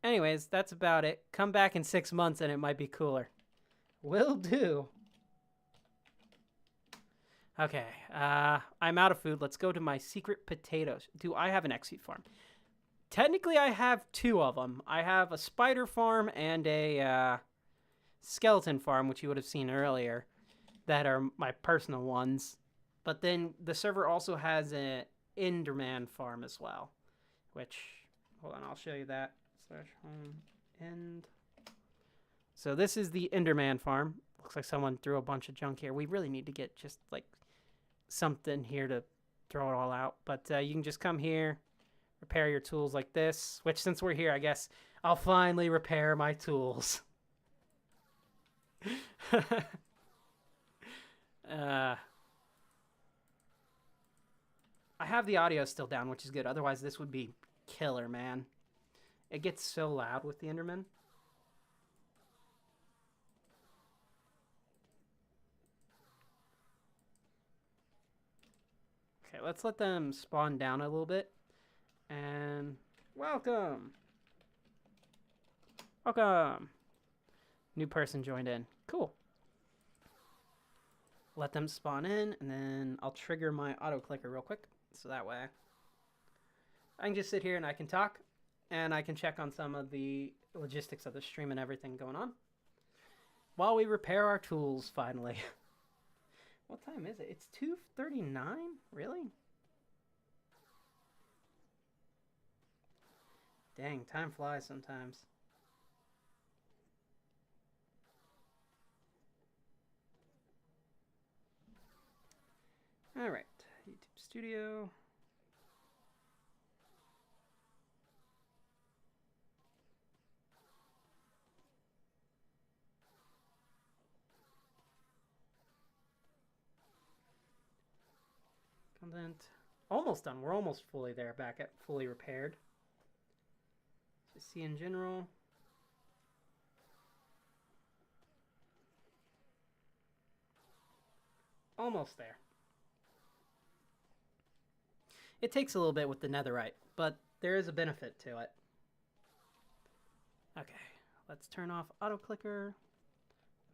Speaker 1: Anyways, that's about it. Come back in 6 months and it might be cooler. Will do. Okay, I'm out of food. Let's go to my secret potatoes. Do I have an exit farm? Technically, I have 2 of them. I have a spider farm and a skeleton farm, which you would have seen earlier, that are my personal ones. But then the server also has an Enderman farm as well, which, hold on, I'll show you that. /home end. So this is the Enderman farm. Looks like someone threw a bunch of junk here. We really need to get just like something here to throw it all out. But you can just come here, repair your tools like this, which since we're here, I guess I'll finally repair my tools. I have the audio still down, which is good. Otherwise, this would be killer, man. It gets so loud with the Enderman. Okay, let's let them spawn down a little bit. And welcome. Welcome. New person joined in. Cool. Let them spawn in, and then I'll trigger my auto clicker real quick. So that way I can just sit here and I can talk, and I can check on some of the logistics of the stream and everything going on while we repair our tools finally. What time is it? It's 2:39? Really? Dang, time flies sometimes. All right, YouTube Studio. Content. Almost done. We're almost fully there, back at fully repaired. Just see in general. Almost there. It takes a little bit with the netherite, but there is a benefit to it. Okay, let's turn off auto clicker.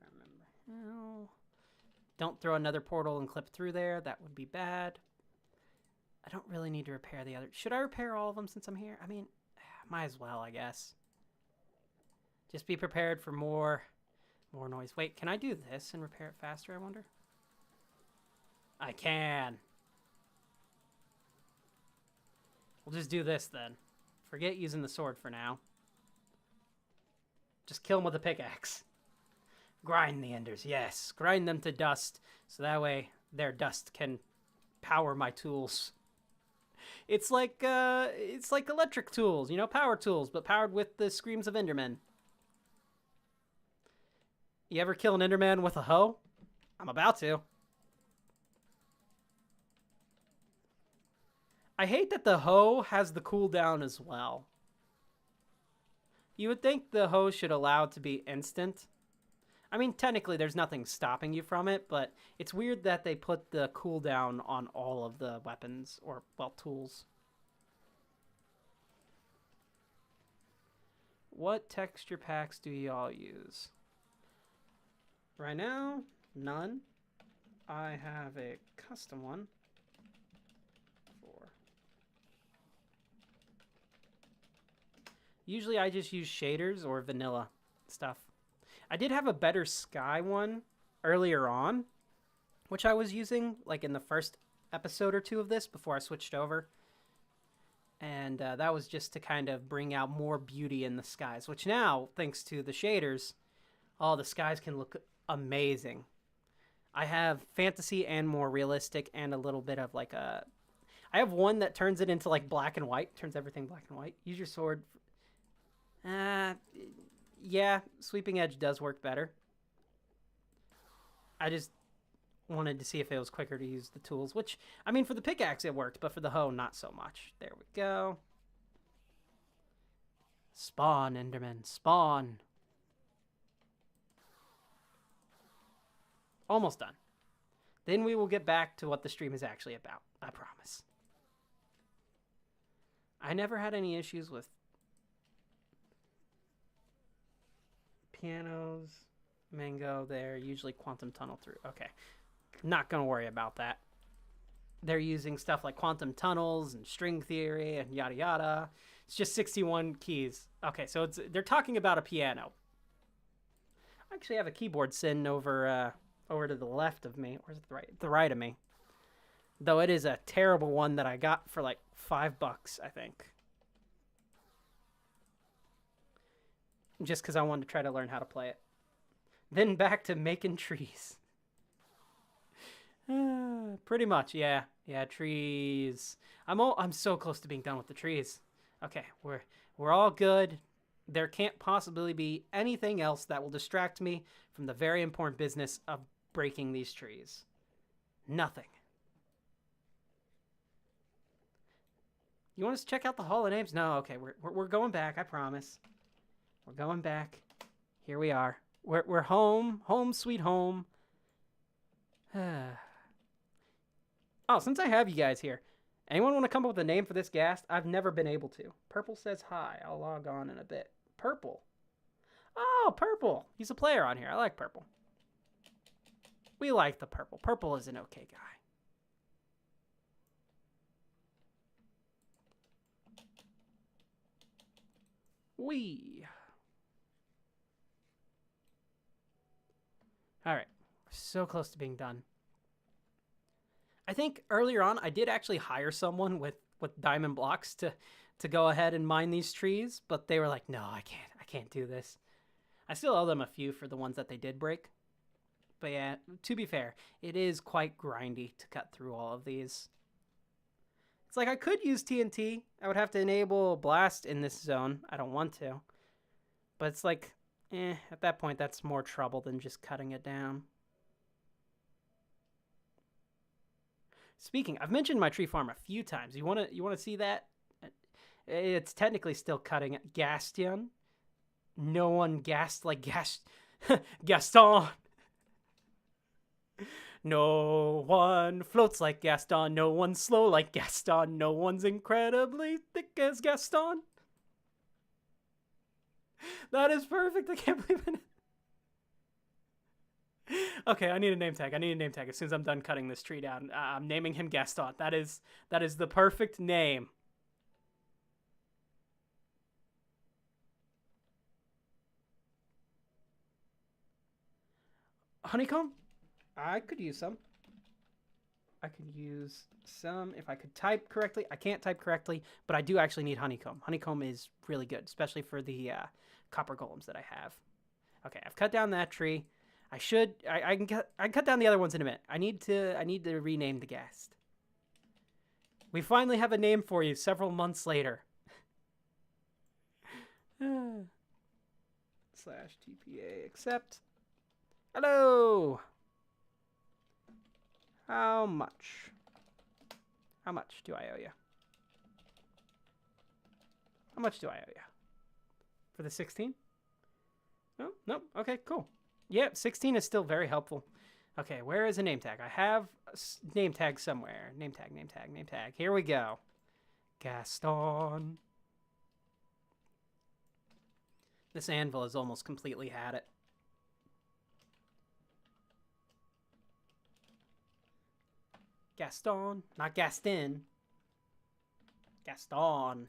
Speaker 1: Remember how. Don't throw another portal and clip through there. That would be bad. I don't really need to repair the other. Should I repair all of them since I'm here? I mean, might as well, I guess. Just be prepared for more noise. Wait, can I do this and repair it faster, I wonder? I can. We'll just do this then. Forget using the sword for now. Just kill them with a pickaxe. Grind the enders, yes. Grind them to dust, so that way their dust can power my tools. It's like electric tools, you know, power tools, but powered with the screams of Endermen. You ever kill an Enderman with a hoe? I'm about to. I hate that the hoe has the cooldown as well. You would think the hoe should allow it to be instant. I mean, technically there's nothing stopping you from it, but it's weird that they put the cooldown on all of the weapons, or, well, tools. What texture packs do y'all use? Right now, none. I have a custom one. Usually I just use shaders or vanilla stuff. I did have a better sky one earlier on, which I was using like in the first episode or 2 of this before I switched over. And that was just to kind of bring out more beauty in the skies, which now, thanks to the shaders, all the skies can look amazing. I have fantasy and more realistic and a little bit of like a... I have one that turns it into like black and white, turns everything black and white. Use your sword. Yeah, sweeping edge does work better. I just wanted to see if it was quicker to use the tools, which, I mean, for the pickaxe it worked, but for the hoe, not so much. There we go. Spawn, Enderman, spawn. Almost done. Then we will get back to what the stream is actually about. I promise. I never had any issues with pianos, mango. They're usually quantum tunnel through. Okay. Not going to worry about that. They're using stuff like quantum tunnels and string theory and yada yada. It's just 61 keys. Okay, so they're talking about a piano. I actually have a keyboard sitting over to the left of me. Or is it the right? The right of me. Though it is a terrible one that I got for like $5, I think. Just because I wanted to try to learn how to play it. Then back to making trees. Pretty much, yeah. Yeah, trees. I'm so close to being done with the trees. Okay, we're all good. There can't possibly be anything else that will distract me from the very important business of breaking these trees. Nothing. You want us to check out the Hall of Names? No, okay, we're going back, I promise. We're going back. Here we are. We're home. Home sweet home. Oh, since I have you guys here, anyone want to come up with a name for this ghast? I've never been able to. Purple says hi. I'll log on in a bit. Purple. Oh, Purple. He's a player on here. I like Purple. We like the Purple. Purple is an okay guy. All right. We're so close to being done. I think earlier on I did actually hire someone with diamond blocks to go ahead and mine these trees, but they were like, no, I can't do this. I still owe them a few for the ones that they did break. But yeah, to be fair, it is quite grindy to cut through all of these. It's like I could use TNT. I would have to enable blast in this zone. I don't want to. But it's like, at that point that's more trouble than just cutting it down. Speaking, I've mentioned my tree farm a few times. You want to see that? It's technically still cutting it. Gaston. No one gassed like Gaston. No one floats like Gaston. No one's slow like Gaston. No one's incredibly thick as Gaston. That is perfect. I can't believe it. Okay, I need a name tag. As soon as I'm done cutting this tree down. I'm naming him Gaston. That is the perfect name. Honeycomb? I could use some. If I could type correctly. I can't type correctly, but I do actually need honeycomb. Honeycomb is really good, especially for the copper golems that I have. Okay, I've cut down that tree. I can cut down the other ones in a minute. I need to rename the ghast. We finally have a name for you several months later. /TPA accept. Hello. How much? How much do I owe you? How much do I owe you? For the 16? No. Okay, cool. Yeah, 16 is still very helpful. Okay, where is a name tag? I have a name tag somewhere. Name tag. Here we go. Gaston. This anvil has almost completely had it. Gaston, not Gaston. Gaston.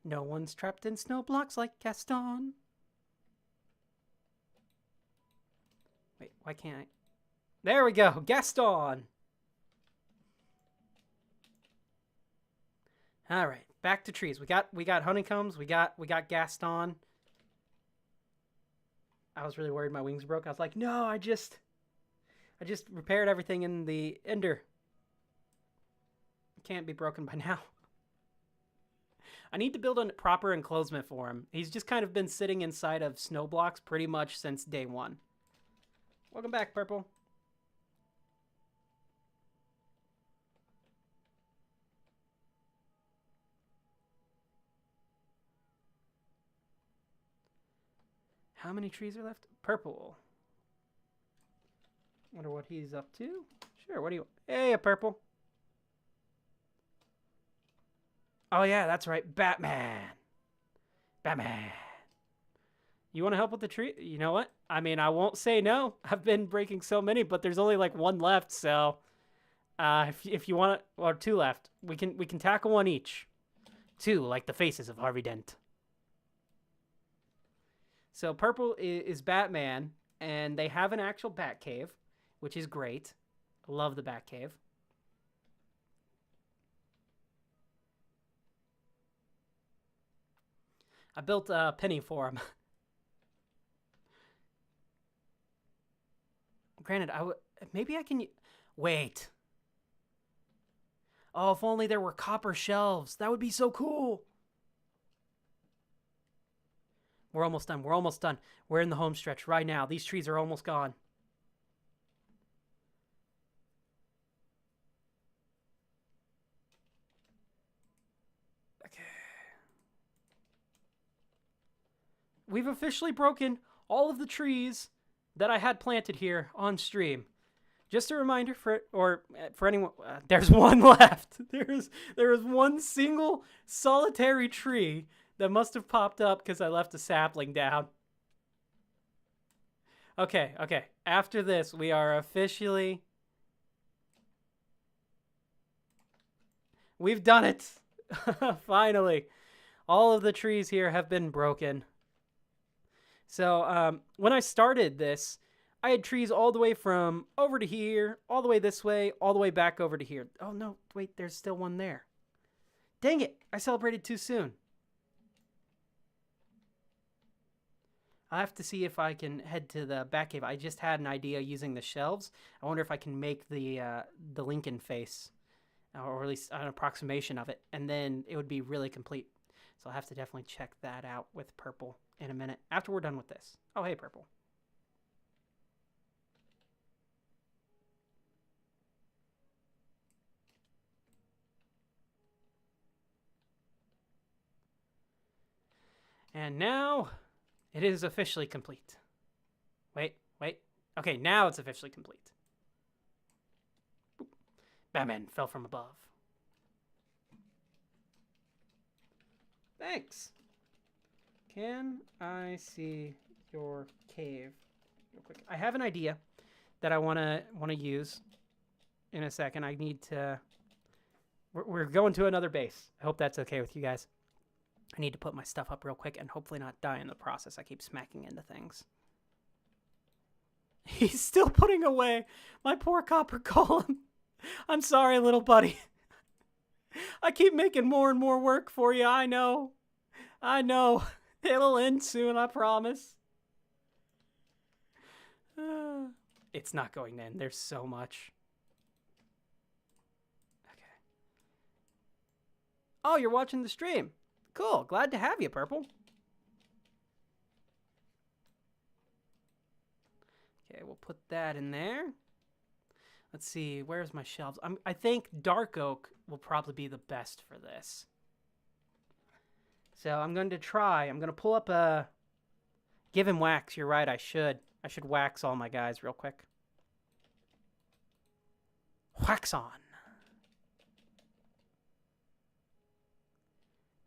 Speaker 1: No one's trapped in snow blocks like Gaston. Wait, why can't I? There we go, Gaston. All right, back to trees. We got honeycombs. We got Gaston. I was really worried my wings broke. I was like, no, I just repaired everything in the ender. It can't be broken by now. I need to build a proper enclosement for him. He's just kind of been sitting inside of snow blocks pretty much since day one. Welcome back, Purple. How many trees are left? Purple. Wonder what he's up to. Sure, what do you... Hey, a purple. Oh, yeah, that's right. Batman. Batman. You want to help with the tree? You know what? I mean, I won't say no. I've been breaking so many, but there's only like one left, so... if you want to... Or two left. We can tackle one each. Two, like the faces of Harvey Dent. So purple is Batman, and they have an actual Batcave, which is great. I love the Batcave. I built a penny for him. Granted, maybe I can... Wait. Oh, if only there were copper shelves. That would be so cool. We're almost done. We're almost done. We're in the home stretch right now. These trees are almost gone. Okay. We've officially broken all of the trees that I had planted here on stream. Just a reminder for anyone, there's one left. There is one single solitary tree that must have popped up because I left a sapling down. Okay. After this, we are officially... We've done it! Finally. All of the trees here have been broken. So, when I started this, I had trees all the way from over to here, all the way this way, all the way back over to here. Oh, no. Wait, there's still one there. Dang it. I celebrated too soon. I'll have to see if I can head to the Batcave. I just had an idea using the shelves. I wonder if I can make the Lincoln face, or at least an approximation of it, and then it would be really complete. So I'll have to definitely check that out with purple in a minute after we're done with this. Oh, hey, purple. And now it is officially complete. Wait. Okay, now it's officially complete. Boop. Batman fell from above. Thanks. Can I see your cave real quick? I have an idea that I want to use in a second. I need to... We're going to another base. I hope that's okay with you guys. I need to put my stuff up real quick and hopefully not die in the process. I keep smacking into things. He's still putting away my poor copper golem. I'm sorry, little buddy. I keep making more and more work for you. I know. It'll end soon, I promise. It's not going to end. There's so much. Okay. Oh, you're watching the stream. Cool. Glad to have you, Purple. Okay, we'll put that in there. Let's see. Where's my shelves? I think dark oak will probably be the best for this. So I'm going to pull up a... Give him wax. You're right. I should wax all my guys real quick. Wax on.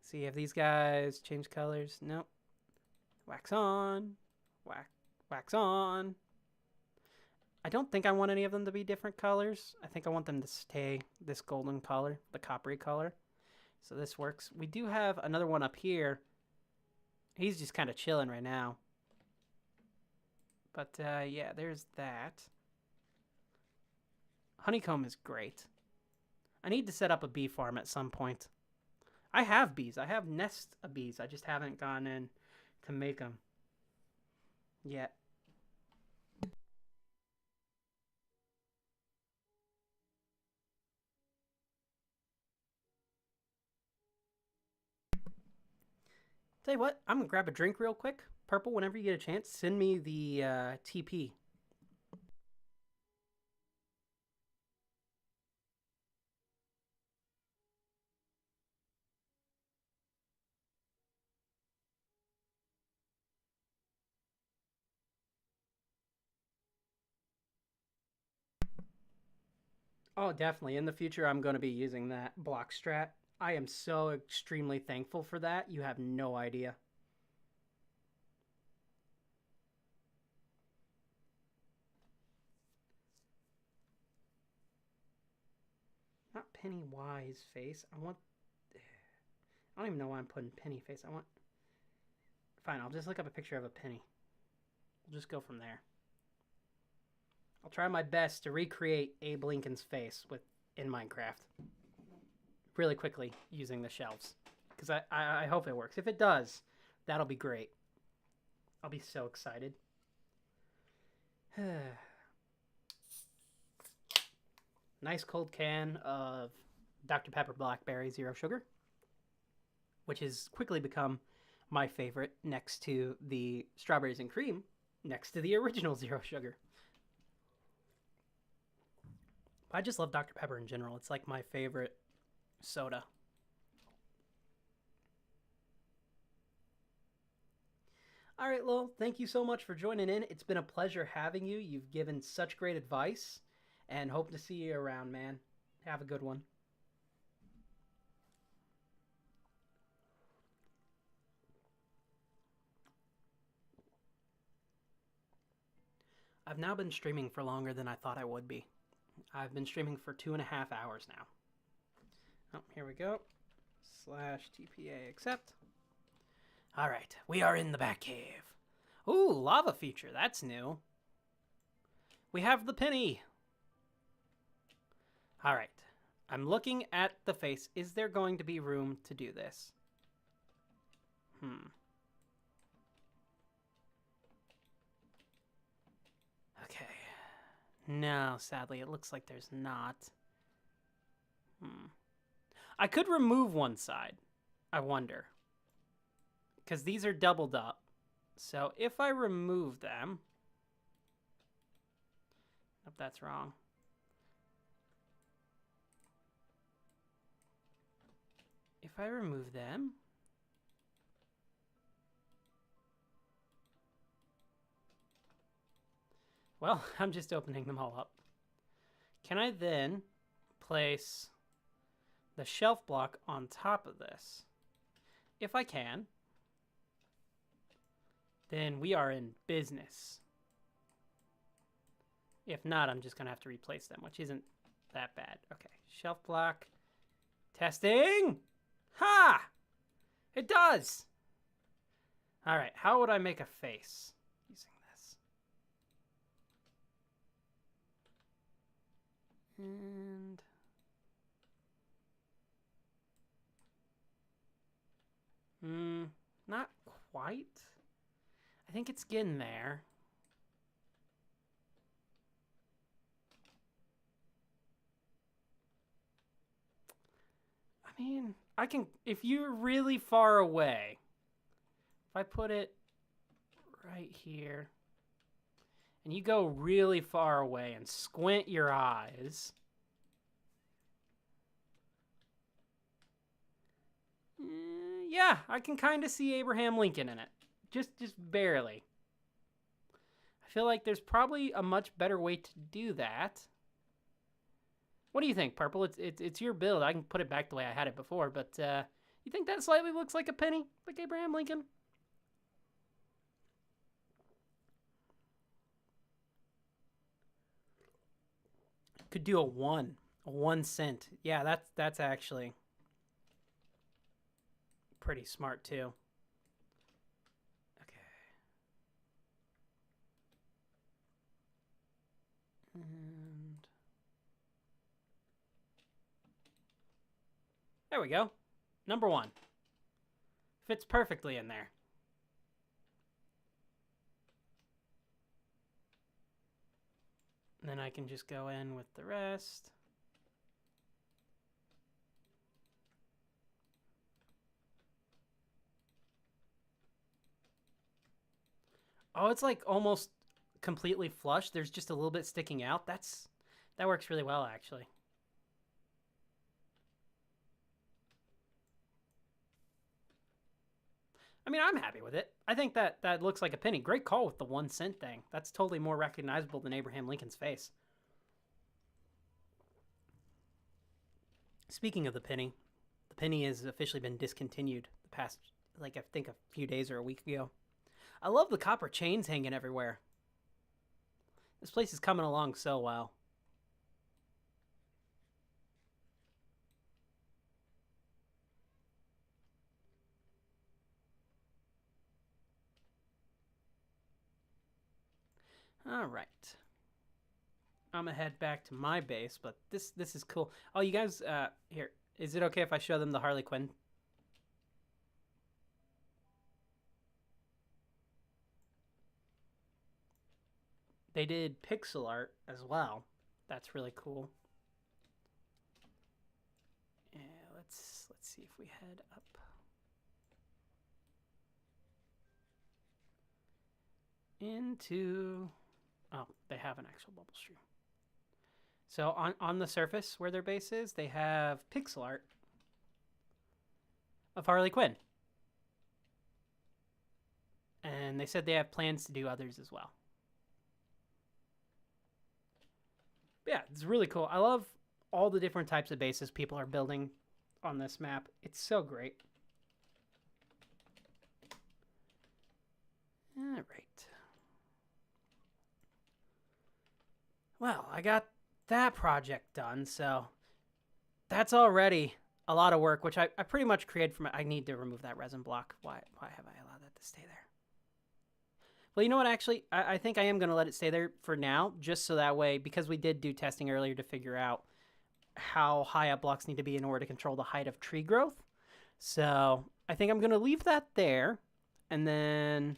Speaker 1: See if these guys change colors. Nope. Wax on. Wax on. I don't think I want any of them to be different colors. I think I want them to stay this golden color, the coppery color. So this works. We do have another one up here. He's just kind of chilling right now. But yeah, there's that. Honeycomb is great. I need to set up a bee farm at some point. I have bees. I have nests of bees. I just haven't gone in to make them yet. Tell you what, I'm going to grab a drink real quick. Purple, whenever you get a chance, send me the TP. Oh, definitely. In the future, I'm going to be using that block strat. I am so extremely thankful for that. You have no idea. Not Pennywise face. I don't even know why I'm putting penny face. I want... Fine, I'll just look up a picture of a penny. We'll just go from there. I'll try my best to recreate Abe Lincoln's face in Minecraft. Really quickly using the shelves. Because I hope it works. If it does, that'll be great. I'll be so excited. Nice cold can of Dr. Pepper Blackberry Zero Sugar, which has quickly become my favorite next to the strawberries and cream, next to the original Zero Sugar. I just love Dr. Pepper in general. It's like my favorite soda. All right, Lowell, thank you so much for joining in. It's been a pleasure having you. You've given such great advice, and hope to see you around, man. Have a good one. I've now been streaming for longer than I thought I would be. I've been streaming for 2.5 hours now. Oh, here we go. /TPA accept. All right, we are in the Batcave. Ooh, lava feature. That's new. We have the penny. All right, I'm looking at the face. Is there going to be room to do this? Okay. No, sadly, it looks like there's not. I could remove one side. I wonder. Because these are doubled up. So if I remove them... Nope, that's wrong. If I remove them... Well, I'm just opening them all up. Can I then place the shelf block on top of this? If I can, then we are in business. If not, I'm just going to have to replace them, which isn't that bad. Okay, shelf block. Testing! Ha! It does! All right, how would I make a face using this? And... not quite. I think it's getting there. I mean, I can, if you're really far away, if I put it right here, and you go really far away and squint your eyes, yeah, I can kind of see Abraham Lincoln in it. Just barely. I feel like there's probably a much better way to do that. What do you think, Purple? It's your build. I can put it back the way I had it before, but you think that slightly looks like a penny, like Abraham Lincoln? Could do a 1 cent. Yeah, that's actually pretty smart too. Okay. And there we go. Number 1. Fits perfectly in there. And then I can just go in with the rest. Oh, it's like almost completely flush. There's just a little bit sticking out. That works really well, actually. I mean, I'm happy with it. I think that looks like a penny. Great call with the 1 cent thing. That's totally more recognizable than Abraham Lincoln's face. Speaking of the penny has officially been discontinued the past, like, I think a few days or a week ago. I love the copper chains hanging everywhere. This place is coming along so well. All right. I'm gonna head back to my base, but this is cool. Oh, you guys, here. Is it okay if I show them the Harley Quinn? They did pixel art as well. That's really cool. Yeah, let's see if we head up. Into, oh, they have an actual bubble stream. So on the surface where their base is, they have pixel art of Harley Quinn. And they said they have plans to do others as well. But yeah, it's really cool. I love all the different types of bases people are building on this map. It's so great. All right. Well, I got that project done, so that's already a lot of work, which I pretty much created from it. I need to remove that resin block. Why have I allowed that to stay there? Well, you know what, actually, I think I am going to let it stay there for now, just so that way, because we did do testing earlier to figure out how high up blocks need to be in order to control the height of tree growth. So I think I'm going to leave that there, and then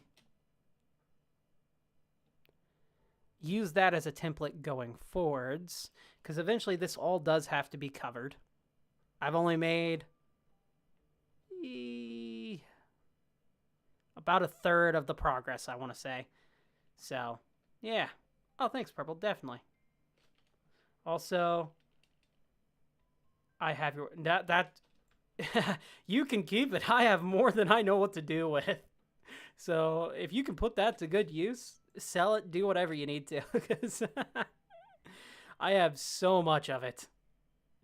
Speaker 1: use that as a template going forwards, because eventually this all does have to be covered. I've only made about a third of the progress, I want to say. So, yeah. Oh, thanks, Purple. Definitely. Also, I have your... That you can keep it. I have more than I know what to do with. So, if you can put that to good use, sell it, do whatever you need to. Because I have so much of it.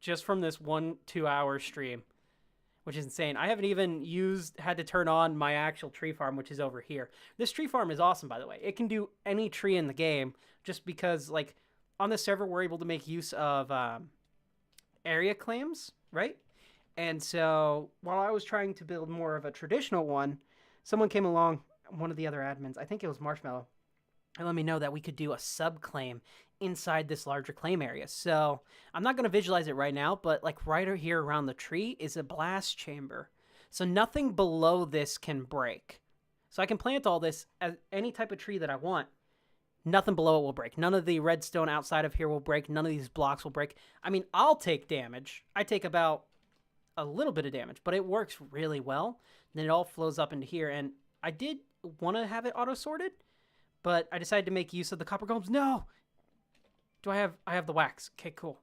Speaker 1: Just from this 1-2 hour stream. Which is insane. I haven't even had to turn on my actual tree farm, which is over here. This tree farm is awesome, by the way. It can do any tree in the game, just because, like, on the server, we're able to make use of area claims, right? And so, while I was trying to build more of a traditional one, someone came along, one of the other admins, I think it was Marshmallow, and let me know that we could do a subclaim inside this larger claim area. So I'm not going to visualize it right now, but like right here around the tree is a blast chamber. So nothing below this can break. So I can plant all this as any type of tree that I want. Nothing below it will break. None of the redstone outside of here will break. None of these blocks will break. I mean, I'll take damage. I take about a little bit of damage, but it works really well. And then it all flows up into here. And I did want to have it auto-sorted, but I decided to make use of the copper golems. No! I have the wax. Okay, cool.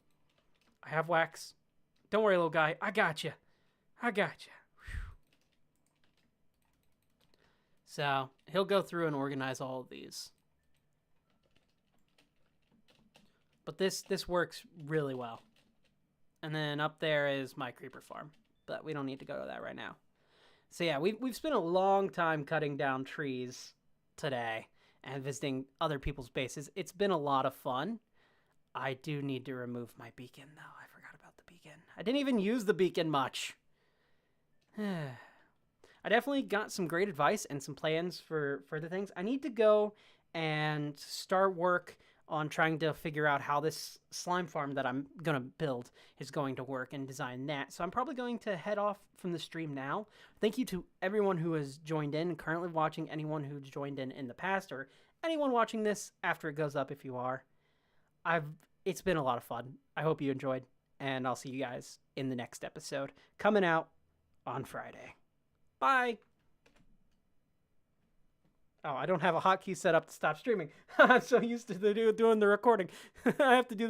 Speaker 1: I have wax. Don't worry, little guy. I got you. I got you. So he'll go through and organize all of these. But this works really well. And then up there is my creeper farm, but we don't need to go to that right now. So yeah, we've spent a long time cutting down trees today and visiting other people's bases. It's been a lot of fun. I do need to remove my beacon, though. I forgot about the beacon. I didn't even use the beacon much. I definitely got some great advice and some plans for further things. I need to go and start work on trying to figure out how this slime farm that I'm going to build is going to work and design that. So I'm probably going to head off from the stream now. Thank you to everyone who has joined in, currently watching, anyone who's joined in the past, or anyone watching this after it goes up if you are. It's been a lot of fun. I hope you enjoyed, and I'll see you guys in the next episode coming out on Friday. Bye. Oh, I don't have a hotkey set up to stop streaming. I'm so used to doing the recording. I have to do